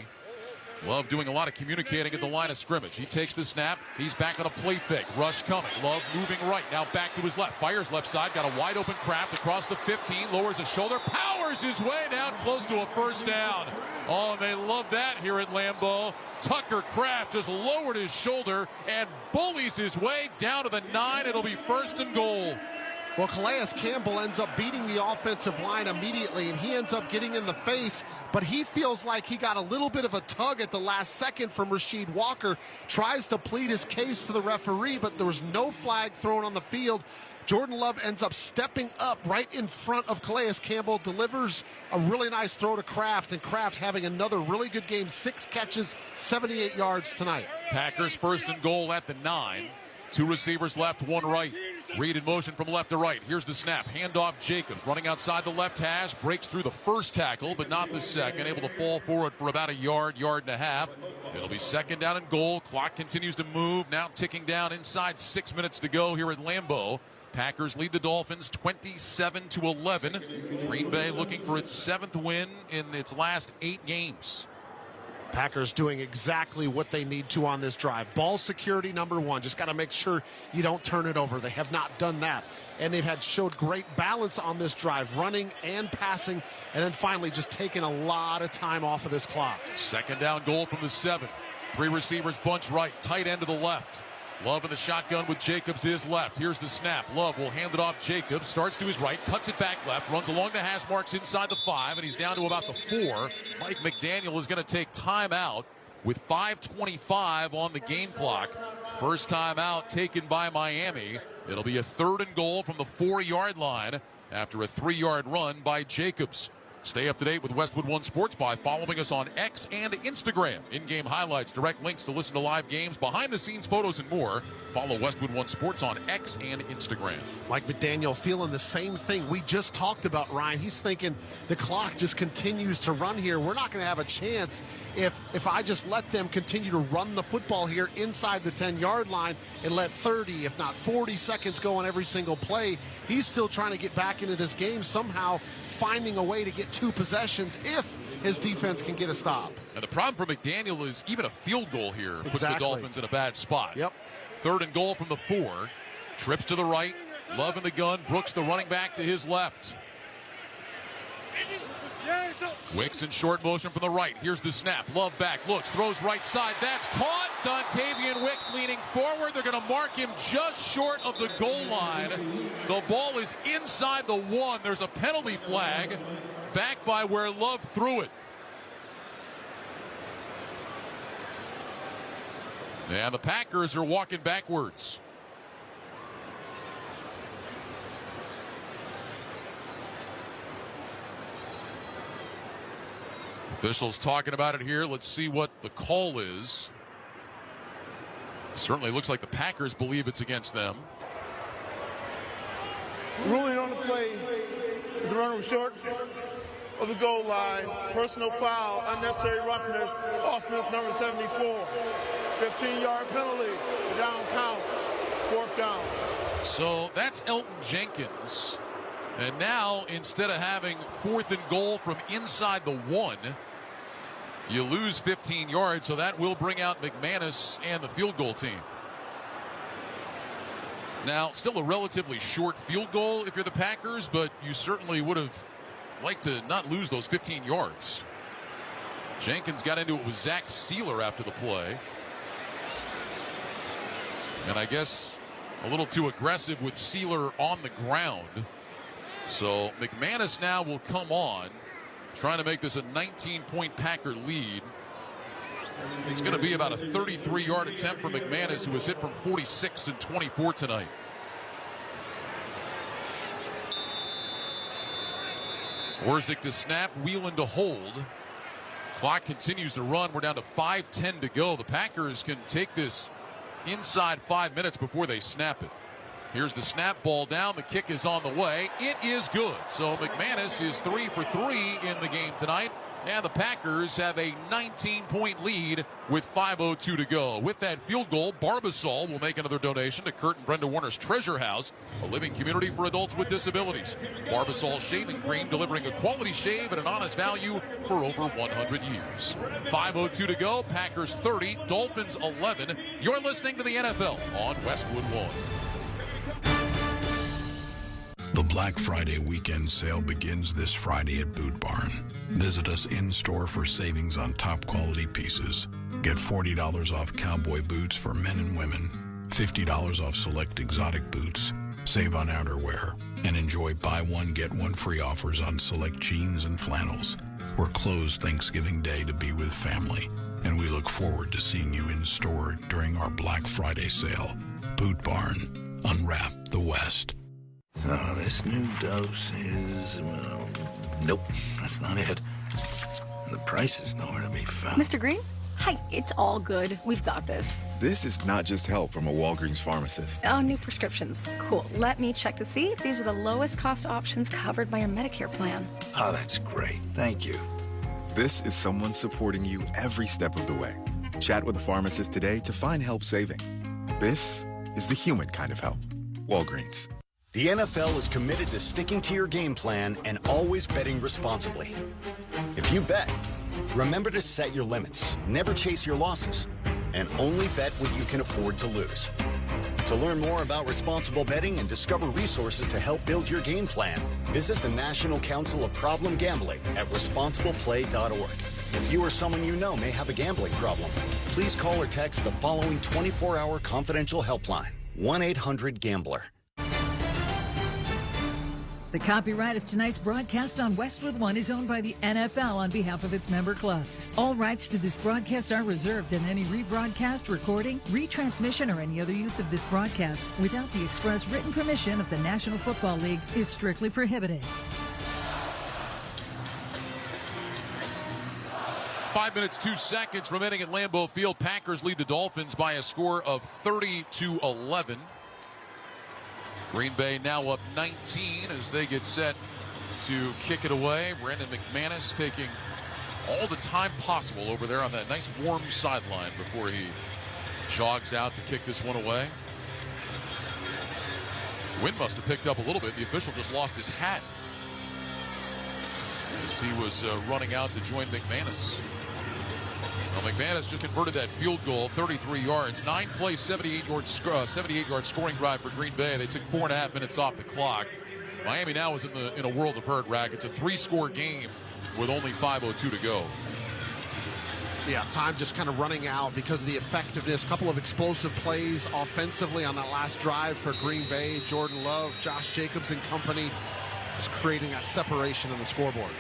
Love doing a lot of communicating at the line of scrimmage. He takes the snap. He's back on a play fake. Rush coming. Love moving right. Now back to his left. Fires left side. Got a wide open Kraft across the 15. Lowers his shoulder. Powers his way down close to a first down. Oh, and they love that here at Lambeau. Tucker Kraft just lowered his shoulder and bullies his way down to the 9. It'll be 1st and goal. Well, Calais Campbell ends up beating the offensive line immediately, and he ends up getting in the face, but he feels like he got a little bit of a tug at the last second from Rasheed Walker. Tries to plead his case to the referee, but there was no flag thrown on the field. Jordan Love ends up stepping up right in front of Calais Campbell, delivers a really nice throw to Kraft, and Kraft having another really good game, 6 catches, 78 yards tonight. Packers 1st and goal at the 9. 2 receivers left, 1 right. Reed in motion from left to right. Here's the snap. Handoff Jacobs running outside the left hash. Breaks through the first tackle, but not the second. Able to fall forward for about a yard and a half. It'll be 2nd down and goal. Clock continues to move. Now ticking down inside 6 minutes to go here at Lambeau. Packers lead the Dolphins 27-11. Green Bay looking for its 7th win in its last 8 games. Packers doing exactly what they need to on this drive. Ball security, number 1. Just got to make sure you don't turn it over. They have not done that. And they've showed great balance on this drive, running and passing, and then finally just taking a lot of time off of this clock. 2nd down goal from the 7. 3 receivers bunch right, tight end to the left. Love in the shotgun with Jacobs to his left. Here's the snap. Love will hand it off Jacobs. Starts to his right. Cuts it back left. Runs along the hash marks inside the 5. And he's down to about the 4. Mike McDaniel is going to take time out. with 5:25 on the game clock. First time out taken by Miami. It'll be a 3rd and goal from the 4-yard line after a 3-yard run by Jacobs. Stay up to date with Westwood One Sports by following us on X and Instagram. In-game highlights, direct links to listen to live games, behind-the-scenes photos, and more. Follow Westwood One Sports on X and Instagram. Mike McDaniel feeling the same thing we just talked about, Ryan. He's thinking the clock just continues to run here. We're not going to have a chance if I just let them continue to run the football here inside the 10-yard line and let 30, if not 40 seconds go on every single play. He's still trying to get back into this game, somehow finding a way to get 2 possessions if his defense can get a stop. And the problem for McDaniel is even a field goal here puts the Dolphins in a bad spot. Yep. 3rd and goal from the 4. Trips to the right. Love in the gun. Brooks, the running back, to his left. Wicks in short motion from the right. Here's the snap. Love back. Looks. Throws right side. That's caught. Dontavian Wicks leaning forward. They're going to mark him just short of the goal line. The ball is inside the 1. There's a penalty flag back by where Love threw it. And the Packers are walking backwards. Officials talking about it here. Let's see what the call is. Certainly looks like the Packers believe it's against them. Ruling on the play is a runner short of the goal line. Personal foul, unnecessary roughness, offense number 74. 15-yard penalty. The down counts. 4th down. So that's Elton Jenkins. And now, instead of having 4th and goal from inside the 1, you lose 15 yards, so that will bring out McManus and the field goal team. Now, still a relatively short field goal if you're the Packers, but you certainly would have liked to not lose those 15 yards. Jenkins got into it with Zach Sealer after the play. And I guess a little too aggressive with Sealer on the ground. So McManus now will come on, trying to make this a 19-point Packer lead. It's going to be about a 33-yard attempt for McManus, who was hit from 46 and 24 tonight. Orzik to snap, Whelan to hold. Clock continues to run. We're down to 5:10 to go. The Packers can take this inside 5 minutes before they snap it. Here's the snap, ball down. The kick is on the way. It is good. So McManus is 3 for 3 in the game tonight. And the Packers have a 19-point lead with 5:02 to go. With that field goal, Barbasol will make another donation to Kurt and Brenda Warner's Treasure House, a living community for adults with disabilities. Barbasol Shaving Cream, delivering a quality shave at an honest value for over 100 years. 5:02 to go. Packers 30, Dolphins 11. You're listening to the NFL on Westwood One. The Black Friday weekend sale begins this Friday at Boot Barn. Visit us in-store for savings on top quality pieces. Get $40 off cowboy boots for men and women, $50 off select exotic boots, save on outerwear, and enjoy buy one, get one free offers on select jeans and flannels. We're closed Thanksgiving Day to be with family, and we look forward to seeing you in store during our Black Friday sale. Boot Barn. Unwrap the West. So this new dose is, well, nope, that's not it. The price is nowhere to be found. Mr. Green? Hi, it's all good. We've got this. This is not just help from a Walgreens pharmacist. Oh, new prescriptions. Cool. Let me check to see if these are the lowest cost options covered by your Medicare plan. Oh, that's great. Thank you. This is someone supporting you every step of the way. Chat with a pharmacist today to find help saving. This is the human kind of help. Walgreens. The NFL is committed to sticking to your game plan and always betting responsibly. If you bet, remember to set your limits, never chase your losses, and only bet what you can afford to lose. To learn more about responsible betting and discover resources to help build your game plan, visit the National Council of Problem Gambling at responsibleplay.org. If you or someone you know may have a gambling problem, please call or text the following 24-hour confidential helpline, 1-800-GAMBLER. The copyright of tonight's broadcast on Westwood One is owned by the NFL on behalf of its member clubs. All rights to this broadcast are reserved, and any rebroadcast, recording, retransmission, or any other use of this broadcast without the express written permission of the National Football League is strictly prohibited. 5 minutes, 2 seconds remaining at Lambeau Field. Packers lead the Dolphins by a score of 30-11. Green Bay now up 19 as they get set to kick it away. Brandon McManus taking all the time possible over there on that nice warm sideline before he jogs out to kick this one away. Wind must have picked up a little bit. The official just lost his hat as he was running out to join McManus. Well, McManus just converted that field goal, 33 yards, 9-play, 78-yard scoring drive for Green Bay. They took 4.5 minutes off the clock. Miami now is in a world of hurt, Rack. It's a 3-score game with only 5:02 to go. Yeah, time just kind of running out because of the effectiveness. A couple of explosive plays offensively on that last drive for Green Bay. Jordan Love, Josh Jacobs and company just creating that separation on the scoreboard.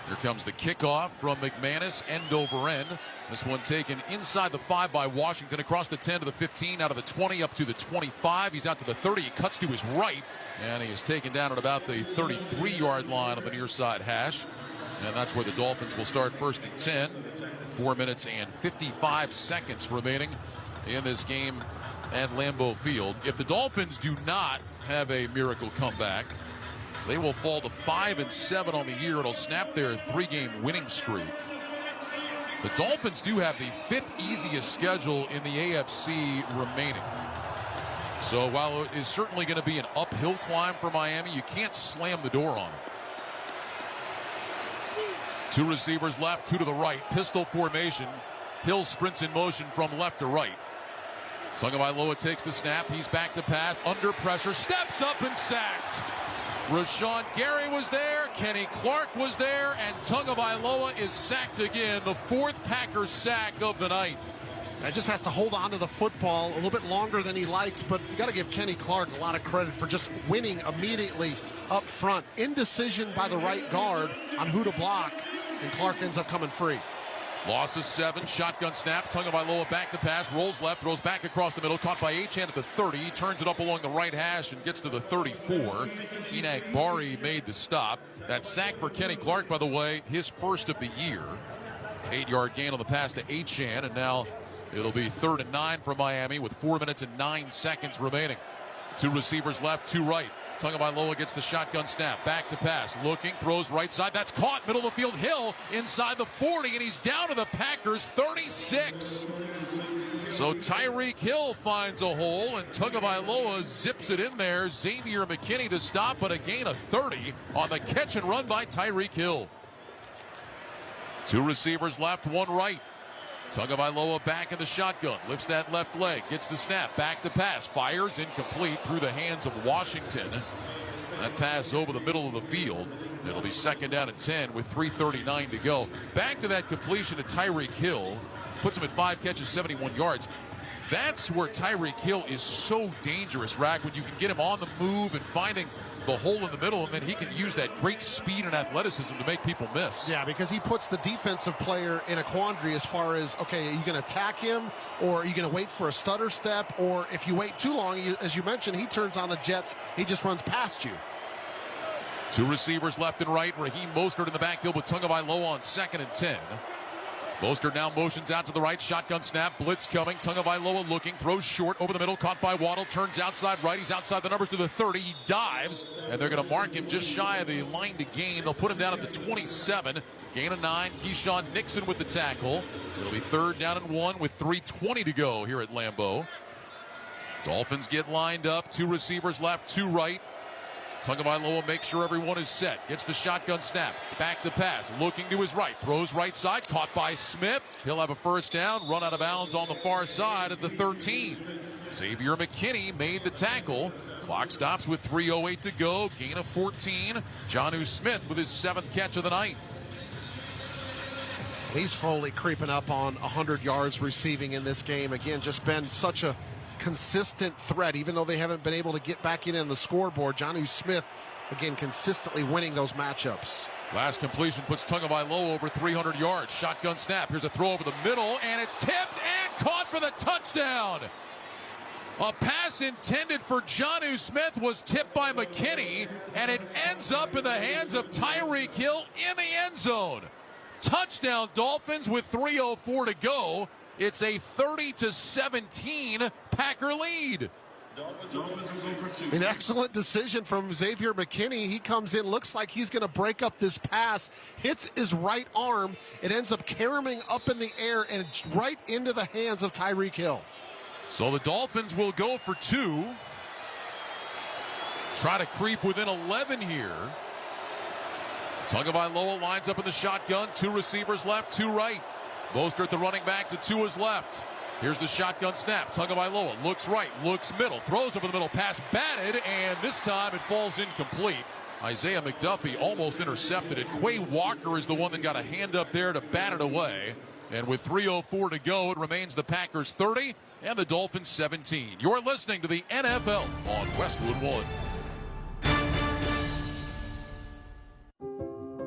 Here comes the kickoff from McManus, end over end. This one taken inside the 5 by Washington, across the 10 to the 15, out of the 20 up to the 25. He's out to the 30. He cuts to his right, and he is taken down at about the 33-yard line on the near side hash. And that's where the Dolphins will start first and 10. 4 minutes and 55 seconds remaining in this game at Lambeau Field. If the Dolphins do not have a miracle comeback, they will fall to 5-7 on the year. It'll snap their 3-game winning streak. The Dolphins do have the 5th easiest schedule in the AFC remaining. So while it is certainly going to be an uphill climb for Miami, you can't slam the door on it. 2 receivers left, 2 to the right. Pistol formation. Hill sprints in motion from left to right. Tagovailoa takes the snap. He's back to pass. Under pressure. Steps up and sacked. Rashawn Gary was there, Kenny Clark was there, and Tagovailoa is sacked again. The 4th Packers sack of the night. That just has to hold on to the football a little bit longer than he likes, but you got to give Kenny Clark a lot of credit for just winning immediately up front. Indecision by the right guard on who to block, and Clark ends up coming free. Loss of 7, shotgun snap, Tagovailoa back to pass, rolls left, throws back across the middle, caught by Achane at the 30, he turns it up along the right hash and gets to the 34. Enoch Bari made the stop. That sack for Kenny Clark, by the way, his first of the year. 8-yard gain on the pass to Achane, and now it'll be 3rd and 9 for Miami with 4 minutes and 9 seconds remaining. 2 receivers left, 2 right. Tagovailoa gets the shotgun snap, back to pass, looking, throws right side, that's caught, middle of the field, Hill inside the 40, and he's down to the Packers 36. So Tyreek Hill finds a hole, and Tagovailoa zips it in there. Xavier McKinney to stop, but a gain of 30 on the catch and run by Tyreek Hill. 2 receivers left, 1 right. Tagovailoa back in the shotgun, lifts that left leg, gets the snap, back to pass, fires, incomplete through the hands of Washington. That pass over the middle of the field. It'll be 2nd down and 10 with 3:39 to go. Back to that completion to Tyreek Hill, puts him at 5 catches, 71 yards. That's where Tyreek Hill is so dangerous, Rack, when you can get him on the move and finding the hole in the middle, and then he can use that great speed and athleticism to make people miss. Yeah, because he puts the defensive player in a quandary as far as, okay, are you going to attack him, or are you going to wait for a stutter step, or if you wait too long, as you mentioned, he turns on the jets, he just runs past you. 2 receivers left and right. Raheem Mostert in the backfield with Tagovailoa on 2nd and 10. Mostert now motions out to the right, shotgun snap, blitz coming, Tagovailoa looking, throws short over the middle, caught by Waddle, turns outside right, he's outside the numbers to the 30, he dives, and they're going to mark him just shy of the line to gain. They'll put him down at the 27, gain of 9, Keyshawn Nixon with the tackle. It'll be 3rd down and 1 with 3:20 to go here at Lambeau. Dolphins get lined up, 2 receivers left, 2 right. Tagovailoa makes sure everyone is set. Gets the shotgun snap. Back to pass. Looking to his right. Throws right side. Caught by Smith. He'll have a 1st down. Run out of bounds on the far side at the 13. Xavier McKinney made the tackle. Clock stops with 3:08 to go. Gain of 14. Jonnu Smith with his 7th catch of the night. He's slowly creeping up on 100 yards receiving in this game. Again, just been such a consistent threat, even though they haven't been able to get back in the scoreboard. Jonnu Smith again, consistently winning those matchups. Last completion puts Tagovailoa over 300 yards. Shotgun snap. Here's a throw over the middle, and it's tipped and caught for the touchdown. A pass intended for Jonnu Smith was tipped by McKinney, and it ends up in the hands of Tyreek Hill in the end zone. Touchdown Dolphins with 3:04 to go. It's a 30-17 Packer lead. An excellent decision from Xavier McKinney. He comes in, looks like he's going to break up this pass, hits his right arm. It ends up caroming up in the air and right into the hands of Tyreek Hill. So the Dolphins will go for 2. Try to creep within 11 here. Tagovailoa lines up in the shotgun. 2 receivers left, 2 right. Mostert, the running back, to Tua's left. Here's the shotgun snap. Tagovailoa looks right, looks middle, throws over the middle, pass batted, and this time it falls incomplete. Isaiah McDuffie almost intercepted it. Quay Walker is the one that got a hand up there to bat it away. And with 3:04 to go, it remains the Packers 30 and the Dolphins 17. You're listening to the NFL on Westwood One.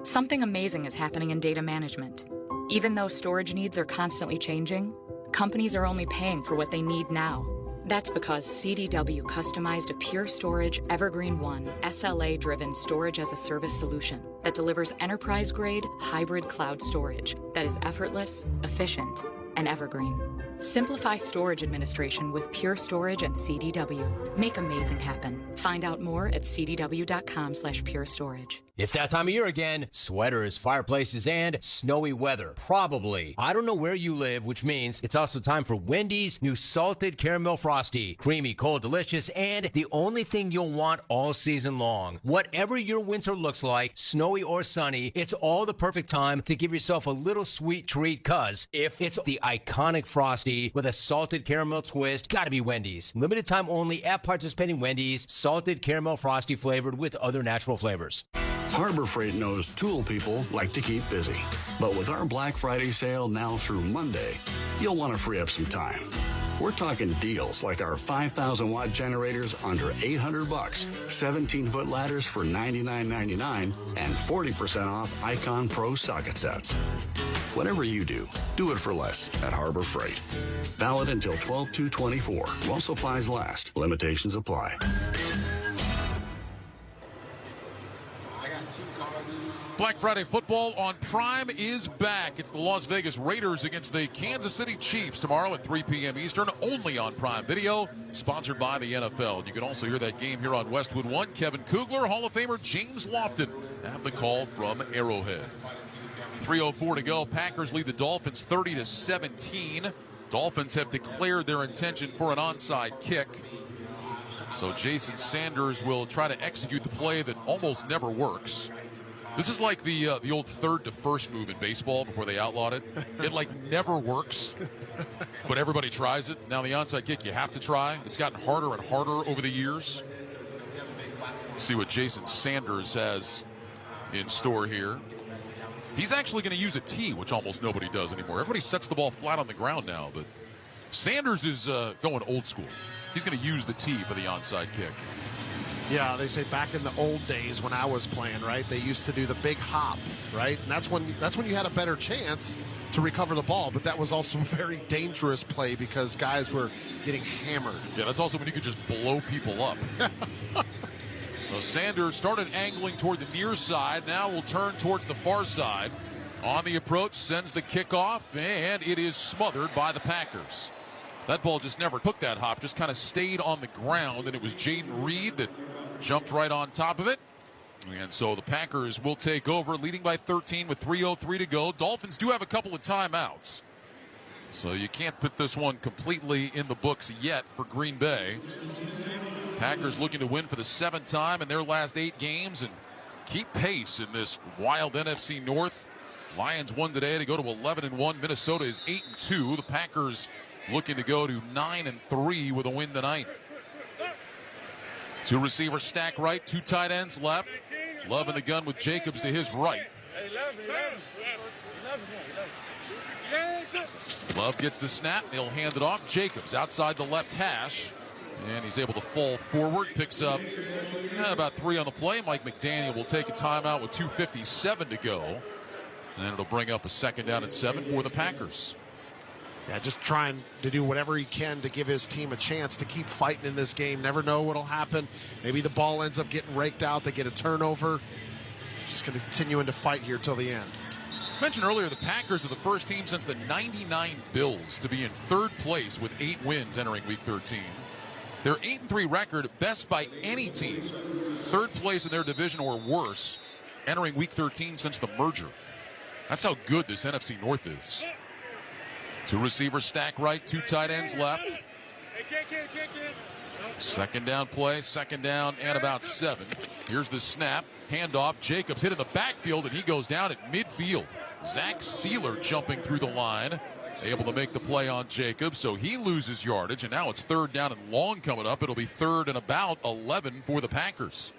Something amazing is happening in data management. Even though storage needs are constantly changing, companies are only paying for what they need now. That's because CDW customized a Pure Storage Evergreen One SLA-driven storage as a service solution that delivers enterprise-grade hybrid cloud storage that is effortless, efficient, and evergreen. Simplify storage administration with Pure Storage and CDW. Make amazing happen. Find out more at cdw.com/purestorage. It's that time of year again. Sweaters, fireplaces, and snowy weather. Probably. I don't know where you live, which means it's also time for Wendy's new Salted Caramel Frosty. Creamy, cold, delicious, and the only thing you'll want all season long. Whatever your winter looks like, snowy or sunny, it's all the perfect time to give yourself a little sweet treat, cause if it's the iconic Frosty with a salted caramel twist, gotta be Wendy's. Limited time only at participating Wendy's. Salted Caramel Frosty flavored with other natural flavors. Harbor Freight knows tool people like to keep busy. But with our Black Friday sale now through Monday, you'll want to free up some time. We're talking deals like our 5,000-watt generators under $800, 17-foot ladders for $99.99, and 40% off Icon Pro socket sets. Whatever you do it for less at Harbor Freight. Valid until 12/2/24. While supplies last. Limitations apply. Black Friday football on Prime is back. It's the Las Vegas Raiders against the Kansas City Chiefs tomorrow at 3 p.m. Eastern, only on Prime Video, sponsored by the NFL. You can also hear that game here on Westwood One. Kevin Kugler, Hall of Famer James Lofton have the call from Arrowhead. 3:04 to go. Packers lead the Dolphins 30-17. Dolphins have declared their intention for an onside kick. So Jason Sanders will try to execute the play that almost never works. This is like the old third to first move in baseball before they outlawed it. It like never works, but everybody tries it. Now the onside kick you have to try. It's gotten harder and harder over the years. Let's see what Jason Sanders has in store here. He's actually going to use a tee, which almost nobody does anymore. Everybody sets the ball flat on the ground now, but Sanders is going old school. He's going to use the tee for the onside kick. Yeah, they say back in the old days when I was playing, right, they used to do the big hop, right? And that's when you had a better chance to recover the ball, but that was also a very dangerous play because guys were getting hammered. Yeah, that's also when you could just blow people up. So Sanders started angling toward the near side, now will turn towards the far side. On the approach, sends the kickoff, and it is smothered by the Packers. That ball just never took that hop, just kind of stayed on the ground, and it was Jaden Reed that jumped right on top of it. And so the Packers will take over, leading by 13 with 3:03 to go. Dolphins do have a couple of timeouts, so you can't put this one completely in the books yet for Green Bay. Packers looking to win for the 7th time in their last 8 games and keep pace in this wild NFC North. Lions won today to go to 11-1. Minnesota is 8-2. The Packers looking to go to 9-3 with a win tonight. 2 receivers stack right, 2 tight ends left. Love in the gun with Jacobs to his right. Love gets the snap. He'll hand it off. Jacobs outside the left hash. And he's able to fall forward, picks up about 3 on the play. Mike McDaniel will take a timeout with 2:57 to go. And then it'll bring up a 2nd down and 7 for the Packers. Yeah, just trying to do whatever he can to give his team a chance to keep fighting in this game. Never know what'll happen. Maybe the ball ends up getting raked out. They get a turnover. Just going to continue to fight here till the end. I mentioned earlier the Packers are the first team since the '99 Bills to be in 3rd place with 8 wins entering Week 13. Their 8-3 record, best by any team. 3rd place in their division or worse entering Week 13 since the merger. That's how good this NFC North is. 2 receivers stack right, 2 tight ends left. 2nd down play, 2nd down and about 7. Here's the snap, handoff. Jacobs hit in the backfield and he goes down at midfield. Zach Sealer jumping through the line, able to make the play on Jacobs, so he loses yardage, and now it's 3rd down and long coming up. It'll be 3rd and about 11 for the Packers.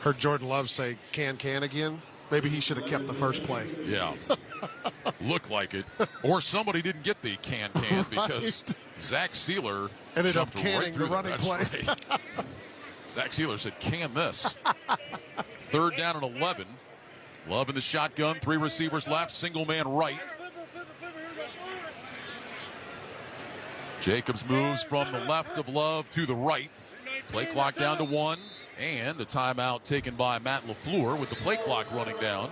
Heard Jordan Love say can again. Maybe he should have kept the first play. Yeah. Looked like it. Or somebody didn't get the can because Zach Sealer ended up jumped canning right through the running play. Right. Zach Sealer said, can this. 3rd down and 11. Love in the shotgun. 3 receivers left. Single man right. Jacobs moves from the left of Love to the right. Play clock down to 1. And a timeout taken by Matt LaFleur with the play clock running down.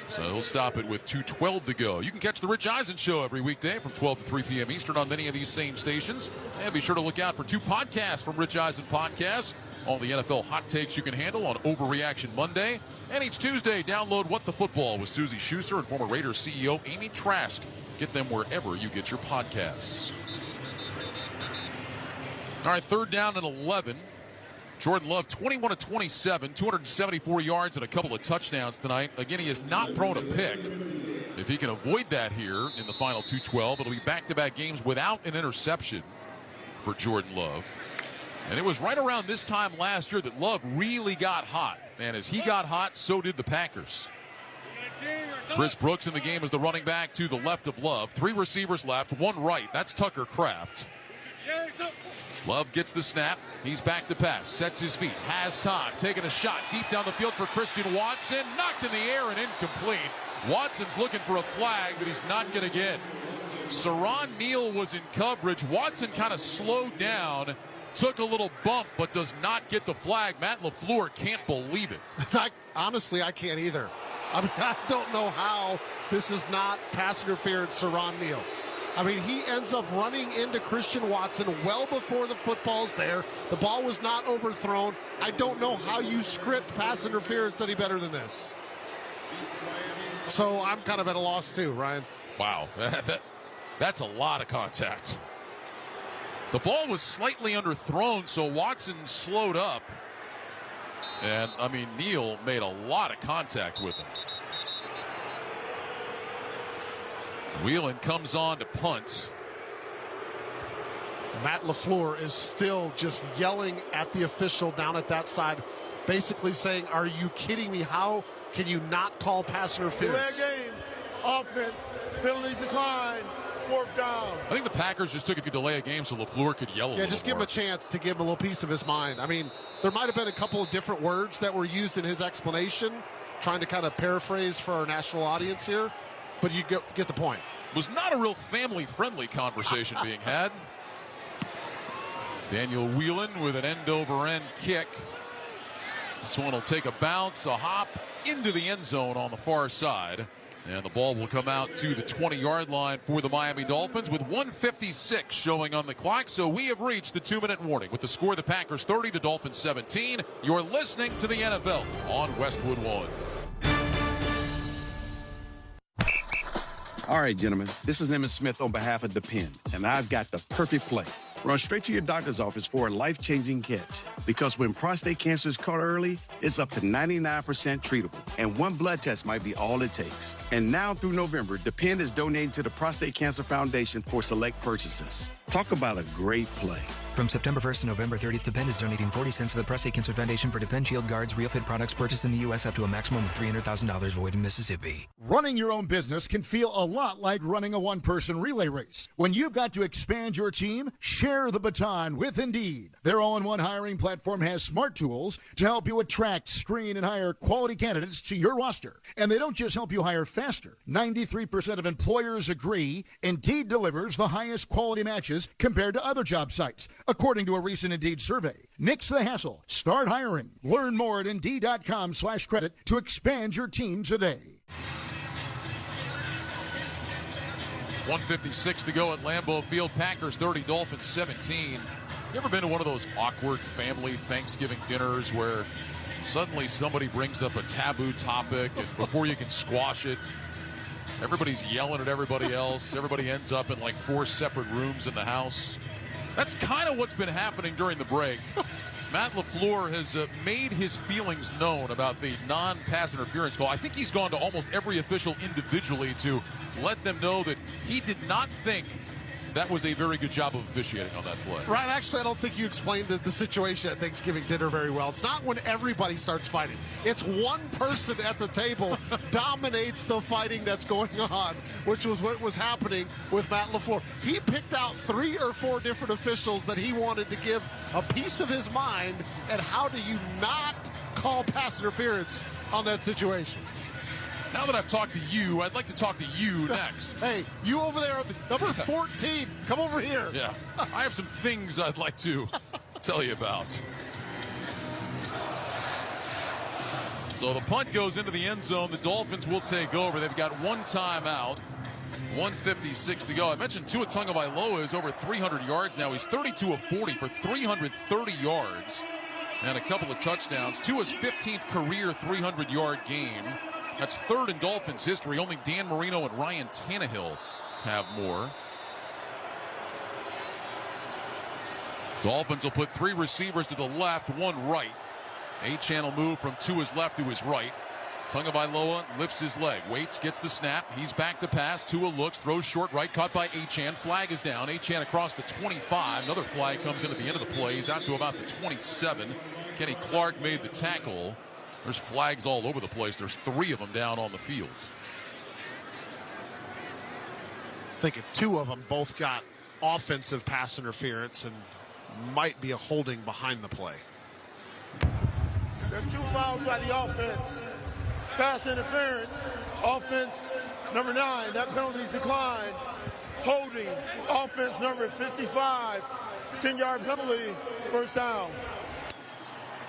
So he'll stop it with 2:12 to go. You can catch the Rich Eisen Show every weekday from 12 to 3 p.m. Eastern on many of these same stations. And be sure to look out for 2 podcasts from Rich Eisen Podcasts. All the NFL hot takes you can handle on Overreaction Monday. And each Tuesday, download What the Football with Susie Schuster and former Raiders CEO Amy Trask. Get them wherever you get your podcasts. All right, 3rd down and 11. Jordan Love, 21 of 27, 274 yards and a couple of touchdowns tonight. Again, he has not thrown a pick. If he can avoid that here in the final 2:12, it'll be back-to-back games without an interception for Jordan Love. And it was right around this time last year that Love really got hot. And as he got hot, so did the Packers. Chris Brooks in the game as the running back to the left of Love. 3 receivers left, 1 right. That's Tucker Kraft. Love gets the snap. He's back to pass. Sets his feet. Has time. Taking a shot deep down the field for Christian Watson. Knocked in the air and incomplete. Watson's looking for a flag that he's not going to get. Saron Neal was in coverage. Watson kind of slowed down. Took a little bump, but does not get the flag. Matt LaFleur can't believe it. Honestly, I can't either. I mean, I don't know how this is not pass interference, Saron Neal. I mean, he ends up running into Christian Watson well before the football's there. The ball was not overthrown. I don't know how you script pass interference any better than this. So I'm kind of at a loss too, Ryan. Wow, that's a lot of contact. The ball was slightly underthrown, so Watson slowed up. And, I mean, Neal made a lot of contact with him. Whelan comes on to punt. Matt LaFleur is still just yelling at the official down at that side, basically saying, are you kidding me? How can you not call pass interference? Game, offense, penalties decline, 4th down. I think the Packers just took it to delay a game so LaFleur could yell a little just give him a chance to give him a little piece of his mind. I mean, there might have been a couple of different words that were used in his explanation, trying to kind of paraphrase for our national audience here, but you get the point. It was not a real family-friendly conversation being had. Daniel Whelan with an end-over-end kick. This one will take a bounce, a hop into the end zone on the far side. And the ball will come out to the 20-yard line for the Miami Dolphins with 1:56 showing on the clock. So we have reached the 2-minute warning with the score: the Packers 30, the Dolphins 17. You're listening to the NFL on Westwood One. All right, gentlemen, this is Emmitt Smith on behalf of Depend, and I've got the perfect play. Run straight to your doctor's office for a life-changing catch. Because when prostate cancer is caught early, it's up to 99% treatable, and 1 blood test might be all it takes. And now through November, Depend is donating to the Prostate Cancer Foundation for select purchases. Talk about a great play. From September 1st to November 30th, Depend is donating 40 cents to the Prostate Cancer Foundation for Depend Shield Guards Real Fit products purchased in the U.S. up to a maximum of $300,000 void in Mississippi. Running your own business can feel a lot like running a one-person relay race. When you've got to expand your team, share the baton with Indeed. Their all-in-one hiring platform has smart tools to help you attract, screen, and hire quality candidates to your roster. And they don't just help you hire faster. 93% of employers agree Indeed delivers the highest quality matches compared to other job sites, according to a recent Indeed survey. Nix the hassle. Start hiring. Learn more at Indeed.com/credit to expand your team today. 1:56 to go at Lambeau Field. Packers 30, Dolphins 17. You ever been to one of those awkward family Thanksgiving dinners where suddenly somebody brings up a taboo topic and before you can squash it, everybody's yelling at everybody else. Everybody ends up in like 4 separate rooms in the house. That's kind of what's been happening during the break. Matt LaFleur has made his feelings known about the non-pass interference call. I think he's gone to almost every official individually to let them know that he did not think that was a very good job of officiating on that play. Right, actually, I don't think you explained the situation at Thanksgiving dinner very well. It's not when everybody starts fighting. It's one person at the table dominates the fighting that's going on, which was what was happening with Matt LaFleur. He picked out 3 or 4 different officials that he wanted to give a piece of his mind, and how do you not call pass interference on that situation? Now that I've talked to you, I'd like to talk to you next. Hey, you over there, number 14, come over here. Yeah, I have some things I'd like to tell you about. So the punt goes into the end zone. The Dolphins will take over. They've got 1 timeout. 1:56 to go. I mentioned Tua Tagovailoa is over 300 yards now. He's 32 of 40 for 330 yards and a couple of touchdowns. Tua's 15th career 300-yard game. That's 3rd in Dolphins history. Only Dan Marino and Ryan Tannehill have more. Dolphins will put 3 receivers to the left, 1 right. A-channel move from Tua's left to his right. Tagovailoa lifts his leg, waits, gets the snap. He's back to pass. Tua looks, throws short right, caught by Achan. Flag is down. Achan across the 25. Another flag comes in at the end of the play. He's out to about the 27. Kenny Clark made the tackle. There's flags all over the place. There's 3 of them down on the field. Thinking 2 of them both got offensive pass interference and might be a holding behind the play. There's 2 fouls by the offense. Pass interference. Offense number 9. That penalty's declined. Holding. Offense number 55. 10-yard penalty. First down.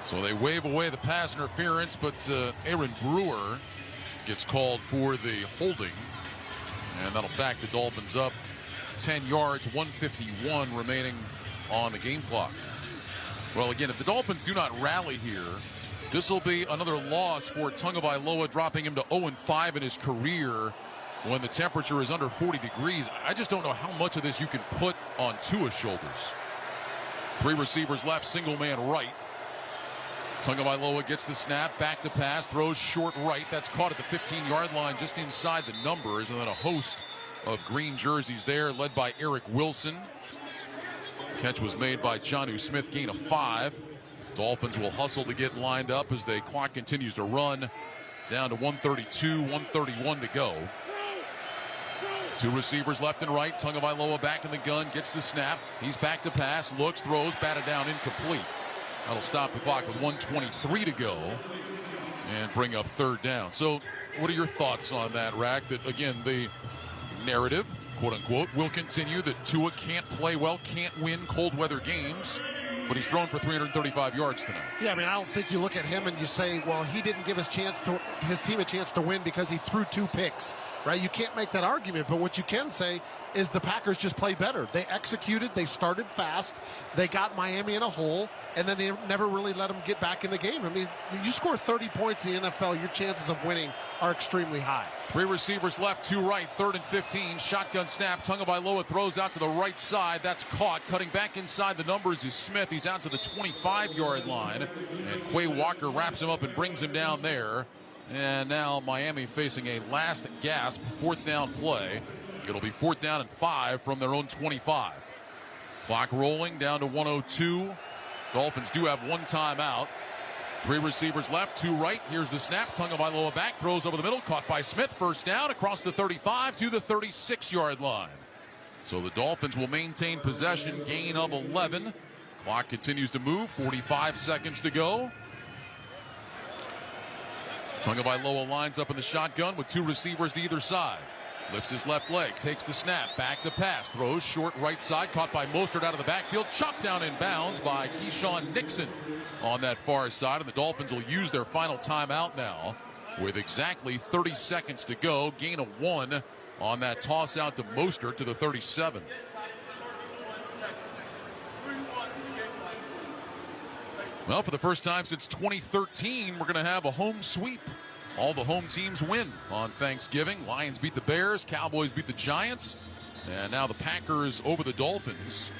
So they wave away the pass interference, but Aaron Brewer gets called for the holding. And that'll back the Dolphins up 10 yards, 1:51 remaining on the game clock. Well, again, if the Dolphins do not rally here, this will be another loss for Tagovailoa, dropping him to 0-5 in his career when the temperature is under 40 degrees. I just don't know how much of this you can put on Tua's shoulders. 3 receivers left, single man right. Tagovailoa gets the snap, back to pass, throws short right. That's caught at the 15-yard line, just inside the numbers, and then a host of green jerseys there, led by Eric Wilson. Catch was made by Jonnu Smith, gain of 5. Dolphins will hustle to get lined up as the clock continues to run down to 1:32, 1:31 to go. 2 receivers left and right. Tagovailoa back in the gun, gets the snap. He's back to pass, looks, throws, batted down, incomplete. That'll stop the clock with 1:23 to go and bring up 3rd down. So what are your thoughts on that, Rack? That, again, the narrative, quote-unquote, will continue that Tua can't play well, can't win cold weather games, but he's thrown for 335 yards tonight. Yeah, I mean, I don't think you look at him and you say, well, he didn't give his team a chance to win because he threw 2 picks, right? You can't make that argument, but what you can say is the Packers just played better. They executed, they started fast, they got Miami in a hole, and then they never really let them get back in the game. I mean, you score 30 points in the NFL, your chances of winning are extremely high. 3 receivers left, 2 right, 3rd and 15. Shotgun snap, Tagovailoa throws out to the right side. That's caught. Cutting back inside the numbers is Smith. He's out to the 25-yard line, and Quay Walker wraps him up and brings him down there. And now Miami facing a last gasp 4th down play. It'll be 4th down and 5 from their own 25. Clock rolling down to 1:02. Dolphins do have one timeout. 3 receivers left, 2 right. Here's the snap. Tagovailoa back, throws over the middle, caught by Smith. First down across the 35 to the 36-yard line. So the Dolphins will maintain possession, gain of 11. Clock continues to move, 45 seconds to go. Tagovailoa lines up in the shotgun with 2 receivers to either side. Lifts his left leg, takes the snap, back to pass, throws short right side, caught by Mostert out of the backfield, chopped down in bounds by Keyshawn Nixon on that far side. And the Dolphins will use their final timeout now with exactly 30 seconds to go. Gain of 1 on that toss out to Mostert to the 37. Well, for the first time since 2013, we're going to have a home sweep. All the home teams win on Thanksgiving. Lions beat the Bears, Cowboys beat the Giants, and now the Packers over the Dolphins.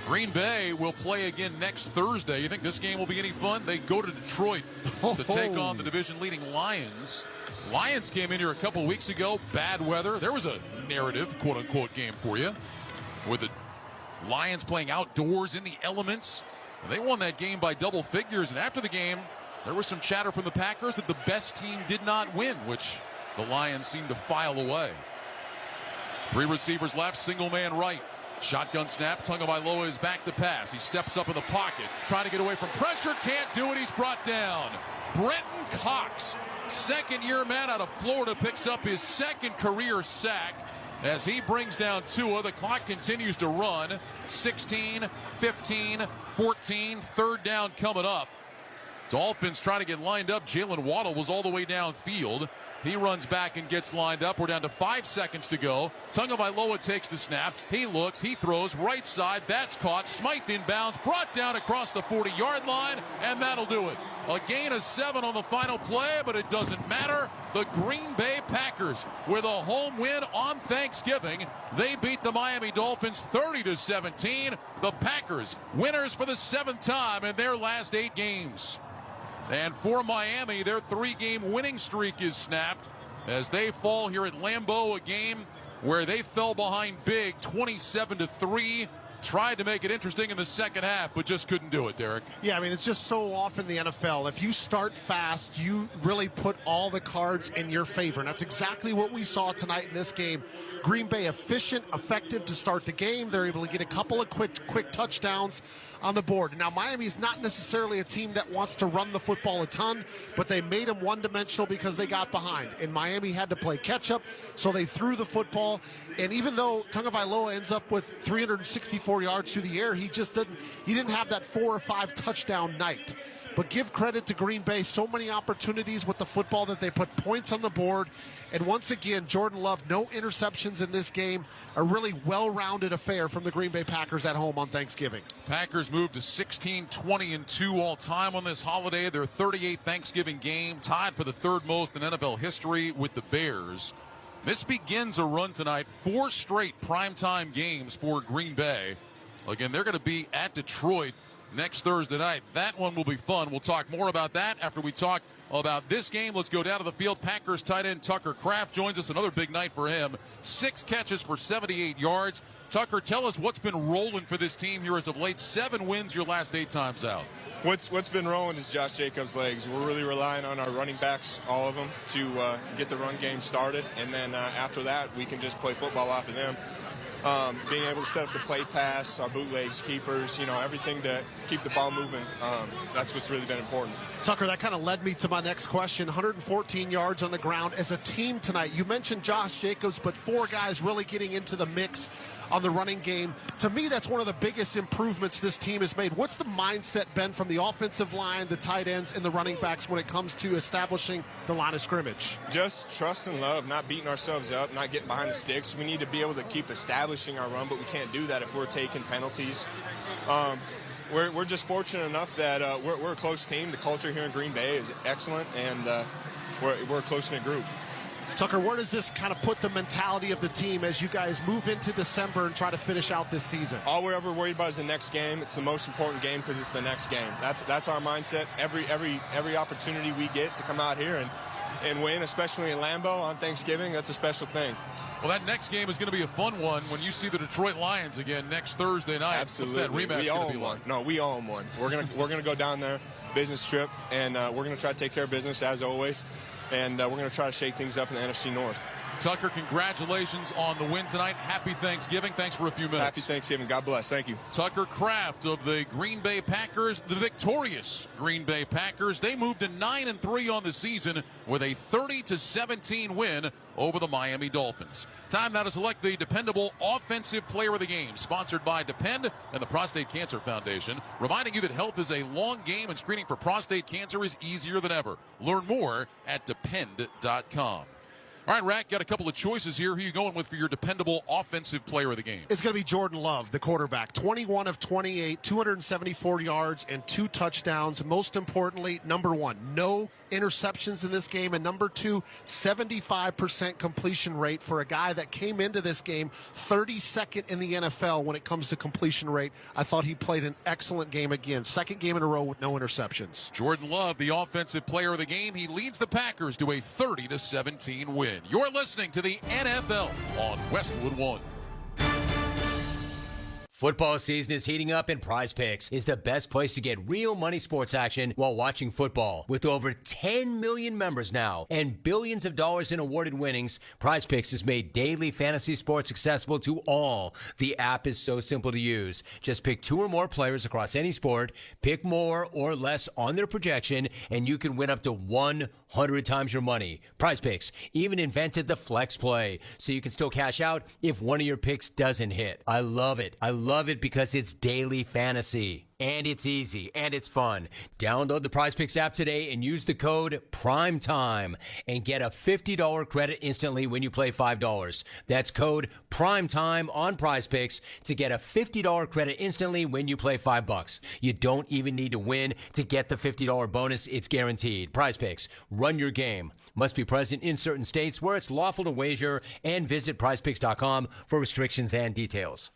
Green Bay will play again next Thursday. You think this game will be any fun? They go to Detroit to take on the division-leading Lions. Lions came in here a couple weeks ago, bad weather. There was a narrative, quote-unquote, game for you, with the Lions playing outdoors in the elements. They won that game by double figures, and after the game, there was some chatter from the Packers that the best team did not win, which the Lions seemed to file away. 3 receivers left, single man right. Shotgun snap, Tagovailoa is back to pass. He steps up in the pocket, trying to get away from pressure, can't do it, he's brought down. Brenton Cox, second-year man out of Florida, picks up his second career sack as he brings down Tua. The clock continues to run. 16, 15, 14, third down coming up. Dolphins trying to get lined up. Jalen Waddle was all the way downfield. He runs back and gets lined up. We're down to 5 seconds to go. Tagovailoa takes the snap. He looks, he throws, right side. That's caught. Smythe inbounds, brought down across the 40-yard line, and that'll do it. A gain of 7 on the final play, but it doesn't matter. The Green Bay Packers with a home win on Thanksgiving. They beat the Miami Dolphins 30-17. The Packers winners for the 7th time in their last 8 games. And for Miami, their 3-game winning streak is snapped as they fall here at Lambeau, a game where they fell behind big 27-3. Tried to make it interesting in the second half, but just couldn't do it, Derek. Yeah, I mean, it's just so often the NFL. If you start fast, you really put all the cards in your favor. And that's exactly what we saw tonight in this game. Green Bay efficient, effective to start the game. They're able to get a couple of quick touchdowns on the board. Now, Miami's not necessarily a team that wants to run the football a ton, but they made them one-dimensional because they got behind. And Miami had to play catch-up, so they threw the football. And even though Tagovailoa ends up with 364 yards through the air, he didn't have that 4 or 5 touchdown night. But give credit to Green Bay, so many opportunities with the football that they put points on the board. And once again, Jordan Love, no interceptions in this game. A really well-rounded affair from the Green Bay Packers at home on Thanksgiving. Packers moved to 16-20-2 all-time on this holiday. Their 38th Thanksgiving game, tied for the 3rd most in NFL history with the Bears. This begins a run tonight, 4 straight primetime games for Green Bay. Again, they're going to be at Detroit next Thursday night. That one will be fun. We'll talk more about that after we talk about this game. Let's go down to the field. Packers tight end Tucker Kraft joins us. Another big night for him. 6 catches for 78 yards. Tucker, tell us what's been rolling for this team here as of late. 7 wins your last 8 times out. What's been rolling is Josh Jacobs' legs. We're really relying on our running backs, all of them, to get the run game started. And then after that, we can just play football off of them. Being able to set up the play pass, our bootlegs, keepers, everything to keep the ball moving. That's what's really been important. Tucker, that kind of led me to my next question. 114 yards on the ground as a team tonight. You mentioned Josh Jacobs, but 4 guys really getting into the mix on the running game. To me, that's one of the biggest improvements this team has made. What's the mindset been from the offensive line, the tight ends, and the running backs when it comes to establishing the line of scrimmage? Just trust and love, not beating ourselves up, not getting behind the sticks. We need to be able to keep establishing our run, but we can't do that if we're taking penalties. We're just fortunate enough that we're a close team. The culture here in Green Bay is excellent, and we're a close-knit group. Tucker, where does this kind of put the mentality of the team as you guys move into December and try to finish out this season? All we're ever worried about is the next game. It's the most important game because it's the next game. That's our mindset. Every opportunity we get to come out here and win, especially in Lambeau on Thanksgiving, that's a special thing. Well, that next game is going to be a fun one when you see the Detroit Lions again next Thursday night. Absolutely. What's that rematch going to be like? No, we owe them one. We're gonna go down there, business trip, and we're going to try to take care of business as always, and we're going to try to shake things up in the NFC North. Tucker, congratulations on the win tonight. Happy Thanksgiving. Thanks for a few minutes. Happy Thanksgiving. God bless. Thank you. Tucker Kraft of the Green Bay Packers, the victorious Green Bay Packers. They moved to 9-3 on the season with a 30-17 win over the Miami Dolphins. Time now to select the dependable offensive player of the game, sponsored by Depend and the Prostate Cancer Foundation, reminding you that health is a long game and screening for prostate cancer is easier than ever. Learn more at depend.com. All right, Rack, got a couple of choices here. Who are you going with for your dependable offensive player of the game? It's going to be Jordan Love, the quarterback. 21 of 28, 274 yards, and 2 touchdowns. Most importantly, number 1, no interceptions in this game, and number 2, 75% completion rate for a guy that came into this game 32nd in the NFL when it comes to completion rate. I thought he played an excellent game again. Second game in a row with no interceptions. Jordan Love, the offensive player of the game. He leads the Packers to a 30-17 win. You're listening to the NFL on Westwood One. Football season is heating up, and Prize Picks is the best place to get real money sports action while watching football. With over 10 million members now and billions of dollars in awarded winnings, Prize Picks has made daily fantasy sports accessible to all. The app is so simple to use. Just pick 2 or more players across any sport, pick more or less on their projection, and you can win up to 100 times your money. Prize Picks even invented the flex play, so you can still cash out if one of your picks doesn't hit. I love it. I love it because it's daily fantasy. And it's easy, and it's fun. Download the Prize Picks app today and use the code PRIMETIME and get a $50 credit instantly when you play $5. That's code PRIMETIME on Prize Picks to get a $50 credit instantly when you play $5. You don't even need to win to get the $50 bonus. It's guaranteed. Prize Picks, run your game. Must be present in certain states where it's lawful to wager, and visit prizepicks.com for restrictions and details.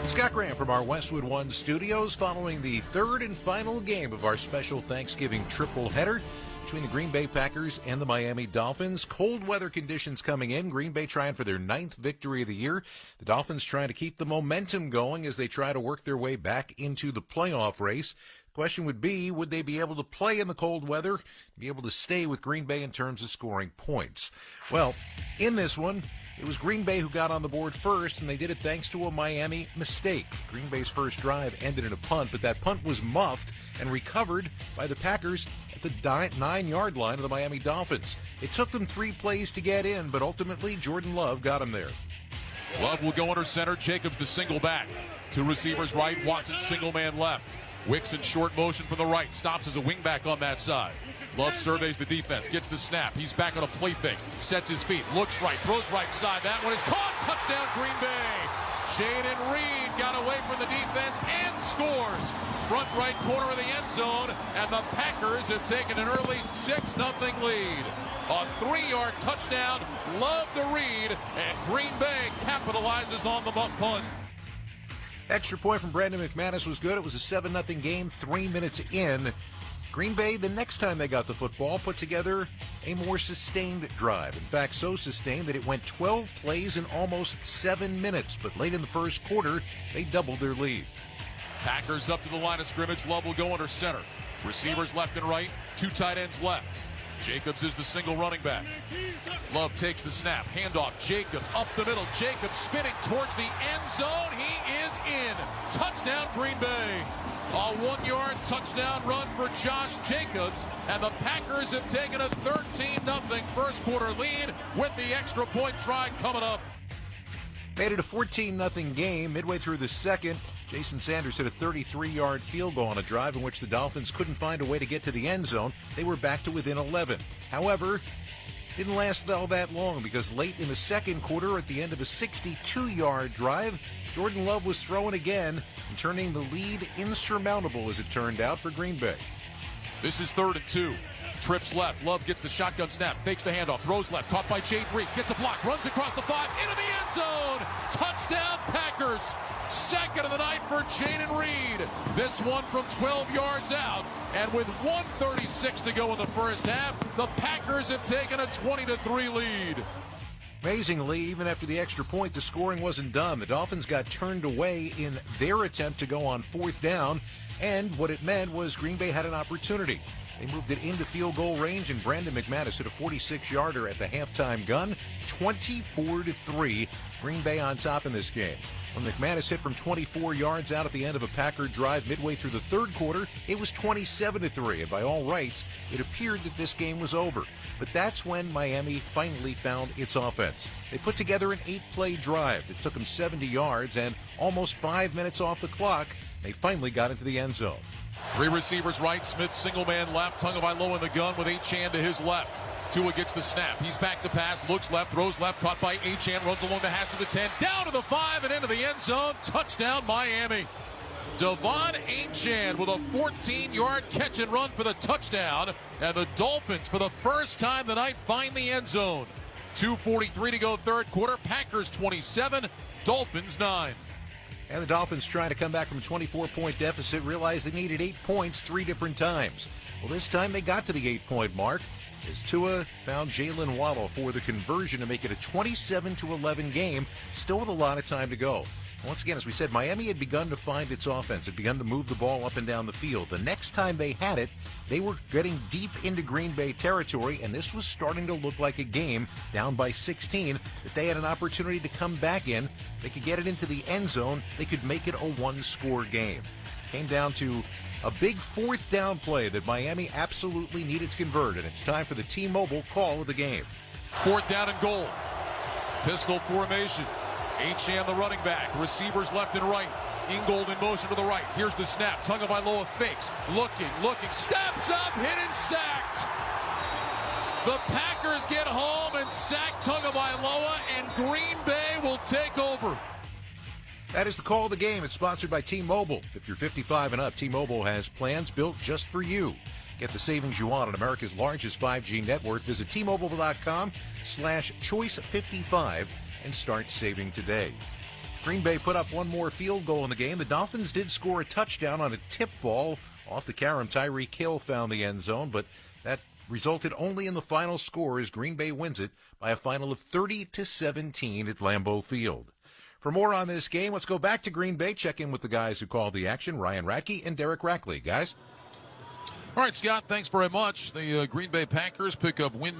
Scott Graham from our Westwood One studios, following the third and final game of our special Thanksgiving triple header between the Green Bay Packers and the Miami Dolphins. Cold weather conditions coming in. Green Bay trying for their 9th victory of the year. The Dolphins trying to keep the momentum going as they try to work their way back into the playoff race. The question would be, would they be able to play in the cold weather, be able to stay with Green Bay in terms of scoring points? Well, in this one, it was Green Bay who got on the board first, and they did it thanks to a Miami mistake. Green Bay's first drive ended in a punt, but that punt was muffed and recovered by the Packers at the 9-yard line of the Miami Dolphins. It took them 3 plays to get in, but ultimately Jordan Love got him there. Love will go under center. Jacobs the single back. 2 receivers right. Watson single man left. Wicks in short motion from the right. Stops as a wingback on that side. Love surveys the defense, gets the snap. He's back on a play fake, sets his feet, looks right, throws right side. That one is caught. Touchdown, Green Bay. Shaden Reed got away from the defense and scores. Front right corner of the end zone, and the Packers have taken an early 6-0 lead. A 3-yard touchdown, Love to Reed, and Green Bay capitalizes on the muck punt. Extra point from Brandon McManus was good. It was a 7-0 game, 3 minutes in. Green Bay, the next time they got the football, put together a more sustained drive. In fact, so sustained that it went 12 plays in almost 7 minutes. But late in the first quarter, they doubled their lead. Packers up to the line of scrimmage. Love will go under center. Receivers left and right. 2 tight ends left. Jacobs is the single running back. Love takes the snap. Handoff. Jacobs up the middle. Jacobs spinning towards the end zone. He is in. Touchdown, Green Bay. A 1-yard touchdown run for Josh Jacobs, and the Packers have taken a 13-0 first quarter lead with the extra point try coming up. Made it a 14-0 game. Midway through the second, Jason Sanders hit a 33-yard field goal on a drive in which the Dolphins couldn't find a way to get to the end zone. They were back to within 11. However, didn't last all that long, because late in the second quarter, at the end of a 62-yard drive, Jordan Love was throwing again and turning the lead insurmountable, as it turned out, for Green Bay. This is 3rd and 2. trips left. Love gets the shotgun snap, fakes the handoff, throws left, caught by Jaden Reed, gets a block, runs across the 5, into the end zone. Touchdown Packers. Second of the night for Jaden Reed. This one from 12 yards out. And with 1:36 to go in the first half, the Packers have taken a 20-3 lead. Amazingly, even after the extra point, the scoring wasn't done. The Dolphins got turned away in their attempt to go on 4th down, and what it meant was Green Bay had an opportunity. They moved it into field goal range, and Brandon McManus hit a 46-yarder at the halftime gun. 24-3, Green Bay on top in this game. When McManus hit from 24 yards out at the end of a Packer drive midway through the third quarter, it was 27-3, and by all rights, it appeared that this game was over. But that's when Miami finally found its offense. They put together an 8-play drive that took them 70 yards, and almost 5 minutes off the clock, they finally got into the end zone. 3 receivers right, Smith single man left, Tagovailoa in the gun with Achane to his left. Tua gets the snap. He's back to pass, looks left, throws left, caught by Achane, runs along the hash to the 10, down to the 5 and into the end zone. Touchdown Miami. Devon Achane with a 14-yard catch and run for the touchdown. And the Dolphins, for the first time tonight, find the end zone. 2:43 to go third quarter. Packers 27, Dolphins 9. And the Dolphins trying to come back from a 24-point deficit, realized they needed 8 points 3 different times. Well, this time they got to the 8-point mark as Tua found Jalen Waddle for the conversion to make it a 27-11 game, still with a lot of time to go. Once again, as we said, Miami had begun to find its offense, had begun to move the ball up and down the field. The next time they had it, they were getting deep into Green Bay territory, and this was starting to look like a game down by 16 that they had an opportunity to come back in. They could get it into the end zone. They could make it a one-score game. Came down to a big 4th down play that Miami absolutely needed to convert, and it's time for the T-Mobile call of the game. 4th down and goal. Pistol formation. Achane the running back. Receivers left and right. Ingold in motion to the right. Here's the snap. Tagovailoa fakes. Looking. Steps up. Hit and sacked. The Packers get home and sack Tagovailoa, and Green Bay will take over. That is the call of the game. It's sponsored by T-Mobile. If you're 55 and up, T-Mobile has plans built just for you. Get the savings you want on America's largest 5G network. Visit T-Mobile.com/choice55 and start saving today. Green Bay put up one more field goal in the game. The Dolphins did score a touchdown on a tip ball off the carom. Tyreek Hill found the end zone, but that resulted only in the final score as Green Bay wins it by a final of 30-17 at Lambeau Field. For more on this game, let's go back to Green Bay, check in with the guys who called the action, Ryan Radke and Derek Rackley. Guys? All right, Scott, thanks very much. The Green Bay Packers pick up win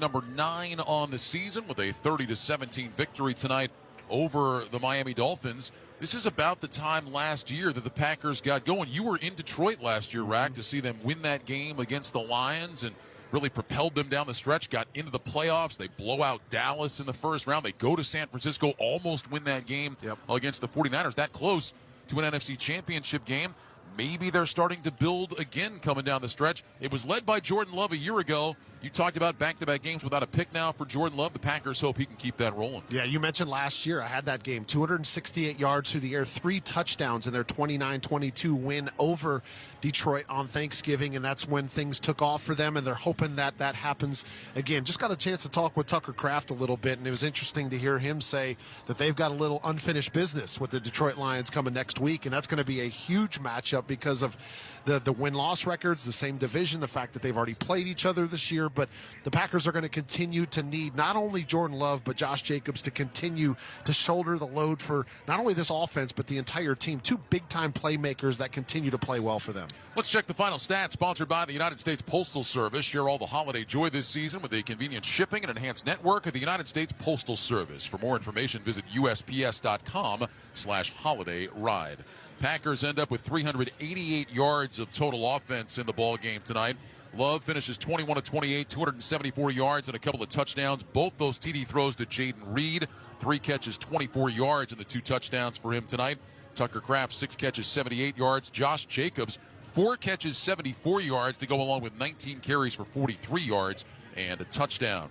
number 9 on the season with a 30-17 victory tonight over the Miami Dolphins. This is about the time last year that the Packers got going. You were in Detroit last year, Rack, to see them win that game against the Lions and really propelled them down the stretch, got into the playoffs. They blow out Dallas in the first round. They go to San Francisco, almost win that game against the 49ers. That close to an NFC championship game. Maybe they're starting to build again coming down the stretch. It was led by Jordan Love a year ago. You talked about back-to-back games without a pick now for Jordan Love. The Packers hope he can keep that rolling. Yeah, you mentioned last year. I had that game. 268 yards through the air, 3 touchdowns in their 29-22 win over Detroit on Thanksgiving, and that's when things took off for them, and they're hoping that that happens again. Just got a chance to talk with Tucker Kraft a little bit, and it was interesting to hear him say that they've got a little unfinished business with the Detroit Lions coming next week, and that's going to be a huge matchup because of the win-loss records, the same division, the fact that they've already played each other this year. But the Packers are going to continue to need not only Jordan Love, but Josh Jacobs to continue to shoulder the load for not only this offense, but the entire team. 2 big-time playmakers that continue to play well for them. Let's check the final stats, sponsored by the United States Postal Service. Share all the holiday joy this season with a convenient shipping and enhanced network of the United States Postal Service. For more information, visit USPS.com/holiday ride. Packers end up with 388 yards of total offense in the ball game tonight. Love finishes 21 of 28, 274 yards and a couple of touchdowns. Both those TD throws to Jaden Reed. 3 catches, 24 yards, and the 2 touchdowns for him tonight. Tucker Kraft, 6 catches, 78 yards. Josh Jacobs, 4 catches, 74 yards to go along with 19 carries for 43 yards and a touchdown.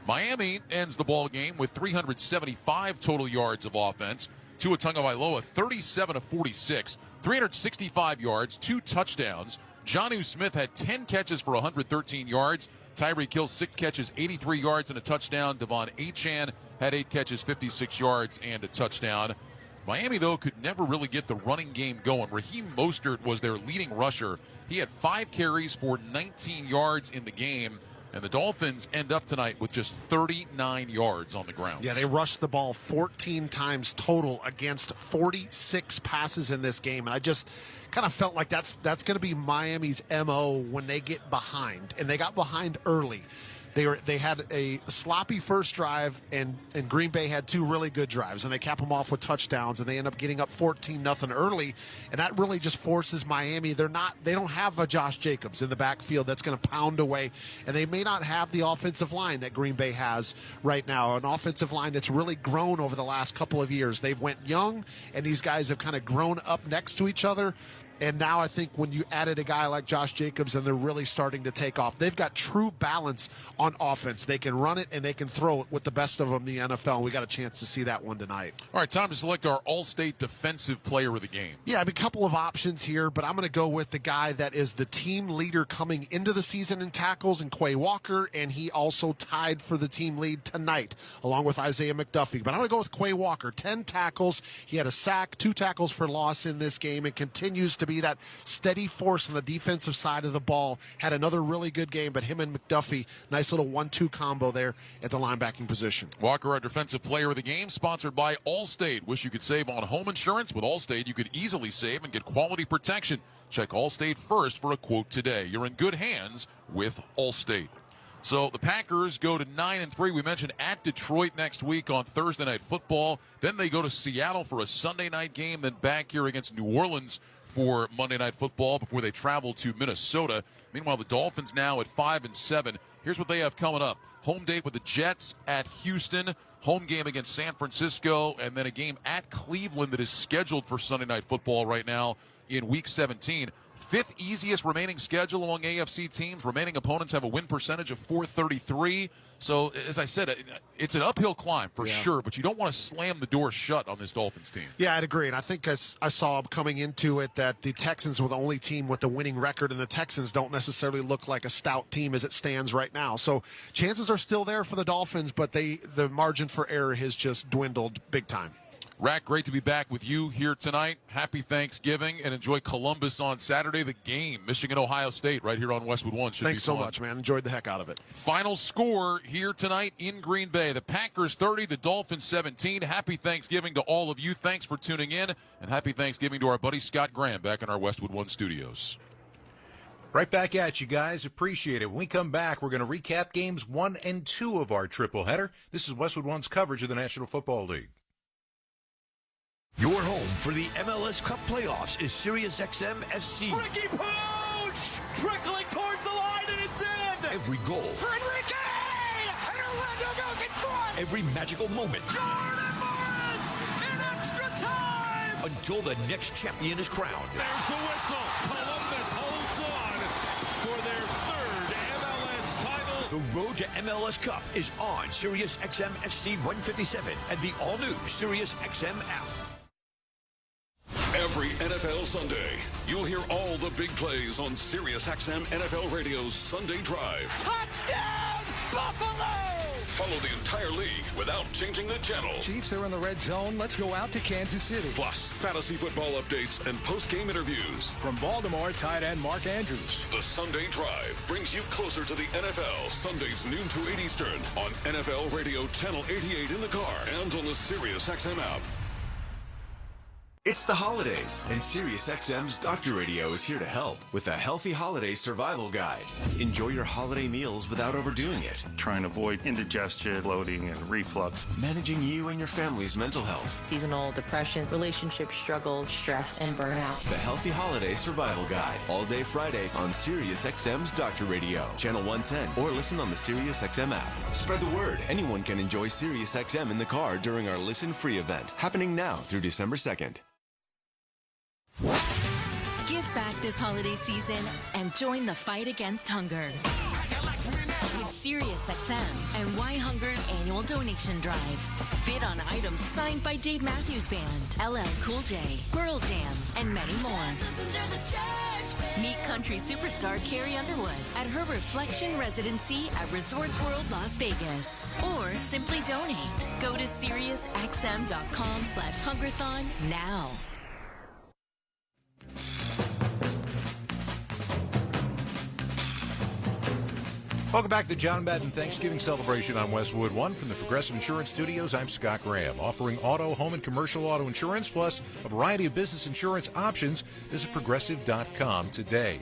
Miami ends the ball game with 375 total yards of offense. Tua Tagovailoa, 37 of 46, 365 yards, 2 touchdowns. Jonnu Smith had 10 catches for 113 yards. Tyreek Hill, 6 catches, 83 yards and a touchdown. Devon Achane had 8 catches, 56 yards and a touchdown. Miami, though, could never really get the running game going. Raheem Mostert was their leading rusher. He had 5 carries for 19 yards in the game. And the Dolphins end up tonight with just 39 yards on the ground. Yeah, they rushed the ball 14 times total against 46 passes in this game. And I just kind of felt like that's going to be Miami's MO when they get behind. And they got behind early. They had a sloppy first drive, and Green Bay had 2 really good drives, and they cap them off with touchdowns, and they end up getting up 14-0 early, and that really just forces Miami. They don't have a Josh Jacobs in the backfield that's going to pound away, and they may not have the offensive line that Green Bay has right now, an offensive line that's really grown over the last couple of years. They've went young, and these guys have kind of grown up next to each other. And now I think when you added a guy like Josh Jacobs and they're really starting to take off, they've got true balance on offense. They can run it and they can throw it with the best of them in the NFL. And we got a chance to see that one tonight. All right, time to select our All-State Defensive Player of the game. Yeah, I have a couple of options here, but I'm going to go with the guy that is the team leader coming into the season in tackles, in Quay Walker, and he also tied for the team lead tonight, along with Isaiah McDuffie. But I'm going to go with Quay Walker. 10 tackles. He had a sack, 2 tackles for loss in this game, and continues to be that steady force on the defensive side of the ball. Had another really good game, but him and McDuffie, nice little 1-2 combo there at the linebacking position. Walker, our defensive player of the game, sponsored by Allstate. Wish you could save on home insurance? With Allstate, you could easily save and get quality protection. Check Allstate first for a quote today. You're in good hands with Allstate. So the Packers go to 9-3. We mentioned at Detroit next week on Thursday Night Football. Then they go to Seattle for a Sunday night game, then back here against New Orleans for Monday Night Football before they travel to Minnesota. Meanwhile, the Dolphins now at 5-7. Here's what they have coming up. Home date with the Jets at Houston. Home game against San Francisco. And then a game at Cleveland that is scheduled for Sunday Night Football right now in Week 17. 5th easiest remaining schedule among AFC teams. Remaining opponents have a win percentage of .433. So, as I said, it's an uphill climb for sure, but you don't want to slam the door shut on this Dolphins team. Yeah, I'd agree. And I think as I saw coming into it that the Texans were the only team with the winning record, and the Texans don't necessarily look like a stout team as it stands right now. So chances are still there for the Dolphins, but the margin for error has just dwindled big time. Rack, great to be back with you here tonight. Happy Thanksgiving, and enjoy Columbus on Saturday. The game, Michigan-Ohio State, right here on Westwood 1. Thanks so much, man. Enjoyed the heck out of it. Final score here tonight in Green Bay. The Packers 30, the Dolphins 17. Happy Thanksgiving to all of you. Thanks for tuning in, and happy Thanksgiving to our buddy Scott Graham back in our Westwood 1 studios. Right back at you guys. Appreciate it. When we come back, we're going to recap games 1 and 2 of our triple header. This is Westwood 1's coverage of the National Football League. Your home for the MLS Cup playoffs is SiriusXM FC. Ricky Pooch! Trickling towards the line, and it's in! Every goal. For Enrique! And Orlando goes in front! Every magical moment. Jordan Morris in extra time! Until the next champion is crowned. There's the whistle. Columbus holds on for their 3rd MLS title. The road to MLS Cup is on SiriusXM FC 157 and the all-new SiriusXM app. Every NFL Sunday, you'll hear all the big plays on SiriusXM NFL Radio's Sunday Drive. Touchdown, Buffalo! Follow the entire league without changing the channel. Chiefs are in the red zone. Let's go out to Kansas City. Plus, fantasy football updates and post-game interviews. From Baltimore, tight end Mark Andrews. The Sunday Drive brings you closer to the NFL. Sundays noon to 8 Eastern on NFL Radio Channel 88 in the car and on the SiriusXM app. It's the holidays, and SiriusXM's Doctor Radio is here to help with a Healthy Holiday Survival Guide. Enjoy your holiday meals without overdoing it. Trying to avoid indigestion, bloating, and reflux. Managing you and your family's mental health. Seasonal depression, relationship struggles, stress, and burnout. The Healthy Holiday Survival Guide. All day Friday on SiriusXM's Doctor Radio, Channel 110, or listen on the SiriusXM app. Spread the word. Anyone can enjoy SiriusXM in the car during our Listen Free event, happening now through December 2nd. Give back this holiday season and join the fight against hunger with SiriusXM and Why Hunger's annual donation drive. Bid on items signed by Dave Matthews Band, LL Cool J, Pearl Jam, and many more. Meet country superstar Carrie Underwood at her Reflection residency at Resorts World Las Vegas. Or simply donate. Go to SiriusXM.com/Hungerthon now. Welcome back to the John Madden Thanksgiving celebration on Westwood 1 from the Progressive Insurance Studios. I'm Scott Graham, offering auto, home, and commercial auto insurance, plus a variety of business insurance options. Visit Progressive.com today.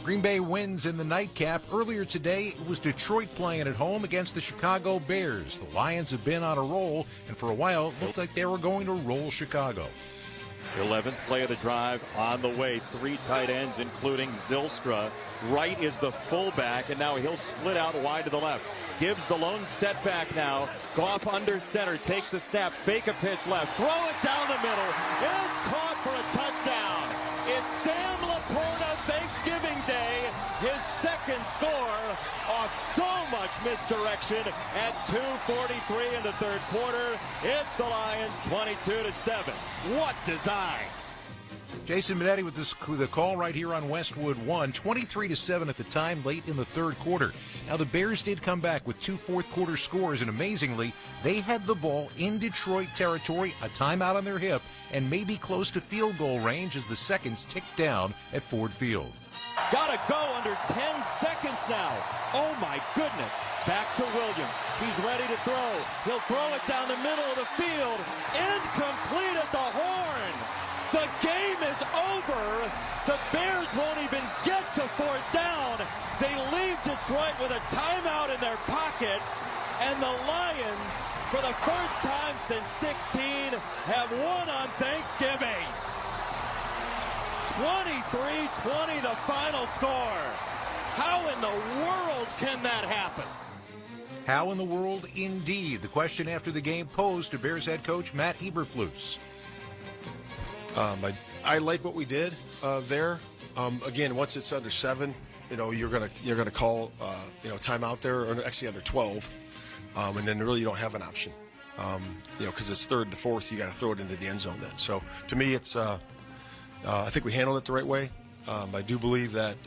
Green Bay wins in the nightcap. Earlier today, it was Detroit playing at home against the Chicago Bears. The Lions have been on a roll, and for a while, it looked like they were going to roll Chicago. 11th play of the drive on the way. 3 tight ends, including Zylstra. Wright is the fullback, and now he'll split out wide to the left. Gives the lone setback now. Goff under center, takes the snap, fake a pitch left, throw it down the middle. It's caught for a touchdown. It's Sam Laporta, Thanksgiving Day, his second score off so much misdirection at 2:43 in the third quarter. It's the Lions 22-7. What design! Jason Minetti with the call right here on Westwood 1, 23-7 at the time, late in the third quarter. Now, the Bears did come back with 2 fourth-quarter scores, and amazingly, they had the ball in Detroit territory, a timeout on their hip, and maybe close to field goal range as the seconds ticked down at Ford Field. Gotta go under 10 seconds now. Oh my goodness. Back to Williams. He's ready to throw. He'll throw it down the middle of the field. Incomplete at the horn. The game is over. The Bears won't even get to fourth down. They leave Detroit with a timeout in their pocket. And the Lions, for the first time since 16, have won on Thanksgiving. 23-20 the final score. How in the world can that happen? How in the world, indeed. The question after the game posed to Bears head coach Matt Eberflus. I like what we did there. Again, once it's under 7, you're gonna call timeout there, or actually under 12, and then really you don't have an option. Because it's 3rd to 4th, you got to throw it into the end zone then. So to me, it's I think we handled it the right way. I do believe that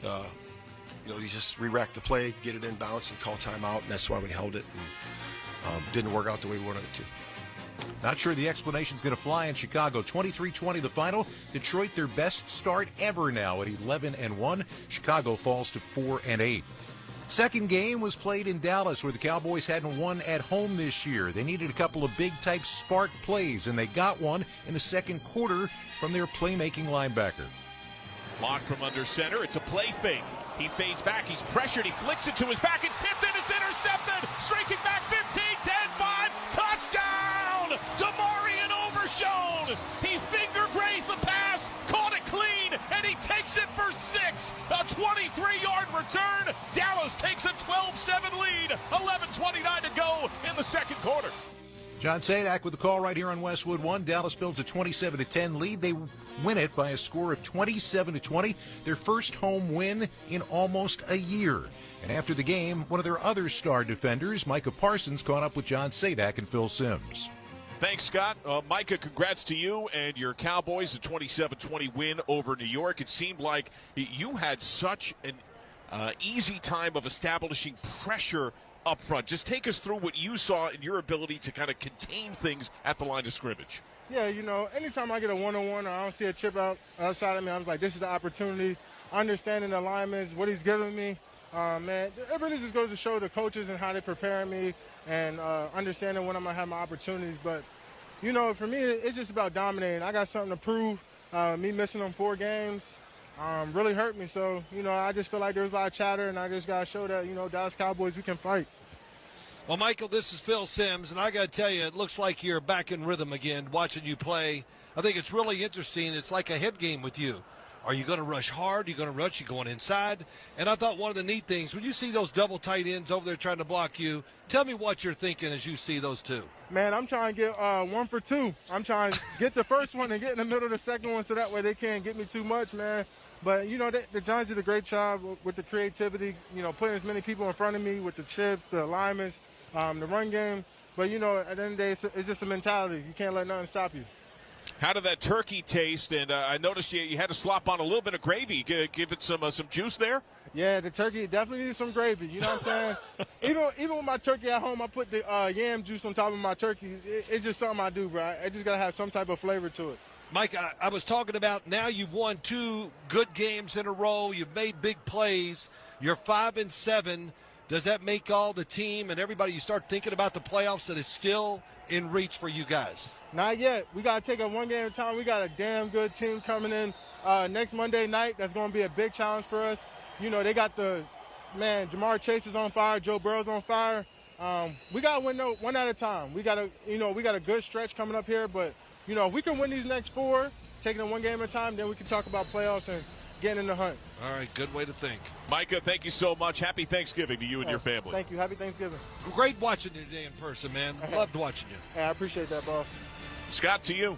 you just re-rack the play, get it in bounce, and call timeout, and that's why we held it. And didn't work out the way we wanted it to. Not sure the explanation's going to fly in Chicago. 23-20 the final. Detroit, their best start ever now at 11-1. Chicago falls to 4-8. Second game was played in Dallas, where the Cowboys hadn't won at home this year. They needed a couple of big-type spark plays, and they got one in the second quarter from their playmaking linebacker. Blocked from under center. It's a play fake. He fades back. He's pressured. He flicks it to his back. It's tipped and it's intercepted. Streaking back 15, 10, 5. Touchdown! Demarion Overshown. He finger grazed the pass, caught it clean, and he takes it for 6. A 23-yard return. Dallas takes a 12-7 lead. 11:29 to go in the second quarter. John Sadak with the call right here on Westwood 1. Dallas builds a 27-10 lead. They win it by a score of 27-20, their first home win in almost a year. And after the game, one of their other star defenders, Micah Parsons, caught up with John Sadak and Phil Simms. Thanks, Scott. Micah, congrats to you and your Cowboys, a 27-20 win over New York. It seemed like you had such an easy time of establishing pressure up front. Just take us through what you saw in your ability to kind of contain things at the line of scrimmage. Yeah, anytime I get a one-on-one or I don't see a chip outside of me, I was like, this is the opportunity. Understanding the alignments, what he's giving me. Man, it really just goes to show the coaches and how they prepare me and understanding when I'm going to have my opportunities. But, for me, it's just about dominating. I got something to prove. Me missing them 4 games really hurt me. So, I just feel like there was a lot of chatter, and I just got to show that, Dallas Cowboys, we can fight. Well, Michael, this is Phil Simms, and I got to tell you, it looks like you're back in rhythm again watching you play. I think it's really interesting. It's like a head game with you. Are you going to rush hard? Are you going to rush? You going inside? And I thought one of the neat things, when you see those double tight ends over there trying to block you, tell me what you're thinking as you see those two. Man, I'm trying to get 1 for 2. I'm trying to get the first one and get in the middle of the second one so that way they can't get me too much, man. But, the Giants did a great job with the creativity, putting as many people in front of me with the chips, the alignments, the run game. But, at the end of the day, it's just a mentality. You can't let nothing stop you. How did that turkey taste? And I noticed you had to slop on a little bit of gravy. Give it some juice there? Yeah, the turkey definitely needs some gravy. You know what I'm saying? even with my turkey at home, I put the yam juice on top of my turkey. It's just something I do, bro. I just got to have some type of flavor to it. Mike, I was talking about now you've won 2 good games in a row. You've made big plays. You're 5-7. Does that make all the team and everybody, you start thinking about the playoffs, that is still in reach for you guys? Not yet. We got to take it one game at a time. We got a damn good team coming in next Monday night. That's going to be a big challenge for us. They got Jamar Chase is on fire. Joe Burrow's on fire. We got to win one at a time. We got a good stretch coming up here, but if we can win these next 4, taking it one game at a time, then we can talk about playoffs and getting in the hunt. All right, good way to think. Micah, thank you so much. Happy Thanksgiving to you and your family. Thank you. Happy Thanksgiving. Great watching you today in person, man. Loved watching you. Yeah, I appreciate that, boss. Scott, to you.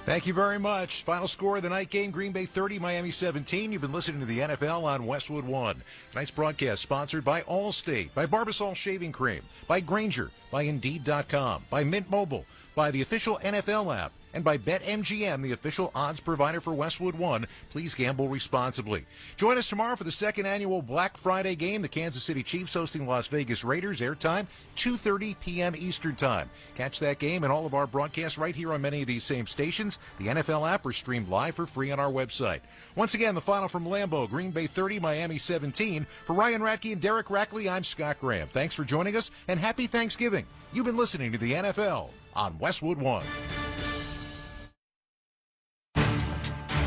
Thank you very much. Final score of the night game, Green Bay 30, Miami 17. You've been listening to the NFL on Westwood 1. Tonight's broadcast sponsored by Allstate, by Barbasol Shaving Cream, by Granger, by Indeed.com, by Mint Mobile, by the official NFL app, and by BetMGM, the official odds provider for Westwood 1. Please gamble responsibly. Join us tomorrow for the second annual Black Friday game. The Kansas City Chiefs hosting Las Vegas Raiders. Airtime, 2:30 p.m. Eastern Time. Catch that game and all of our broadcasts right here on many of these same stations. The NFL app are streamed live for free on our website. Once again, the final from Lambeau, Green Bay 30, Miami 17. For Ryan Ratke and Derek Rackley, I'm Scott Graham. Thanks for joining us, and happy Thanksgiving. You've been listening to the NFL on Westwood 1.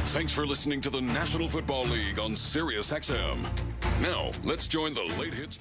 Thanks for listening to the National Football League on Sirius XM. Now, let's join the Late Hits